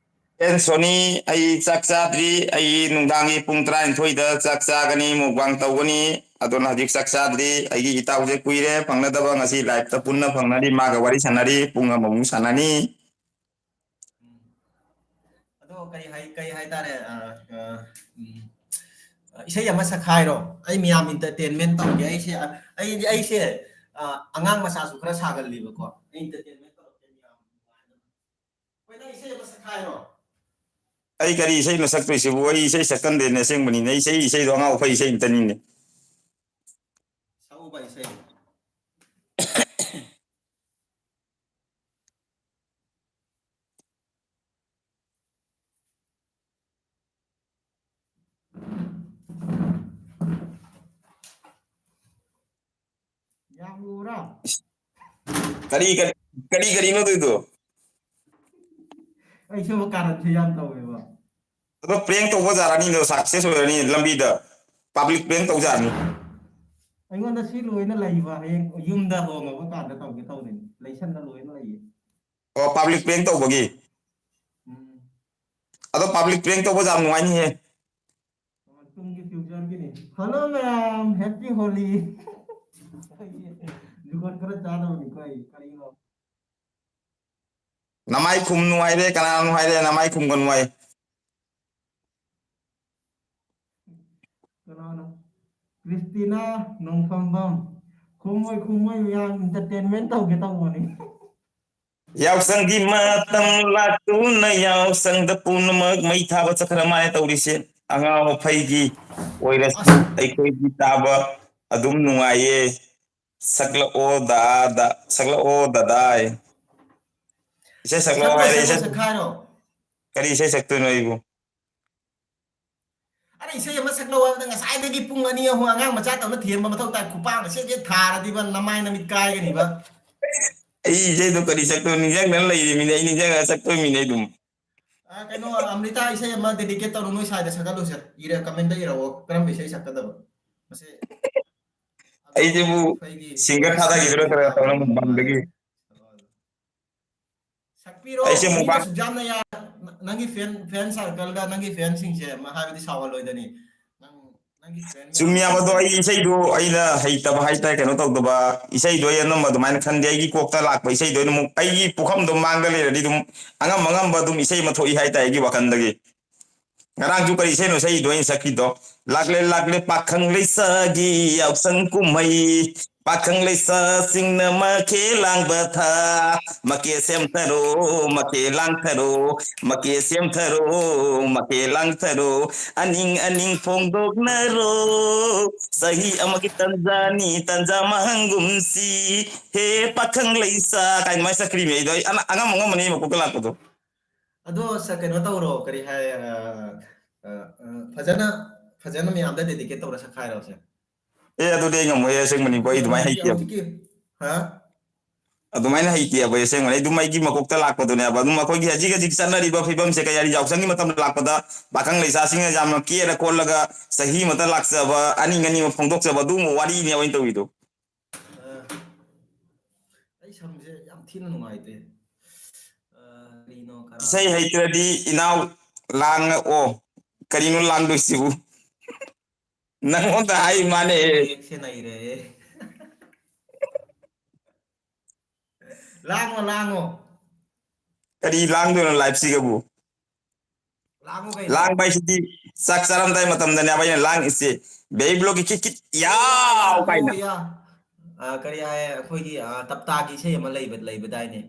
ꯑꯦꯟ ꯁꯣꯅꯤ ꯑꯩ ꯆꯥꯛ ꯆꯥꯗ꯭ꯔꯤ ꯑꯩ ꯅꯨꯡꯗꯥꯡꯒꯤ ꯄꯨꯡ 12ꯗ ꯆꯥꯛ ꯆꯥꯒꯅꯤ ꯃꯨꯛꯕꯥꯡ ꯇꯧꯒꯅꯤ ꯑꯗꯨꯅ ꯍꯧꯖꯤꯛ ꯆꯥꯛ ꯆꯥꯗ꯭ꯔꯤ ꯑꯩꯒꯤ ꯏꯇꯥꯎꯁꯦ ꯀꯨꯏꯔꯦ ꯐꯪꯅꯗꯕ ꯉꯁꯤ ꯂꯥꯏꯞꯇ ꯄꯨꯟꯅ ꯐꯪꯅꯔꯤ ꯃꯥꯒ ꯋꯥꯔꯤ ꯁꯥꯟꯅꯔꯤ ꯄꯨꯡ ꯑꯃꯃꯨꯛ ꯁꯥꯟꯅꯅꯤ ꯑꯗꯣ ꯀꯩ ꯍꯥꯏꯇꯥꯔꯦ ꯏꯁꯩ ꯑꯃ ꯁꯛꯈꯥꯏꯔꯣ ꯑꯩ ꯃꯤꯌꯥꯝ ꯏꯟꯇꯔꯇꯦꯟꯃꯦꯟ ꯇꯧꯒꯦ ꯑꯩꯁꯦ ꯑꯉꯥꯡ ꯃꯆꯥꯁꯨ ꯈꯔ ꯁꯥꯒꯜꯂꯤꯕꯀꯣ ꯑꯩ ꯏꯟꯇꯔꯇꯦꯟꯃꯦꯟ ꯇꯧꯔꯛꯀꯦ ꯃꯤꯌꯥꯝ ꯍꯣꯏ ꯅꯪ ꯏꯁꯩ ꯑꯃ ꯁꯛꯈꯥꯏꯔꯣ ꯑꯩ ꯀꯔꯤ ꯏꯁꯩꯅꯣ ꯁꯛꯇꯣꯏꯁꯤꯕꯨ ꯑꯩ ꯏꯁꯩ ꯁꯛꯀꯟꯗꯦꯅꯦ ꯑꯁꯦꯡꯕꯅꯤꯅꯦ ꯏꯁꯩꯗꯣ ꯑꯉꯥꯎ ꯑꯐꯩ ꯏꯁꯩ ꯑꯝꯇꯅꯤꯅꯦ ꯁꯛꯎꯕ ꯏꯁꯩ ꯌꯥꯝ ꯂꯨꯔꯥ ꯀꯔꯤꯅꯣ ꯑꯗꯨꯏꯗꯣ ꯑꯩꯁꯨ ꯀꯥꯔꯟꯁꯦ ꯌꯥꯝ ꯇꯧꯋꯦꯕ ꯑꯗꯣ ꯄ꯭ꯔꯦꯡ ꯇꯧꯕ ꯖꯥꯔꯅꯤꯗꯣ ꯁꯛꯁꯦꯁ ꯑꯣꯏꯔꯅꯤ ꯂꯝꯕꯤꯗ ꯄꯥꯕ꯭ꯂꯤꯛ ꯄ꯭ꯔꯦꯡ ꯇꯧꯖꯥꯔꯅꯤ ꯑꯩꯉꯣꯟꯗ ꯁꯤ ꯂꯣꯏꯅ ꯂꯩꯕ ꯍꯌꯦꯡ ꯌꯨꯝꯗ ꯍꯣꯡꯉꯕ ꯀꯥꯟꯗ ꯇꯧꯒꯦ ꯇꯧꯔꯤꯅꯤ ꯂꯩꯁꯟꯅ ꯂꯣꯏꯅ ꯂꯩꯌꯦ ꯑꯣ ꯄꯥꯕ꯭ꯂꯤꯛ ꯄ꯭ꯔꯦꯡ ꯇꯧꯕꯒꯤ ꯎꯝ ꯑꯗꯣ ꯄꯥꯕ꯭ꯂꯤꯛ ꯄ꯭ꯔꯦꯡ ꯇꯧꯕ ꯌꯥꯝ ꯅꯨꯡꯉꯥꯏꯅꯤꯍꯦ ꯇꯨꯡꯒꯤ ꯐ꯭ꯌꯨꯆꯔꯒꯤꯅꯤ ꯍꯜꯂꯣ ꯃꯌꯥꯝ ꯍꯦꯞꯄꯤ ꯍꯣꯂꯤ ꯖꯨꯒꯣꯠ ꯈꯔ ꯆꯥꯗꯕꯅꯤꯀꯣ ꯑꯩ ꯀꯔꯤꯅꯣ ꯅꯃꯥꯏ ꯈꯨꯝ ꯅꯨꯡꯉꯥꯏꯔꯦ ꯀꯅꯥꯅ ꯍꯥꯏꯔꯦ ꯅꯃꯥꯏ ꯈꯨꯝꯒ ꯅꯨꯡꯉꯥꯏ ꯀꯅꯥꯅꯣ ꯀ꯭ꯔꯤꯁꯇꯤꯅꯥ ꯅꯣꯡꯊꯣꯝꯕꯝ ꯈꯨꯝꯃꯣꯏ ꯃꯌꯥꯝ ꯏꯟꯇꯔꯇꯦꯟꯃꯦꯟ ꯇꯧꯒꯦ ꯇꯧꯕꯅꯤ ꯌꯥꯎꯁꯪꯒꯤ ꯃꯇꯝ ꯂꯥꯛꯇꯨꯅ ꯌꯥꯎꯁꯪꯗ ꯄꯨꯝꯅꯃꯛ ꯃꯩ ꯊꯥꯕ ꯆꯠꯈ꯭ꯔ ꯃꯥꯜꯂꯦ ꯇꯧꯔꯤꯁꯦ ꯑꯉꯥꯎ ꯑꯐꯩꯒꯤ ꯑꯣꯏꯔꯁꯨ ꯑꯁ ꯑꯩꯈꯣꯏꯒꯤ ꯇꯥꯕ ꯑꯗꯨꯝ ꯅꯨꯡꯉꯥꯏꯌꯦ ꯁꯛꯂꯛꯑꯣ ꯁꯛꯂꯛꯑꯣ ꯗꯗꯥ ꯏꯁꯩ ꯁꯛꯂꯛꯑꯣ ꯍꯥꯏꯔꯦ ꯏꯁꯩ ꯁꯛꯈꯥꯏꯔꯣ ꯀꯔꯤ ꯏꯁꯩ ꯁꯛꯇꯣꯏꯅꯣ ꯑꯩꯕꯨ ꯑꯗ ꯏꯁꯩ ꯑꯃ ꯁꯛꯂꯧ ꯍꯥꯏꯕꯗ ꯉꯁꯥꯏꯗꯒꯤ ꯄꯨꯡ 2-3 ꯑꯉꯥꯡ ꯃꯆꯥ ꯇꯧꯅ ꯊꯦꯝꯕ ꯃꯊꯧ ꯇꯥꯏ ꯈꯨꯄꯥꯛꯅ ꯁꯦꯠ ꯊꯥꯔꯗꯤꯕ ꯅꯃꯥꯏ ꯅꯃꯤꯠ ꯀꯥꯏꯒꯅꯤꯕ ꯑꯩ ꯏꯁꯩꯗꯣ ꯀꯔꯤ ꯁꯛꯇꯣꯏꯅꯣ ꯅꯤꯡꯁꯤꯡꯗꯅ ꯂꯩꯔꯤꯃꯤꯅꯦ ꯑꯩ ꯅꯤꯡꯁꯤꯡꯉꯒ ꯁꯛꯇꯣꯏꯃꯤꯅꯦ ꯑꯗꯨꯝ ꯀꯩꯅꯣ ꯑꯃ꯭ꯔꯤꯇꯥ ꯏꯁꯩ ꯑꯃ ꯗꯦꯗꯤꯀꯦꯠ ꯇꯧꯔꯣ ꯅꯣꯏ ꯁ꯭ꯋꯥꯏꯗ ꯁꯛꯀꯠꯂꯨꯁꯦ ꯀꯃꯦꯟꯇ ꯏꯔꯛꯑꯣ ꯀꯔꯝꯕ ꯏꯁꯩ ꯁꯛꯀꯗꯕ ꯃꯁꯤ ꯑꯉꯥꯎ ꯑꯩꯁꯤꯕꯨ ꯑꯐꯩꯒꯤ ꯁꯤꯡꯒꯔ ꯋꯥꯔꯤꯁꯤꯡ ꯊꯥꯗꯈꯤꯗꯣꯏꯔꯥ ꯑꯁꯤ ꯈꯔ ꯇꯥꯕꯗ ꯇꯧꯅ ꯌꯥꯝ ꯅꯨꯡꯉꯥꯏ ꯃꯨꯛꯕꯥꯡꯗꯒꯤ ꯁꯛꯄꯤꯔꯣ ꯑꯩꯁꯦ ꯃꯤꯅ ꯃꯨꯛꯕꯥꯡ ꯁꯨꯛ ꯌꯥꯝꯅ ꯅꯪꯒꯤ ꯐꯦꯟ ꯁꯥꯔꯀꯜꯗ ꯅꯪꯒꯤ ꯐꯦꯟꯁꯤꯡꯁꯦ ꯍꯥꯏꯕꯗꯤ ꯁꯥꯎꯍꯜꯂꯣꯏꯗꯅꯤ ꯅꯪ Nanggi friend me am ꯆꯨꯝꯃꯤ ꯌꯥꯝꯕꯗꯣ ꯑꯩ ꯏꯁꯩꯗꯣ ꯑꯩꯅ ꯍꯩꯇꯕ ꯍꯥꯏꯇꯥꯔꯦ ꯀꯩꯅꯣ ꯇꯧꯗꯕ ꯏꯁꯩꯗꯣ ꯑꯩ ꯑꯅꯝꯕ ꯑꯗꯨꯃꯥꯏꯅ ꯈꯟꯗꯦ ꯑꯩꯒꯤ ꯀꯣꯛꯇ ꯂꯥꯛꯄ ꯏꯁꯩꯗꯣ ꯑꯃꯨꯛ ꯑꯩꯒꯤ ꯄꯨꯈꯝꯗꯣ ꯃꯥꯡꯗ ꯂꯩꯔꯗꯤ ꯑꯗꯨꯝ ꯑꯉꯝ ꯑꯉꯝꯕ ꯑꯗꯨꯝ ꯏꯁꯩ ꯑꯃ ꯊꯣꯛꯏ ꯍꯥꯏꯇꯥꯔꯦ ꯑꯩꯒꯤ ꯋꯥꯈꯜꯗꯒꯤ ꯉꯔꯥꯡꯁꯨ ꯀꯔꯤ ꯏꯁꯩꯅꯣ ꯏꯁꯩꯗꯣ ꯑꯩꯅ ꯁꯛꯈꯤꯗꯣ ꯂꯥꯛꯂꯦ ꯂꯥꯛꯂꯦ ꯄꯥꯈꯪ ꯂꯩꯁꯥꯒꯤ ꯌꯥꯎꯁꯪ ꯀꯨꯝꯍꯩ ꯄꯥꯈꯪ ꯂꯩꯁꯥꯁꯤꯡꯅ ꯃꯈꯦ ꯂꯥꯡꯕ ꯊꯥ ꯃꯀꯦ ꯁꯦꯝꯊꯔꯣ ꯃꯀꯦ ꯂꯥꯡꯊꯔꯣ ꯃꯀꯦ ꯁꯦꯝꯊꯔꯣ ꯃꯀꯦ ꯂꯥꯡꯊꯔꯣ ꯑꯅꯤꯡ ꯑꯅꯤꯡ ꯐꯣꯡꯗꯣꯛꯅꯔꯣ ꯆꯍꯤ ꯑꯃꯒꯤ ꯇꯟꯖꯥꯅꯤ ꯇꯟꯖꯥ ꯃꯍꯪꯒꯨꯝꯁꯤ ꯍꯦ ꯄꯥꯈꯪ ꯂꯩꯁꯥ ꯀꯥꯏ ꯃꯥꯏ ꯆꯠꯈ꯭ꯔꯤꯃꯤ ꯑꯩꯗꯣ ꯑꯩ ꯑꯉꯝ ꯑꯉꯝꯕꯅꯤ ꯃꯀꯣꯛꯇ ꯂꯥꯛꯄꯗꯣ ꯑꯗꯣ ꯀꯩꯅꯣ ꯇꯧꯔꯣ ꯀꯔꯤ ꯍꯥꯏ ꯐꯖꯅ ꯐꯖꯅ ꯃꯌꯥꯝꯗ ꯗꯦꯗꯤꯀꯦꯠ ꯇꯧꯔ ꯁꯛꯈꯥꯏꯔꯣꯁꯦ ꯑꯦ ꯑꯗꯨꯗꯤ ꯑꯩ ꯉꯝꯃꯣꯏꯍꯦ ꯑꯁꯦꯡꯕꯅꯤꯀꯣ ꯑꯩ ꯑꯗꯨꯃꯥꯏꯅ ꯍꯧꯖꯤꯛꯀꯤ ꯍꯩꯇꯦꯕ ꯍꯧꯖꯤꯛꯀꯤ ꯍꯥ ꯑꯗꯨꯃꯥꯏꯅ ꯍꯩꯇꯦꯕ ꯑꯁꯦꯡꯕꯅꯤ ꯑꯩ ꯑꯗꯨꯝ ꯑꯩꯒꯤ ꯃꯀꯣꯛꯇ ꯂꯥꯛꯄꯗꯨꯅꯦꯕ ꯑꯗꯨꯝ ꯑꯩꯈꯣꯏꯒꯤ ꯍꯧꯖꯤꯛ ꯍꯧꯖꯤꯛ ꯆꯠꯅꯔꯤꯕ ꯐꯤꯕꯝꯁꯦ ꯀꯩ ꯌꯥꯎꯁꯪꯒꯤ ꯃꯇꯝꯗ ꯂꯥꯛꯄꯗ ꯄꯥꯈꯪ ꯂꯩꯁꯥꯁꯤꯡꯅ ꯌꯥꯝꯅ ꯀꯦꯔ ꯈꯣꯠꯂꯒ ꯆꯍꯤ ꯑꯃꯇ ꯂꯥꯛꯆꯕ ꯑꯅꯤꯡ ꯑꯅꯤꯡꯕ ꯐꯣꯡꯗꯣꯛꯆꯕ ꯑꯗꯨꯒꯨꯝꯕ ꯋꯥꯔꯤꯅꯦꯕ ꯑꯩꯅ ꯇꯧꯔꯤꯗꯣ ꯑꯩ ꯁꯝꯁꯦ ꯌꯥꯝ ꯊꯤꯅ ꯅꯨꯡꯉꯥꯏꯇꯦ ꯀꯔꯤꯅꯣ ꯏꯁꯩ ꯀꯔꯥꯅꯣ ꯍꯩꯇ꯭ꯔꯗꯤ ꯏꯅꯥꯎ ꯂꯥꯡꯉꯛꯑꯣ ꯀꯔꯤꯅꯣ ꯂꯥꯡꯗꯣꯏꯁꯤꯕꯨ ꯅꯪꯉꯣꯟꯗ ꯍꯥꯏ ꯃꯥꯅꯦ ꯃꯌꯦꯛꯁꯦ ꯅꯩꯔꯦꯍꯦ ꯂꯥꯡꯉꯣ ꯂꯥꯡꯉꯣ ꯀꯔꯤ ꯂꯥꯡꯗꯣꯏꯅꯣ ꯂꯥꯏꯐꯁꯤꯒꯕꯨ ꯂꯥꯡꯉꯣ ꯀꯩꯅꯣ ꯂꯥꯡꯕ ꯍꯥꯏꯁꯤꯗꯤ ꯆꯥꯛ ꯆꯥꯔꯝꯗꯥꯏ ꯃꯇꯝꯗꯅꯦꯕ ꯑꯩꯅ ꯂꯥꯡꯉꯤꯁꯦ ꯕꯦꯕꯤ ꯕ꯭ꯂꯣꯛꯀꯤ ꯀꯤꯠ ꯀꯤꯠ ꯑꯣ ꯌꯥ ꯌꯥ ꯌꯥꯎ ꯍꯣ ꯀꯥꯏꯅ ꯌꯥ ꯀꯔꯤ ꯍꯥꯏ ꯑꯩꯈꯣꯏꯒꯤ ꯇꯞꯇꯥꯒꯤ ꯏꯁꯩ ꯑꯃ ꯂꯩꯕꯗꯥꯏꯅꯦ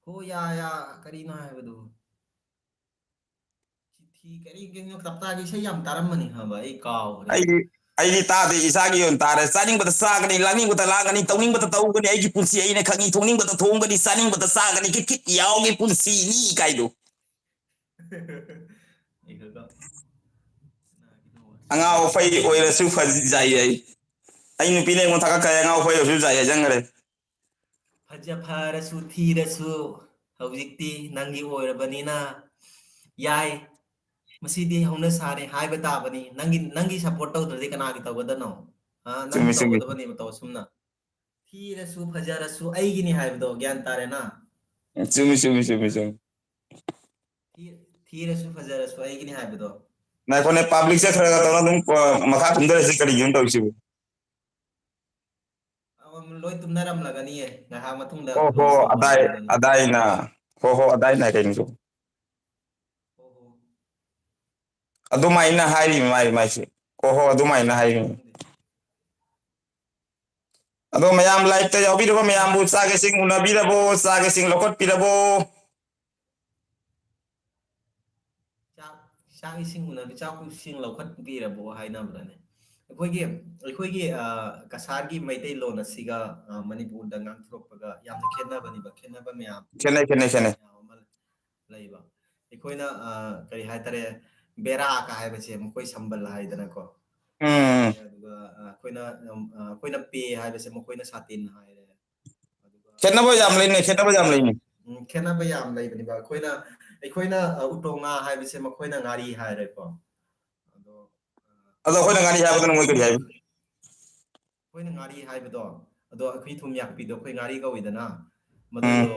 ꯍꯣ ꯌꯥ ꯌꯥ ꯀꯔꯤꯅꯣ ꯍꯥꯏꯕꯗꯨ ꯆꯤꯊꯤ ꯀꯔꯤ ꯀꯔꯤꯅꯣ ꯇꯞꯇꯥꯒꯤ ꯏꯁꯩ ꯌꯥꯝ ꯇꯥꯔꯝꯕꯅꯤ ꯍꯥꯏꯕ ꯑꯩ ꯀꯥꯎꯈ꯭ꯔꯦꯅꯦ ꯑꯩꯗꯤ ꯇꯥꯗꯦ ꯏꯁꯥꯒꯤ ꯑꯣꯏꯅ ꯇꯥꯔꯦ ꯆꯥꯅꯤꯡꯕꯗ ꯆꯥꯒꯅꯤ ꯂꯥꯡꯅꯤꯡꯕꯗ ꯂꯥꯡꯒꯅꯤ ꯇꯧꯅꯤꯡꯕꯗ ꯇꯧꯒꯅꯤ ꯑꯩꯒꯤ ꯄꯨꯟꯁꯤ ꯑꯩꯅ ꯈꯪꯉꯤ ꯊꯣꯡꯅꯤꯡꯕꯗ ꯊꯣꯡꯒꯅꯤ ꯆꯥꯅꯤꯡꯕꯗ ꯆꯥꯒꯅꯤ ꯀꯤꯠ ꯀꯤꯠ ꯌꯥꯎꯒꯤ ꯄꯨꯟꯁꯤꯅꯤ ꯀꯥꯏꯗꯣ ꯑꯉꯥꯎ ꯑꯐꯩ ꯑꯣꯏꯔꯁꯨ ꯐꯖꯩ ꯑꯩ ꯅꯨꯄꯤꯅ ꯑꯩꯉꯣꯟꯗ ꯊꯥꯒꯠꯈ꯭ꯔꯦ ꯑꯉꯥꯎ ꯑꯐꯩ ꯑꯣꯏꯔꯁꯨ ꯌꯥꯏ ꯍꯥꯏꯖꯟꯈ꯭ꯔꯦ ꯐꯖ ꯐꯔꯁꯨ ꯊꯤꯔꯁꯨ ꯍꯧꯖꯤꯛꯇꯤ ꯅꯪꯒꯤ ꯑꯣꯏꯔꯕꯅꯤꯅ ꯌꯥꯏ ꯃꯁꯤꯗꯤ ꯍꯧꯅ ꯁꯥꯅꯤ ꯍꯥꯏꯕ ꯇꯥꯕꯅꯤ ꯅꯪꯒꯤ ꯁꯞꯄꯣꯔꯠ ꯇꯧꯗ꯭ꯔꯗꯤ ꯀꯅꯥꯒꯤ ꯇꯧꯒꯗꯅꯣ ꯅꯪꯒꯤ ꯆꯨꯝꯃꯤ ꯆꯨꯝꯃꯤ ꯇꯧꯒꯗꯕꯅꯦ ꯃꯇꯧ ꯑꯁꯨꯝꯅ ꯊꯤꯔꯁꯨ ꯐꯖꯔꯁꯨ ꯑꯩꯒꯤꯅꯤ ꯍꯥꯏꯕꯗꯣ ꯒ꯭ꯌꯥꯟ ꯇꯥꯔꯦꯅ ꯆꯨꯝꯃꯤ ꯆꯨꯝꯃꯤ ꯆꯨꯝꯃꯤ ꯆꯨꯝꯃꯤ ꯊꯤꯔꯁꯨ ꯐꯖꯔꯁꯨ ꯑꯩꯒꯤꯅꯤ ꯍꯥꯏꯕꯗꯣ ꯉꯥꯏꯈꯣꯅꯦ ꯄꯥꯕ꯭ꯂꯤꯛ ꯆꯠꯈ꯭ꯔꯒ ꯇꯧꯅ ꯑꯗꯨꯝ ꯃꯈꯥ ꯀꯨꯝꯊꯔꯁꯤ ꯀꯔꯤꯒꯤꯅꯣ ꯇꯧꯔꯤꯁꯤꯕꯨ ꯂꯣꯏ ꯇꯨꯝꯅꯔꯝꯂꯒꯅꯤꯌꯦ ꯉꯥꯏꯍꯥꯛ ꯃꯇꯨꯡꯗ ꯍꯣ ꯍꯣ ꯀ꯭ꯂꯣꯖ ꯇꯧꯕ ꯑꯗꯥꯏ ꯍꯧꯔꯗꯅꯤ ꯑꯗꯥꯏꯅ ꯍꯣ ꯍꯣ ꯑꯗꯥꯏꯅ ꯀꯩꯅꯣꯁꯨ ꯍꯣ ꯍꯣ ꯑꯗꯨꯃꯥꯏꯅ ꯍꯥꯏꯔꯤ ꯃꯥꯏꯁꯦ ꯍꯣ ꯍꯣ ꯑꯗꯨꯃꯥꯏꯅ ꯍꯥꯏꯔꯤ ꯈꯪꯗꯦ ꯑꯗꯣ ꯃꯌꯥꯝ ꯂꯥꯏꯞꯇ ꯌꯥꯎꯕꯤꯔꯕ ꯃꯌꯥꯝꯕꯨ ꯆꯥꯛ ꯏꯁꯤꯡ ꯎꯅꯕꯤꯔꯕꯣ ꯆꯥꯛ ꯏꯁꯤꯡ ꯂꯧꯈꯠꯄꯤꯔꯕꯣ ꯆꯥꯛ ꯏꯁꯤꯡ ꯎꯅꯕꯤ ꯆꯥꯛ ꯏꯁꯤꯡ ꯂꯧꯈꯠꯄꯤꯔꯕꯣ ꯍꯥꯏꯅꯕ꯭ꯔꯅꯦ ꯑꯩꯈꯣꯏꯒꯤ ꯀꯁꯥꯔꯒꯤ ꯃꯩꯇꯩꯂꯣꯟ ꯑꯁꯤꯒ ꯃꯅꯤꯄꯨꯔꯗ ꯉꯥꯡꯊꯣꯔꯛꯄꯒ ꯌꯥꯝꯅ ꯈꯦꯠꯅꯕꯅꯤꯕ ꯈꯦꯠꯅꯕ ꯃꯌꯥꯝ ꯈꯦꯠꯅꯩ ꯈꯦꯠꯅꯩ ꯈꯦꯠꯅꯩ ꯃꯌꯥꯝ ꯑꯃ ꯂꯩꯕ ꯑꯩꯈꯣꯏꯅ ꯀꯔꯤ ꯍꯥꯏꯇꯥꯔꯦ ꯕꯦꯔꯥꯀ ꯍꯥꯏꯕꯁꯦ ꯃꯈꯣꯏ ꯁꯝꯕꯜ ꯍꯥꯏꯗꯅꯀꯣ ꯎꯝ ꯍꯥꯏꯔꯦ ꯑꯗꯨꯒ ꯑꯩꯈꯣꯏꯅ ꯄꯦ ꯍꯥꯏꯕꯁꯦ ꯃꯈꯣꯏꯅ ꯁꯥꯇꯤꯟ ꯍꯥꯏꯔꯦ ꯑꯗꯨꯒ ꯈꯦꯠꯅꯕ ꯌꯥꯝ ꯂꯩꯅꯩ ꯈꯦꯠꯅꯕ ꯌꯥꯝ ꯂꯩꯅꯩ ꯈꯦꯠꯅꯕ ꯌꯥꯝ ꯂꯩꯕꯅꯦꯕ ꯑꯩꯈꯣꯏꯅ ꯎꯇꯣꯡ ꯉꯥ ꯍꯥꯏꯕꯁꯦ ꯃꯈꯣꯏꯅ ꯉꯥꯔꯤ ꯍꯥꯏꯔꯦꯀꯣ ꯑꯗꯣ ꯑꯗꯣ ꯑꯩꯈꯣꯏꯅ ꯉꯥꯔꯤ ꯍꯥꯏꯕꯗꯨꯅ ꯃꯣꯏ ꯀꯔꯤ ꯍꯥꯏꯕ ꯑꯩꯈꯣꯏꯅ ꯉꯥꯔꯤ ꯍꯥꯏꯕꯗꯣ ꯑꯗꯣ ꯑꯩꯈꯣꯏ ꯊꯨꯝ ꯌꯥꯛꯄꯤꯗꯣ ꯑꯩꯈꯣꯏ ꯉꯥꯔꯤ ꯀꯧꯏꯗꯅ ꯎꯝ ꯃꯗꯨꯗꯣ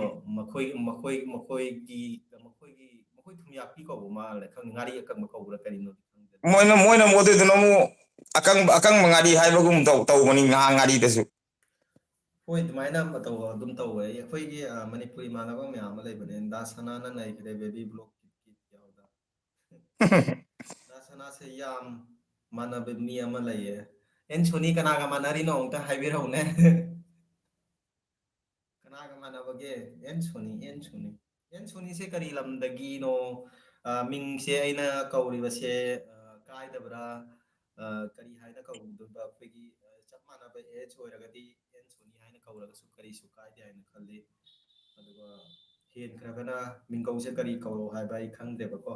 ꯃꯈꯣꯏ ꯊꯨꯝꯌꯥꯛꯄꯤ ꯀꯧꯕ ꯃꯥꯜꯂꯦ ꯈꯪꯗꯦ ꯉꯥꯔꯤ ꯑꯀꯪꯕ ꯀꯧꯕ꯭ꯔꯥ ꯀꯔꯤꯅꯣ ꯈꯪꯗꯦ ꯃꯣꯏꯅ ꯑꯃꯨꯛ ꯑꯗꯨꯏꯗꯨꯅ ꯑꯃꯨꯛ ꯑꯀꯪꯕ ꯉꯥꯔꯤ ꯍꯥꯏꯕꯒꯨꯝ ꯇꯧꯕꯅꯤ ꯉꯥ ꯉꯥꯔꯤꯗꯁꯨ ꯍꯣꯏ ꯑꯗꯨꯃꯥꯏꯅ ꯑꯗꯨꯝ ꯇꯧꯋꯦ ꯑꯩꯈꯣꯏꯒꯤ ꯃꯅꯤꯄꯨꯔꯤ ꯏꯃꯥꯟꯅꯕ ꯃꯌꯥꯝ ꯑꯃ ꯂꯩꯕꯅꯦ ꯗꯥ ꯁꯅꯥꯅ ꯅꯩꯈ꯭ꯔꯦ ꯕꯦꯕꯤ ꯕ꯭ꯂꯣꯛ ꯀꯤꯠ ꯌꯥꯎꯗ ꯗꯥ ꯁꯅꯥꯁꯦ ꯌꯥꯝ ꯃꯥꯟꯅꯕ ꯃꯤ ꯑꯃ ꯂꯩꯌꯦ ꯑꯦꯟ ꯁꯣꯅꯤ ꯀꯅꯥꯒ ꯃꯥꯟꯅꯔꯤꯅꯣ ꯑꯃꯨꯛꯇ ꯍꯥꯏꯕꯤꯔꯛꯎꯅꯦ ꯀꯅꯥꯒ ꯃꯥꯟꯅꯕꯒꯦ ꯑꯦꯟ ꯁꯣꯅꯤꯁꯦ ꯀꯔꯤ ꯂꯝꯗꯒꯤꯅꯣ ꯃꯤꯡꯁꯦ ꯑꯩꯅ ꯀꯧꯔꯤꯕꯁꯦ ꯀꯥꯏꯗꯕ꯭ꯔꯥ ꯀꯔꯤ ꯍꯥꯏꯅ ꯀꯧꯗꯣꯏꯕ ꯑꯩꯈꯣꯏꯒꯤ ꯆꯞ ꯃꯥꯟꯅꯕ ꯑꯦꯖ ꯑꯣꯏꯔꯒꯗꯤ ꯑꯦꯟ ꯁꯣꯅꯤ ꯍꯥꯏꯅ ꯀꯧꯔꯒꯁꯨ ꯀꯔꯤꯁꯨ ꯀꯥꯏꯗꯦ ꯍꯥꯏꯅ ꯈꯜꯂꯤ ꯑꯗꯨꯒ ꯍꯦꯟꯈ꯭ꯔꯒꯅ ꯃꯤꯡꯒꯧꯁꯦ ꯀꯔꯤ ꯀꯧꯔꯣ ꯍꯥꯏꯕ ꯑꯩ ꯈꯪꯗꯦꯕꯀꯣ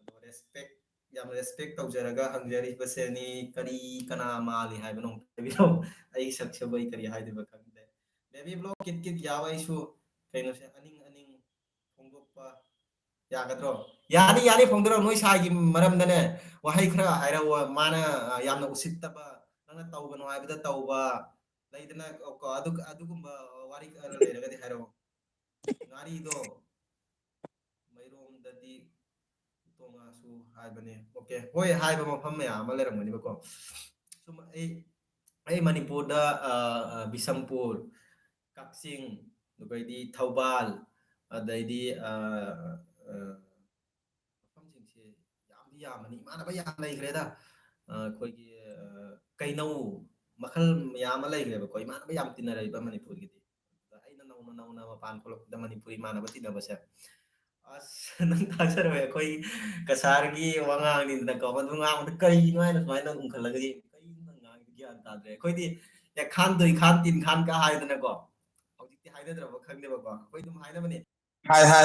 ꯑꯗꯣ ꯌꯥꯝ ꯔꯦꯁꯄꯦꯛ ꯇꯧꯖꯔꯒ ꯍꯪꯖꯔꯤꯕꯁꯦꯅꯤ ꯀꯔꯤ ꯀꯅꯥ ꯃꯥꯜꯂꯤ ꯍꯥꯏꯕꯅꯣ ꯍꯥꯏꯕꯤꯔꯛꯑꯣ ꯑꯩ ꯁꯛꯁꯤꯕꯨ ꯑꯩ ꯀꯔꯤ ꯍꯥꯏꯗꯣꯏꯕ ꯈꯪꯗꯦ ꯕꯦꯕꯤ ꯕ꯭ꯂꯣꯛ ꯀꯤꯠ ꯀꯤꯠ ꯌꯥꯎ ꯑꯩꯁꯨ ꯀꯩꯅꯣꯁꯦ ꯑꯅꯤꯡ ꯑꯅꯤꯡ ꯐꯣꯡꯗꯣꯛꯄ ꯌꯥꯒꯗ꯭ꯔꯣ ꯌꯥꯅꯤ ꯌꯥꯅꯤ ꯐꯣꯡꯗꯣꯔꯛꯑꯣ ꯅꯣꯏ ꯁꯥꯏꯒꯤ ꯃꯔꯝꯗꯅꯦ ꯋꯥꯍꯩ ꯈꯔ ꯍꯥꯏꯔꯛꯑꯣ ꯃꯥꯅ ꯌꯥꯝꯅ ꯎꯁꯤꯠꯇꯕ ꯅꯪꯅ ꯇꯧꯒꯅꯨ ꯍꯥꯏꯕꯗ ꯇꯧꯕ ꯂꯩꯗꯅ ꯑꯗꯨꯒꯨꯝꯕ ꯋꯥꯔꯤ ꯈꯔ ꯂꯩꯔꯒꯗꯤ ꯍꯥꯏꯔꯛꯑꯣ ꯉꯥꯔꯤꯗꯣ ꯃꯩꯔꯣꯝꯗꯗꯤ ꯇꯣꯉꯥꯁꯨ ꯍꯥꯏꯕꯅꯦ ꯑꯣꯀꯦ ꯍꯣꯏ ꯍꯥꯏꯕ ꯃꯐꯝ ꯃꯌꯥꯝ ꯑꯃ ꯂꯩꯔꯝꯒꯅꯤꯕꯀꯣ ꯁꯨꯝ ꯑꯩ ꯃꯅꯤꯄꯨꯔꯗ ꯕꯤꯁꯝꯄꯨꯔ ꯀꯛꯆꯤꯡ ꯑꯗꯨꯒꯩꯗꯤ ꯊꯧꯕꯥꯜ ꯑꯗꯩꯗꯤ ꯃꯐꯝꯁꯤꯡꯁꯦ ꯌꯥꯝꯗꯤ ꯌꯥꯝꯕꯅꯤ ꯏꯃꯥꯟꯅꯕ ꯌꯥꯝ ꯂꯩꯈ꯭ꯔꯦꯗ ꯑꯩꯈꯣꯏꯒꯤ ꯀꯩꯅꯧ ꯃꯈꯜ ꯃꯌꯥꯝ ꯑꯃ ꯂꯩꯈ꯭ꯔꯦꯕꯀꯣ ꯏꯃꯥꯟꯅꯕ ꯌꯥꯝ ꯇꯤꯟꯅꯔꯛꯏꯕ ꯃꯅꯤꯄꯨꯔꯒꯤꯗꯤ ꯑꯩꯅ ꯅꯧꯅ ꯅꯧꯅ ꯃꯄꯥꯟ ꯊꯣꯛꯂꯛꯄꯗ ꯃꯅꯤꯄꯨꯔꯤ ꯏꯃꯥꯟꯅꯕ ꯇꯤꯟꯅꯕꯁꯦ ꯑꯁ ꯅꯪ ꯊꯥꯖꯔꯣꯏ ꯑꯩꯈꯣꯏ ꯀꯁꯥꯔꯒꯤ ꯋꯥꯉꯥꯡꯅꯤꯗꯅꯀꯣ ꯃꯗꯨ ꯉꯥꯡꯕꯗ ꯀꯔꯤꯅꯣ ꯍꯥꯏꯅ ꯁꯨꯃꯥꯏꯅ ꯎꯡꯈꯠꯂꯒꯗꯤ ꯀꯔꯤꯅꯣ ꯉꯥꯡꯉꯤꯗꯣ ꯒ꯭ꯌꯥꯟ ꯇꯥꯗ꯭ꯔꯦ ꯑꯩꯈꯣꯏꯗꯤ ꯈꯥꯟ ꯗꯨꯏ ꯈꯥꯟ ꯇꯤꯟ ꯈꯥꯟ ꯀ ꯍꯥꯏꯗꯅꯀꯣ ꯍꯧꯖꯤꯛꯇꯤ ꯍꯥꯏꯅꯗ꯭ꯔꯕ ꯈꯪꯗꯦꯕꯀꯣ ꯑꯩꯈꯣꯏ ꯑꯗꯨꯝ ꯍꯥꯏꯅꯕꯅꯦ ꯍꯥꯏ ꯍꯥꯏ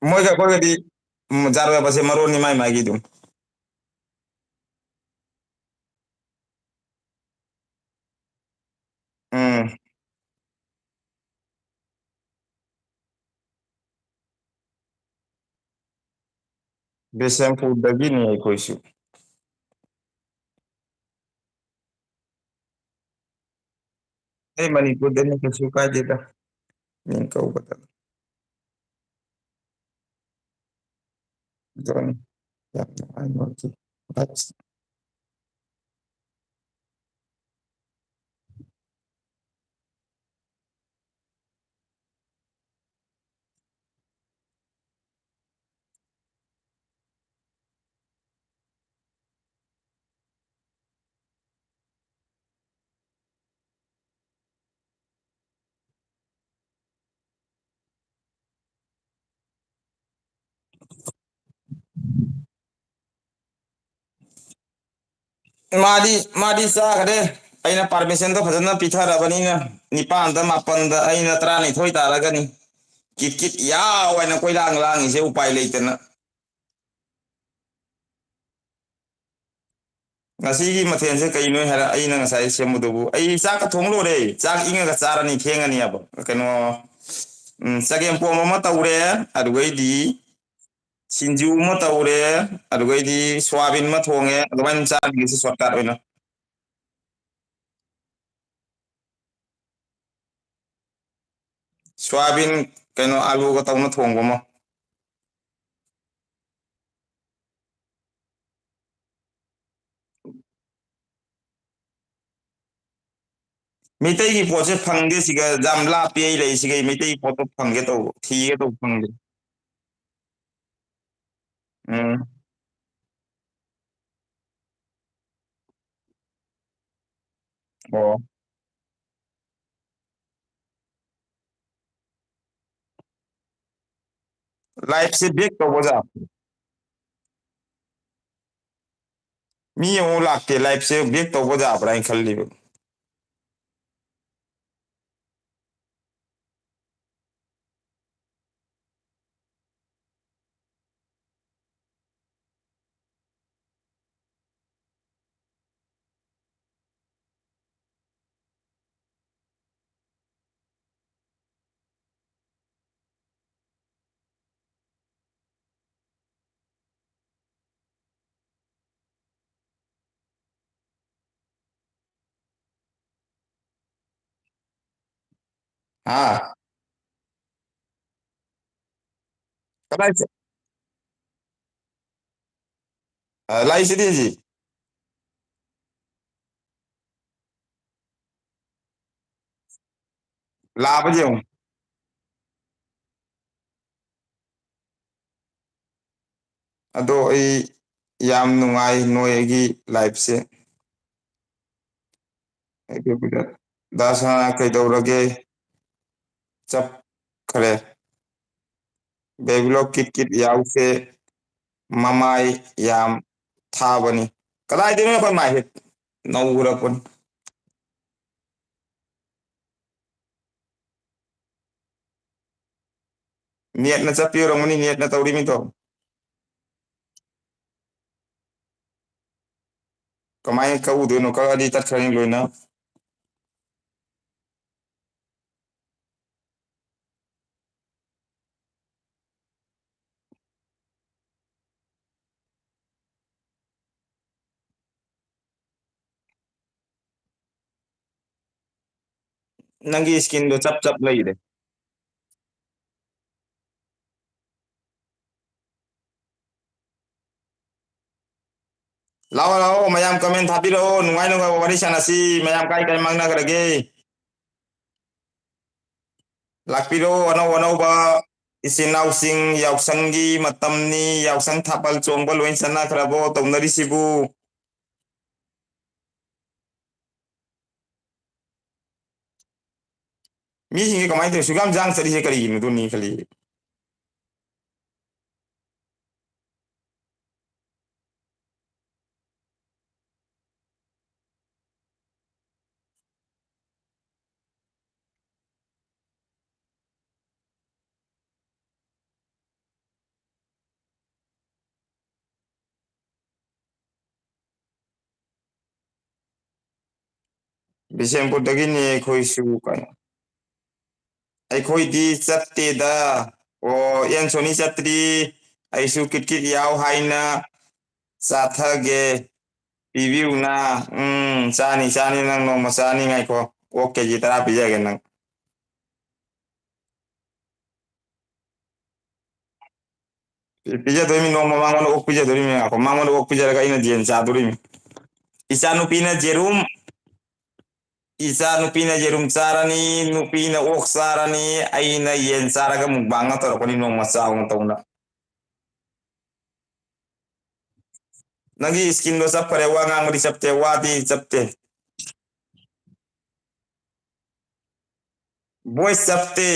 ꯃꯣꯏꯒ ꯑꯩꯈꯣꯏꯒꯗꯤ ꯖꯥꯔꯣꯏꯕꯁꯦ ꯃꯔꯣꯟꯅꯤ ꯃꯥꯏ ꯃꯥꯏꯒꯤ ꯑꯗꯨꯝ ꯎꯝ ꯕꯤꯁꯦꯝꯄꯨꯔꯗꯒꯤꯅꯤ ꯑꯩꯈꯣꯏꯁꯨ ꯑꯩ ꯃꯅꯤꯄꯨꯔꯗꯅꯤ ꯀꯩꯁꯨ ꯀꯥꯏꯗꯦꯗ ꯃꯤꯡ ꯀꯧꯕꯗ ꯑꯗꯨꯅꯤ ꯌꯥꯝ ꯅꯨꯡꯉꯥꯏ ꯃꯥꯗꯤ ꯆꯥꯈꯔꯦ ꯑꯩꯅ ꯄꯥꯔꯃꯤꯁꯟꯗꯣ ꯐꯖꯅ ꯄꯤꯊꯔꯕꯅꯤꯅ ꯅꯤꯄꯥꯜꯗ ꯃꯥꯄꯜꯗ ꯑꯩꯅ ꯇꯔꯥꯅꯤꯊꯣꯏ ꯇꯥꯔꯒꯅꯤ ꯀꯤꯠ ꯀꯤꯠ ꯌꯥꯎ ꯍꯥꯏꯅ ꯀꯣꯏꯂꯥꯡ ꯂꯥꯡꯉꯤꯁꯦ ꯎꯄꯥꯏ ꯂꯩꯇꯅ ꯉꯁꯤꯒꯤ ꯃꯊꯦꯜꯁꯦ ꯀꯩꯅꯣ ꯍꯥꯏꯔ ꯑꯩꯅ ꯉꯁꯥꯏ ꯁꯦꯝꯕꯗꯨꯕꯨ ꯑꯩ ꯆꯥꯛꯀ ꯊꯣꯡ ꯂꯣꯏꯔꯦ ꯆꯥꯛ ꯏꯪꯉꯒ ꯆꯥꯔꯅꯤ ꯊꯦꯡꯉꯅꯤꯕ ꯀꯩꯅꯣ ꯆꯒꯦꯝꯄꯣꯝ ꯑꯃ ꯇꯧꯔꯦ ꯑꯗꯨꯒꯩꯗꯤ ꯁꯤꯡꯖꯨ ꯑꯃ ꯇꯧꯔꯦ ꯑꯗꯨꯒꯩꯗꯤ ꯁꯣꯋꯥꯕꯤꯟ ꯑꯃ ꯊꯣꯡꯉꯦ ꯑꯗꯨꯃꯥꯏꯅ ꯆꯥꯒꯤꯁꯦ ꯁꯣꯔꯠꯀꯥꯠ ꯑꯣꯏꯅ ꯁꯣꯌꯥꯕꯤꯟ ꯀꯩꯅꯣ ꯑꯥꯂꯨꯒ ꯇꯧꯅ ꯊꯣꯡꯕ ꯑꯃ ꯃꯩꯇꯩꯒꯤ ꯄꯣꯠꯁꯦ ꯐꯪꯗꯦ ꯁꯤꯒ ꯌꯥꯝ ꯂꯥꯞꯄꯤ ꯑꯩ ꯂꯩꯔꯤꯁꯤꯒꯩ ꯃꯩꯇꯩꯒꯤ ꯄꯣꯠꯇꯣ ꯐꯪꯒꯦ ꯇꯧꯕ ꯊꯤꯒꯦ ꯇꯧꯕ ꯐꯪꯗꯦ ꯎꯝ ꯑꯣ ꯂꯥꯏꯐꯁꯦ ꯕꯦꯛ ꯇꯧꯕꯖꯥ ꯃꯤ ꯑꯃꯨꯛ ꯂꯥꯛꯇꯦ ꯂꯥꯏꯐꯁꯦ ꯕꯦꯛ ꯇꯧꯕ ꯌꯥꯕ꯭ꯔꯥ ꯍꯥꯏꯅ ꯈꯜꯂꯤꯕ ꯍꯥ ꯀꯗꯥꯏ ꯂꯥꯛꯏꯁꯤꯗꯤ ꯍꯧꯖꯤꯛ ꯂꯥꯛꯑꯕ ꯌꯦꯡꯉꯨ ꯑꯗꯣ ꯑꯩ ꯌꯥꯝ ꯅꯨꯡꯉꯥꯏ ꯅꯣꯏꯒꯤ ꯂꯥꯏꯐꯁꯦ ꯗꯥꯁꯥꯅ ꯀꯩꯗꯧꯔꯒꯦ ꯆꯞꯈꯔꯦ ꯕꯦꯕꯤꯂꯣꯛ ꯀꯤꯠ ꯀꯤꯠ ꯌꯥꯎꯁꯦ ꯃꯃꯥꯏ ꯌꯥꯝ ꯊꯥꯕꯅꯤ ꯀꯗꯥꯏꯗꯩꯅꯣ ꯑꯩꯈꯣꯏ ꯃꯥꯏꯁꯦ ꯅꯧꯒ꯭ꯔꯄꯣꯠꯅꯤ ꯅꯦꯠꯅ ꯆꯠꯄꯤ ꯑꯣꯏꯔꯝꯒꯅꯤ ꯅꯦꯠꯅ ꯇꯧꯔꯤꯃꯤꯗꯣ ꯀꯃꯥꯏꯅ ꯀꯛꯎꯗꯣꯏꯅꯣ ꯀꯛꯑꯗꯤ ꯇꯠꯈ꯭ꯔꯅꯤ ꯂꯣꯏꯅ ꯅꯪꯒꯤ ꯏꯁꯀꯤꯟꯗꯣ ꯆꯞ ꯆꯞ ꯂꯩꯔꯦ Lao lao mayam comment thapiro nungai nungai wari sanasi mayam kai kai mangna karage. Lakpiro anau anau ba isinau sing yausanggi matamni yausang thapal chongba loin sana khrabo tomnari sibu. Mi hingi kamai te sugam jang sari se kari nu ni kali. Bisempur dagi ni khoi su kan. Ai khoi di chatte da o yan soni chatri ai su kit kit yaw haina sathage pibiuna chani chani nang no masani ngai ko oke ji tara pijage nang. Pija doi mi no mangon ok pija doi mi ako mangon ok pija ga ina dien cha doi mi. Isa nupina jerum Isa nupina jerum sarani nupina ok sarani aina yen saraga mukbanga tor ko ni no masaung tauna. Nagi skin do sapare wa ngang di sapte wati sapte. Boy sapte.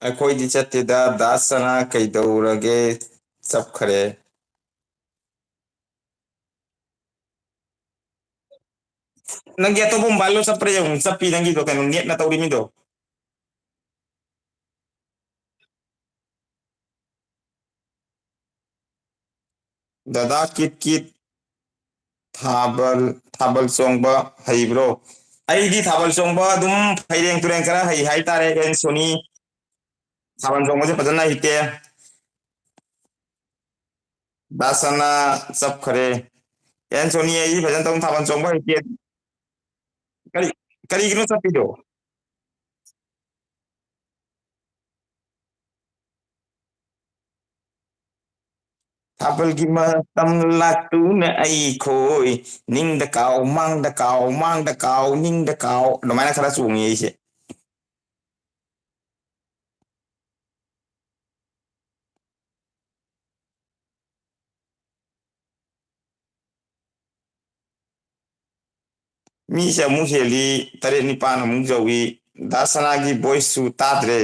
Akoi di chatte da dasana kai daurage sap khare. Nangi ato bom balo sapre yung sapi nangi do kan ngiet na tauri mi do. Dada kit kit thabal songba hai bro. Ai di thabal songba dum phaireng tureng kara hai hai tare en soni thabal songba se pajana hite dasana sap khare. En soni ai pajan tong thabal songba hite kari kari gino sapi do. Thabal gi ma tam latu na ai khoi ning da kau mang da kau ning da kau no mana kara sungi ise. Mi se mu heli tare ni pan mu jawi dasana gi voice su tadre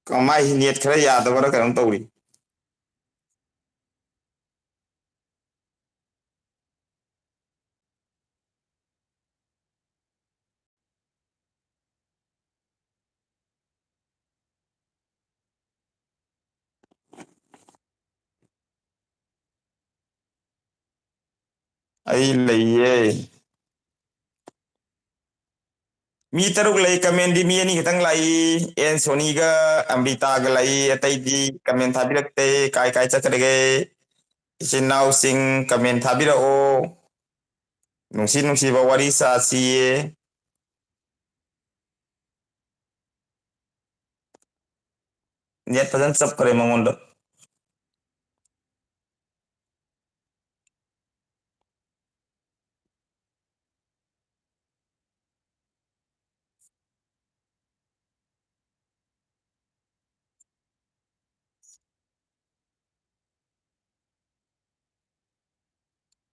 kamai net khara ya da bara karam tawri. Ai laiye mi taruk lai kamen di mi ani kitang lai en soni ga amrita ga lai atai di kamen thabirak te kai kai chakrege isinau sing kamen thabira o nungsi nungsi ba wari sa siye net pajan sab kare mangondo.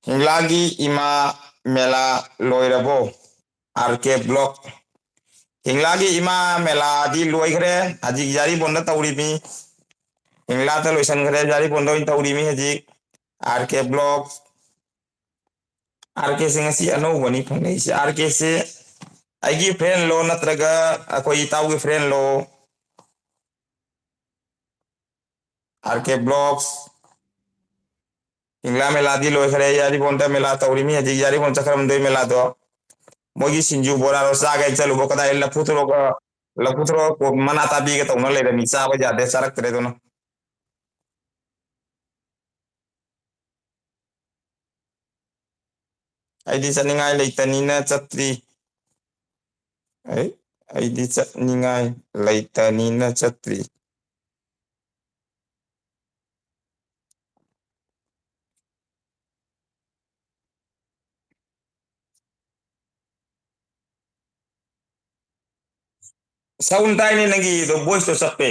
Hinglagi ima mela loirabo arke block hinglagi ima mela di loi khare haji jari bonda tawri mi hingla ta loisan khare jari bonda in tawri mi haji arke block arke se ngasi ano bani phangai se arke se aigi friend lo natraga akoi tawgi friend lo arke blocks hingla mela di loi khare jari bonda mela tawri mi haji jari bon chakram doi mela do mogi sinju bora ro saga chalu bokada la putro ko manata bi ga tawna le ni sa ba jade sarak tre do no ꯑꯩꯗꯤ ꯆꯠꯅꯤꯡꯉꯥꯏ ꯂꯩꯇꯅꯤꯅ ꯆꯠꯇ꯭ꯔꯤ ꯑꯩꯗꯤ ꯆꯠꯅꯤꯡꯉꯥꯏ ꯂꯩꯇꯅꯤꯅ ꯆꯠꯇ꯭ꯔꯤ sound ꯇꯥꯏꯅꯦ ꯅꯪꯒꯤꯗꯣ ꯚꯣꯏꯁꯇꯣ ꯆꯞꯄꯦ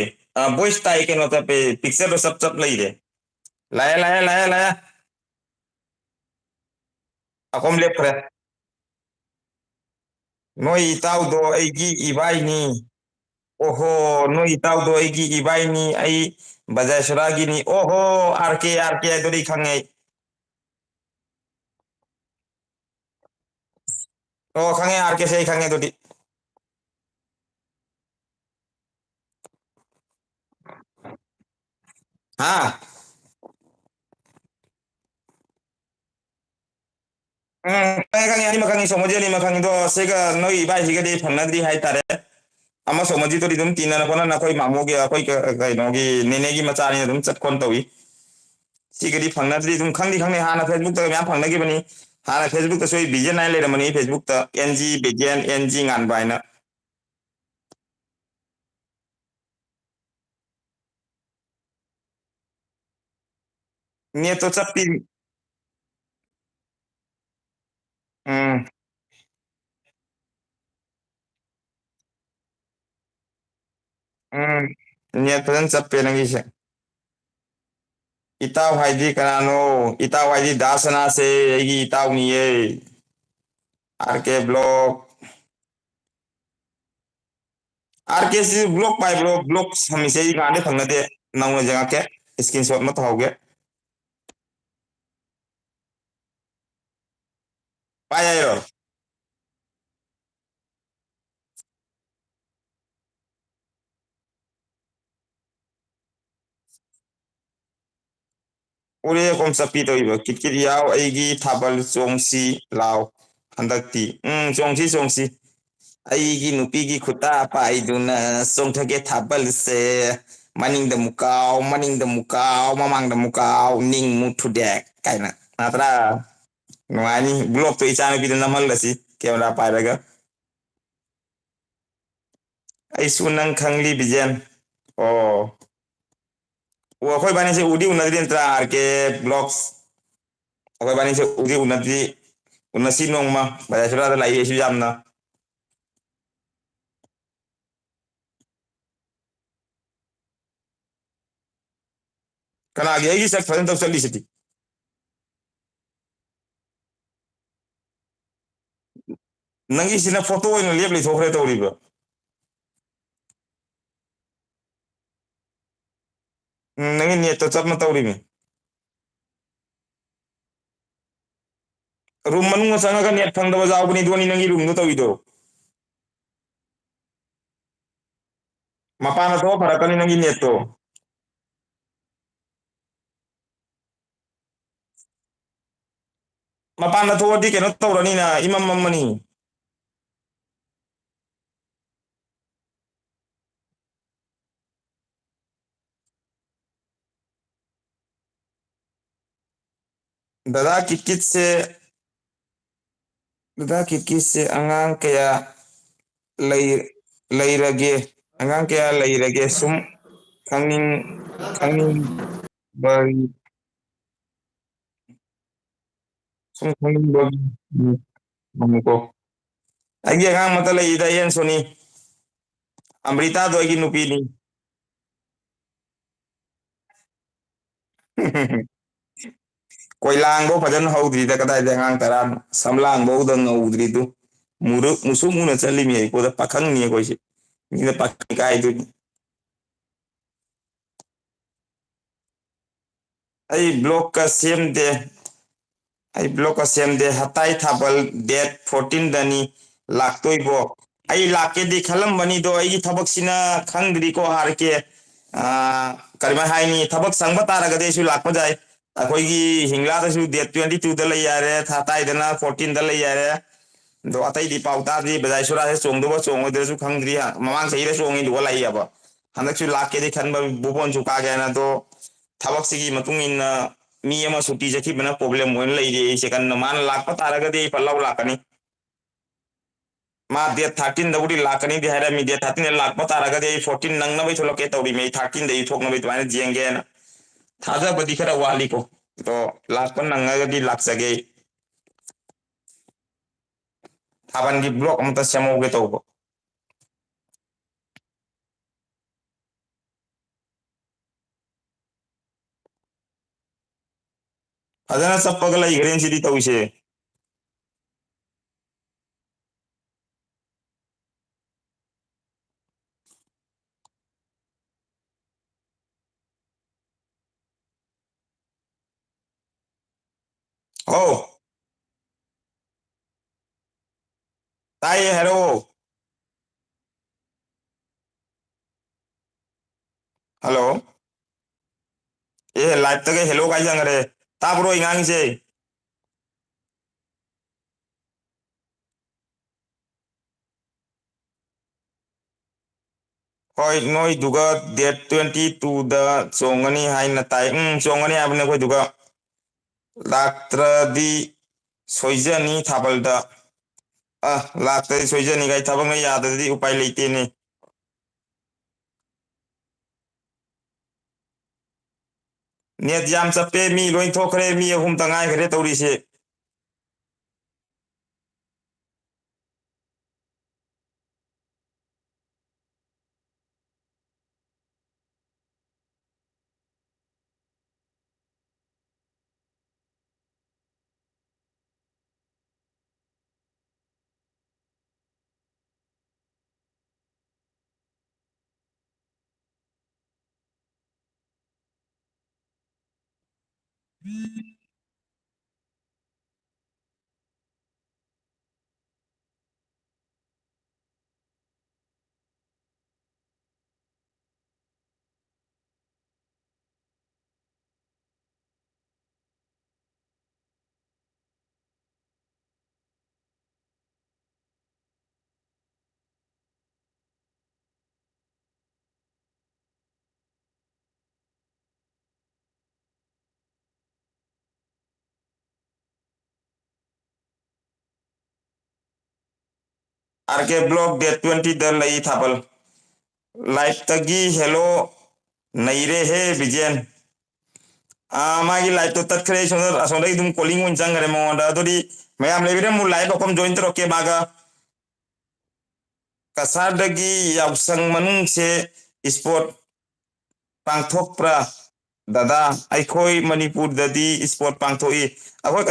ꯚꯣꯏꯁ ꯇꯥꯏ ꯀꯩꯅꯣ ꯆꯞꯄꯦ ꯄꯤꯛꯆꯔꯗꯣ ꯆꯞ ꯆꯞ ꯂꯩꯔꯦ ꯂꯥꯛꯑꯦ ꯑꯈꯣꯝ ꯂꯦꯞꯈ꯭ꯔꯦ ꯅꯣꯏ ꯏꯇꯥꯎꯗꯣ ꯑꯩꯒꯤ ꯏꯕꯥꯏꯅꯤ ꯑꯣꯍꯣ ꯅꯣꯏ ꯏꯇꯥꯎꯗꯣ ꯑꯩꯒꯤ ꯏꯕꯥꯏꯅꯤ ꯑꯩ ꯕꯖꯥꯁꯣꯔꯥꯒꯤꯅꯤ ꯑꯣꯍꯣ ꯑꯥꯔ ꯀꯦ ꯑꯗꯨꯗꯤ ꯈꯪꯉꯦ ꯑꯩ ꯑꯣ ꯈꯪꯉꯦ ꯑꯥꯔ ꯀꯦꯁꯦ ꯑꯩ ꯈꯪꯉꯦ ꯑꯗꯨꯗꯤ ꯍꯥ ꯈꯪꯉꯦ ꯑꯅꯤꯃꯛ ꯈꯪꯉꯤ ꯁꯣꯃꯣꯖꯤ ꯑꯅꯤꯃꯛ ꯈꯪꯉꯤꯗꯣ ꯁꯤꯒ ꯅꯣꯏ ꯏꯕꯥꯏꯁꯤꯒꯗꯤ ꯐꯪꯅꯗ꯭ꯔꯤ ꯍꯥꯏꯇꯥꯔꯦ ꯑꯃ ꯁꯣꯃꯣꯖꯤꯗꯨꯗꯤ ꯑꯗꯨꯝ ꯇꯤꯟꯅ ꯈꯣꯠꯅꯅ ꯑꯩꯈꯣꯏ ꯃꯥꯃꯣꯒꯤ ꯑꯩꯈꯣꯏ ꯀꯩꯅꯣꯒꯤ ꯅꯦꯅꯦꯒꯤ ꯃꯆꯥꯅꯤꯅ ꯑꯗꯨꯝ ꯆꯠ ꯈꯣꯠ ꯇꯧꯏ ꯁꯤꯒꯗꯤ ꯐꯪꯅꯗ꯭ꯔꯤ ꯑꯗꯨꯝ ꯈꯪꯗꯤ ꯈꯪꯅꯩ ꯍꯥꯟꯅ ꯐꯦꯁꯕꯨꯛꯇ ꯃꯌꯥꯝ ꯐꯪꯅꯈꯤꯕꯅꯤ ꯍꯥꯟꯅ ꯐꯦꯁꯕꯨꯛꯇꯁꯨ ꯑꯩ ꯕꯤꯖꯦꯟ ꯍꯥꯏꯅ ꯂꯩꯔꯝꯕꯅꯤ ꯐꯦꯁꯕꯨꯛꯇ NG ꯕꯤꯖꯦꯟ NG ꯉꯥꯟꯕ ꯍꯥꯏꯅ ꯅꯦꯠꯇꯣ ꯆꯠꯄꯤ ꯎꯝ ꯎꯝ ꯅꯦꯠ ꯐꯖꯅ ꯆꯞꯄꯦ ꯅꯪꯒꯤꯁꯦ ꯏꯇꯥꯎ ꯍꯥꯏꯗꯤ ꯀꯅꯥꯅꯣ ꯏꯇꯥꯎ ꯍꯥꯏꯗꯤ ꯗꯥ ꯁꯅꯥꯁꯦ ꯑꯩꯒꯤ ꯏꯇꯥꯎꯅꯤꯌꯦ RK ꯕ꯭ꯂꯣꯛ RKꯁꯤ ꯕ꯭ꯂꯣꯛ ꯄꯥꯏꯕ꯭ꯔꯣ ꯕ꯭ꯂꯣꯛ ꯁꯝꯃꯤꯁꯦ ꯑꯩ ꯀꯥꯟꯗꯤ ꯐꯪꯅꯗꯦ ꯅꯧꯅ ꯌꯦꯡꯉꯛꯀꯦ ꯏꯁꯀ꯭ꯔꯤꯟ ꯁꯣꯠ ꯑꯃ ꯇꯧꯍꯧꯒꯦ ꯄꯥꯏ ꯍꯥꯏꯔꯣ ꯎꯔꯦꯀꯣꯝ ꯆꯠꯄꯤ ꯇꯧꯔꯤꯕ ꯀꯤꯠ ꯀꯤꯠ ꯌꯥꯎ ꯑꯩꯒꯤ ꯊꯥꯕꯜ ꯆꯣꯡꯁꯤ ꯂꯥꯎ ꯍꯟꯗꯛꯇꯤ ꯆꯣꯡꯁꯤ ꯑꯩꯒꯤ ꯅꯨꯄꯤꯒꯤ ꯈꯨꯠꯇ ꯄꯥꯏꯗꯨꯅ ꯆꯣꯡꯊꯒꯦ ꯊꯥꯕꯜꯁꯦ ꯃꯅꯤꯡꯗ ꯑꯃꯨꯛ ꯀꯥꯎ ꯃꯅꯤꯡꯗ ꯑꯃꯨꯛ ꯀꯥꯎ ꯃꯃꯥꯡꯗ ꯑꯃꯨꯛ ꯀꯥꯎ ꯅꯤꯡꯃꯨ ꯊꯨꯗꯦꯛ ꯀꯥꯏꯅ ꯅꯠꯇ꯭ꯔꯥ ꯅꯨꯡꯉꯥꯏꯅꯤ ꯕ꯭ꯂꯣꯛꯇꯣ ꯏꯆꯥ ꯅꯨꯨꯄꯤꯗ ꯅꯝꯍꯜꯂꯁꯤ ꯀꯦꯃꯦꯔꯥ ꯄꯥꯏꯔꯒ ꯑꯩꯁꯨ ꯅꯪ ꯈꯪꯂꯤ ꯕꯤꯖꯦꯟ ꯑꯣ ꯑꯣ ꯑꯩꯈꯣꯏ ꯕꯥꯅꯤꯁꯦ ꯎꯗꯤ ꯎꯅꯗ꯭ꯔꯤ ꯅꯠꯇ꯭ꯔꯥ RK ꯕ꯭ꯂꯣꯛꯁ ꯑꯩꯈꯣꯏ ꯕꯥꯅꯤꯁꯦ ꯎꯗꯤ ꯎꯅꯗ꯭ꯔꯤ ꯎꯅꯁꯤ ꯅꯣꯡꯃ ꯕꯖꯥꯔ ꯂꯥꯛꯏ ꯑꯩꯁꯨ ꯌꯥꯝꯅ ꯀꯅꯥꯒꯤ ꯑꯩꯒꯤ ꯁꯛ ꯐꯖꯅ ꯇꯧ ꯆꯠꯂꯤꯁꯤꯗꯤ ꯅꯪꯒꯤꯁꯤꯅ ꯐꯣꯇꯣ ꯑꯣꯏꯅ ꯂꯦꯞ ꯂꯩꯊꯣꯛꯈ꯭ꯔꯦ ꯇꯧꯔꯤꯕ ꯅꯪꯒꯤ ꯅꯦꯠꯇꯣ ꯆꯞꯅ ꯇꯧꯔꯤꯃꯤ ꯔꯨꯝ ꯃꯅꯨꯡꯗ ꯆꯪꯉꯒ ꯅꯦꯠ ꯐꯪꯗꯕ ꯌꯥꯎꯕꯅꯤ ꯑꯗꯨꯅꯤ ꯅꯪꯒꯤ ꯔꯨꯝꯗꯣ ꯇꯧꯔꯤꯗꯣ ꯃꯄꯥꯟꯗ ꯊꯣꯛꯑ ꯐꯔꯛꯀꯅꯤ ꯅꯪꯒꯤ ꯅꯦꯠꯇꯣ ꯃꯄꯥꯟꯗ ꯊꯣꯛꯑꯗꯤ ꯀꯩꯅꯣ ꯇꯧꯔꯅꯤꯅ ꯏꯃꯝ ꯃꯝꯃꯅꯤ ꯗꯗꯥ ꯀꯤꯠꯀꯤꯠꯁꯦ ꯗꯗꯥ ꯀꯤꯠꯀꯤꯠꯁꯦ ꯑꯉꯥꯡ ꯀꯌꯥ ꯂꯩ ꯂꯩꯔꯒꯦ ꯑꯉꯥꯡ ꯀꯌꯥ ꯂꯩꯔꯒꯦ ꯁꯨꯝ ꯈꯪꯅꯤꯡ ꯈꯪꯅꯤꯡꯕꯒꯤ ꯁꯨꯝ ꯈꯪꯅꯤꯡꯕꯒꯤ ꯀꯣ ꯑꯩꯒꯤ ꯑꯉꯥꯡ ꯑꯃꯇ ꯂꯩꯔꯤꯗ ꯌꯦꯟ ꯁꯣꯅꯤ ꯑꯃ꯭ꯔꯤꯇꯥꯗꯣ ꯑꯩꯒꯤ ꯅꯨꯄꯤꯅꯤ ꯀꯣꯏꯂꯥꯡꯐꯧ ꯐꯖꯅ ꯍꯧꯗ꯭ꯔꯤꯗ ꯀꯗꯥꯏꯗ ꯑꯉꯥꯡ ꯇꯔꯥꯅꯣ ꯁꯝꯂꯥꯡꯐꯧꯗ ꯉꯧꯗ꯭ꯔꯤꯗꯨ ꯃꯨꯁꯨꯛ ꯃꯨꯅ ꯆꯠꯂꯤꯃꯤ ꯑꯩꯀꯣꯗ ꯄꯥꯈꯪꯅꯤ ꯑꯩꯈꯣꯏꯁꯦ ꯃꯤꯅ ꯄꯥꯈꯪ ꯀꯥꯏꯗꯣꯏꯅꯤ ꯑꯩ ꯕ꯭ꯂꯣꯛꯀ ꯁꯦꯝꯗꯦ ꯑꯩ ꯕ꯭ꯂꯣꯛꯀ ꯁꯦꯝꯗꯦ ꯍꯇꯥꯏ ꯊꯥꯕꯜ ꯗꯦꯠ 14ꯗꯅꯤ ꯂꯥꯛꯇꯣꯏꯕꯣ ꯑꯩ ꯂꯥꯛꯀꯦꯗꯤ ꯈꯜꯂꯝꯕꯅꯤꯗꯣ ꯑꯩꯒꯤ ꯊꯕꯛꯁꯤꯅ ꯈꯪꯗ꯭ꯔꯤꯀꯣ RK ꯀꯔꯤꯝꯥꯏ ꯍꯥꯏꯅꯤ ꯊꯕꯛ ꯁꯪꯕ ꯇꯥꯔꯒꯗꯤ ꯑꯩꯁꯨ ꯂꯥꯛꯄ ꯌꯥꯏ ꯑꯩꯈꯣꯏꯒꯤ ꯍꯤꯡꯂꯥꯗꯁꯨ ꯗꯦꯠ 22ꯗ ꯂꯩ ꯌꯥꯔꯦ ꯊꯥꯇꯥꯏꯗꯅ 14ꯗ ꯂꯩ ꯌꯥꯔꯦ ꯑꯗꯣ ꯑꯇꯩꯗꯤ ꯄꯥꯎ ꯇꯥꯗ꯭ꯔꯤ ꯕꯖꯥꯏ ꯁꯨꯔꯥꯁꯦ ꯆꯣꯡꯗꯕ ꯆꯣꯡꯉꯣꯏꯗ꯭ꯔꯁꯨ ꯈꯪꯗ꯭ꯔꯤ ꯃꯃꯥꯡ ꯆꯍꯤꯗ ꯆꯣꯡꯉꯤꯗꯨꯒ ꯂꯥꯛꯏꯑꯕ ꯍꯟꯗꯛꯁꯨ ꯂꯥꯛꯀꯦꯗꯤ ꯈꯟꯕ ꯕꯨꯕꯣꯟꯁꯨ ꯀꯥꯒꯦꯅ ꯑꯗꯣ ꯊꯕꯛꯁꯤꯒꯤ ꯃꯇꯨꯡ ꯏꯟꯅ mi ama suti jaki bana problem hoin leire se kan man lakpa taragadi pallau lakani ma dia 13 da budi lakani di hara mi dia 13 lakpa taragadi 14 nang na bai tholo ke tawri me 13 dei thok na bai twane jenge na thaja badi khara wali ko to lakpa nang di laksage thaban di block amta semo ge to adana sappagala igren sidi tawise oh tai hero hello live tage hello kai jangare tabro ingang se hoi noi duga date 22 da chongani haina tai chongani abne koi duga laktra di soijani thabalda laktra di soijani gai thabang na yada di upai leite ne net jam chape mi loin thokre mi hum tangai khare tawri se RK block date 20 da lai thabal live tagi hello naire he bijen magi live to tat khre sonor asonda dum calling un jangare mo da dodi mayam lebire mu live akom join tro ke baga kasadagi yausang manung se sport pangthok pra dada aikhoi manipur dadi sport pangthoi akoi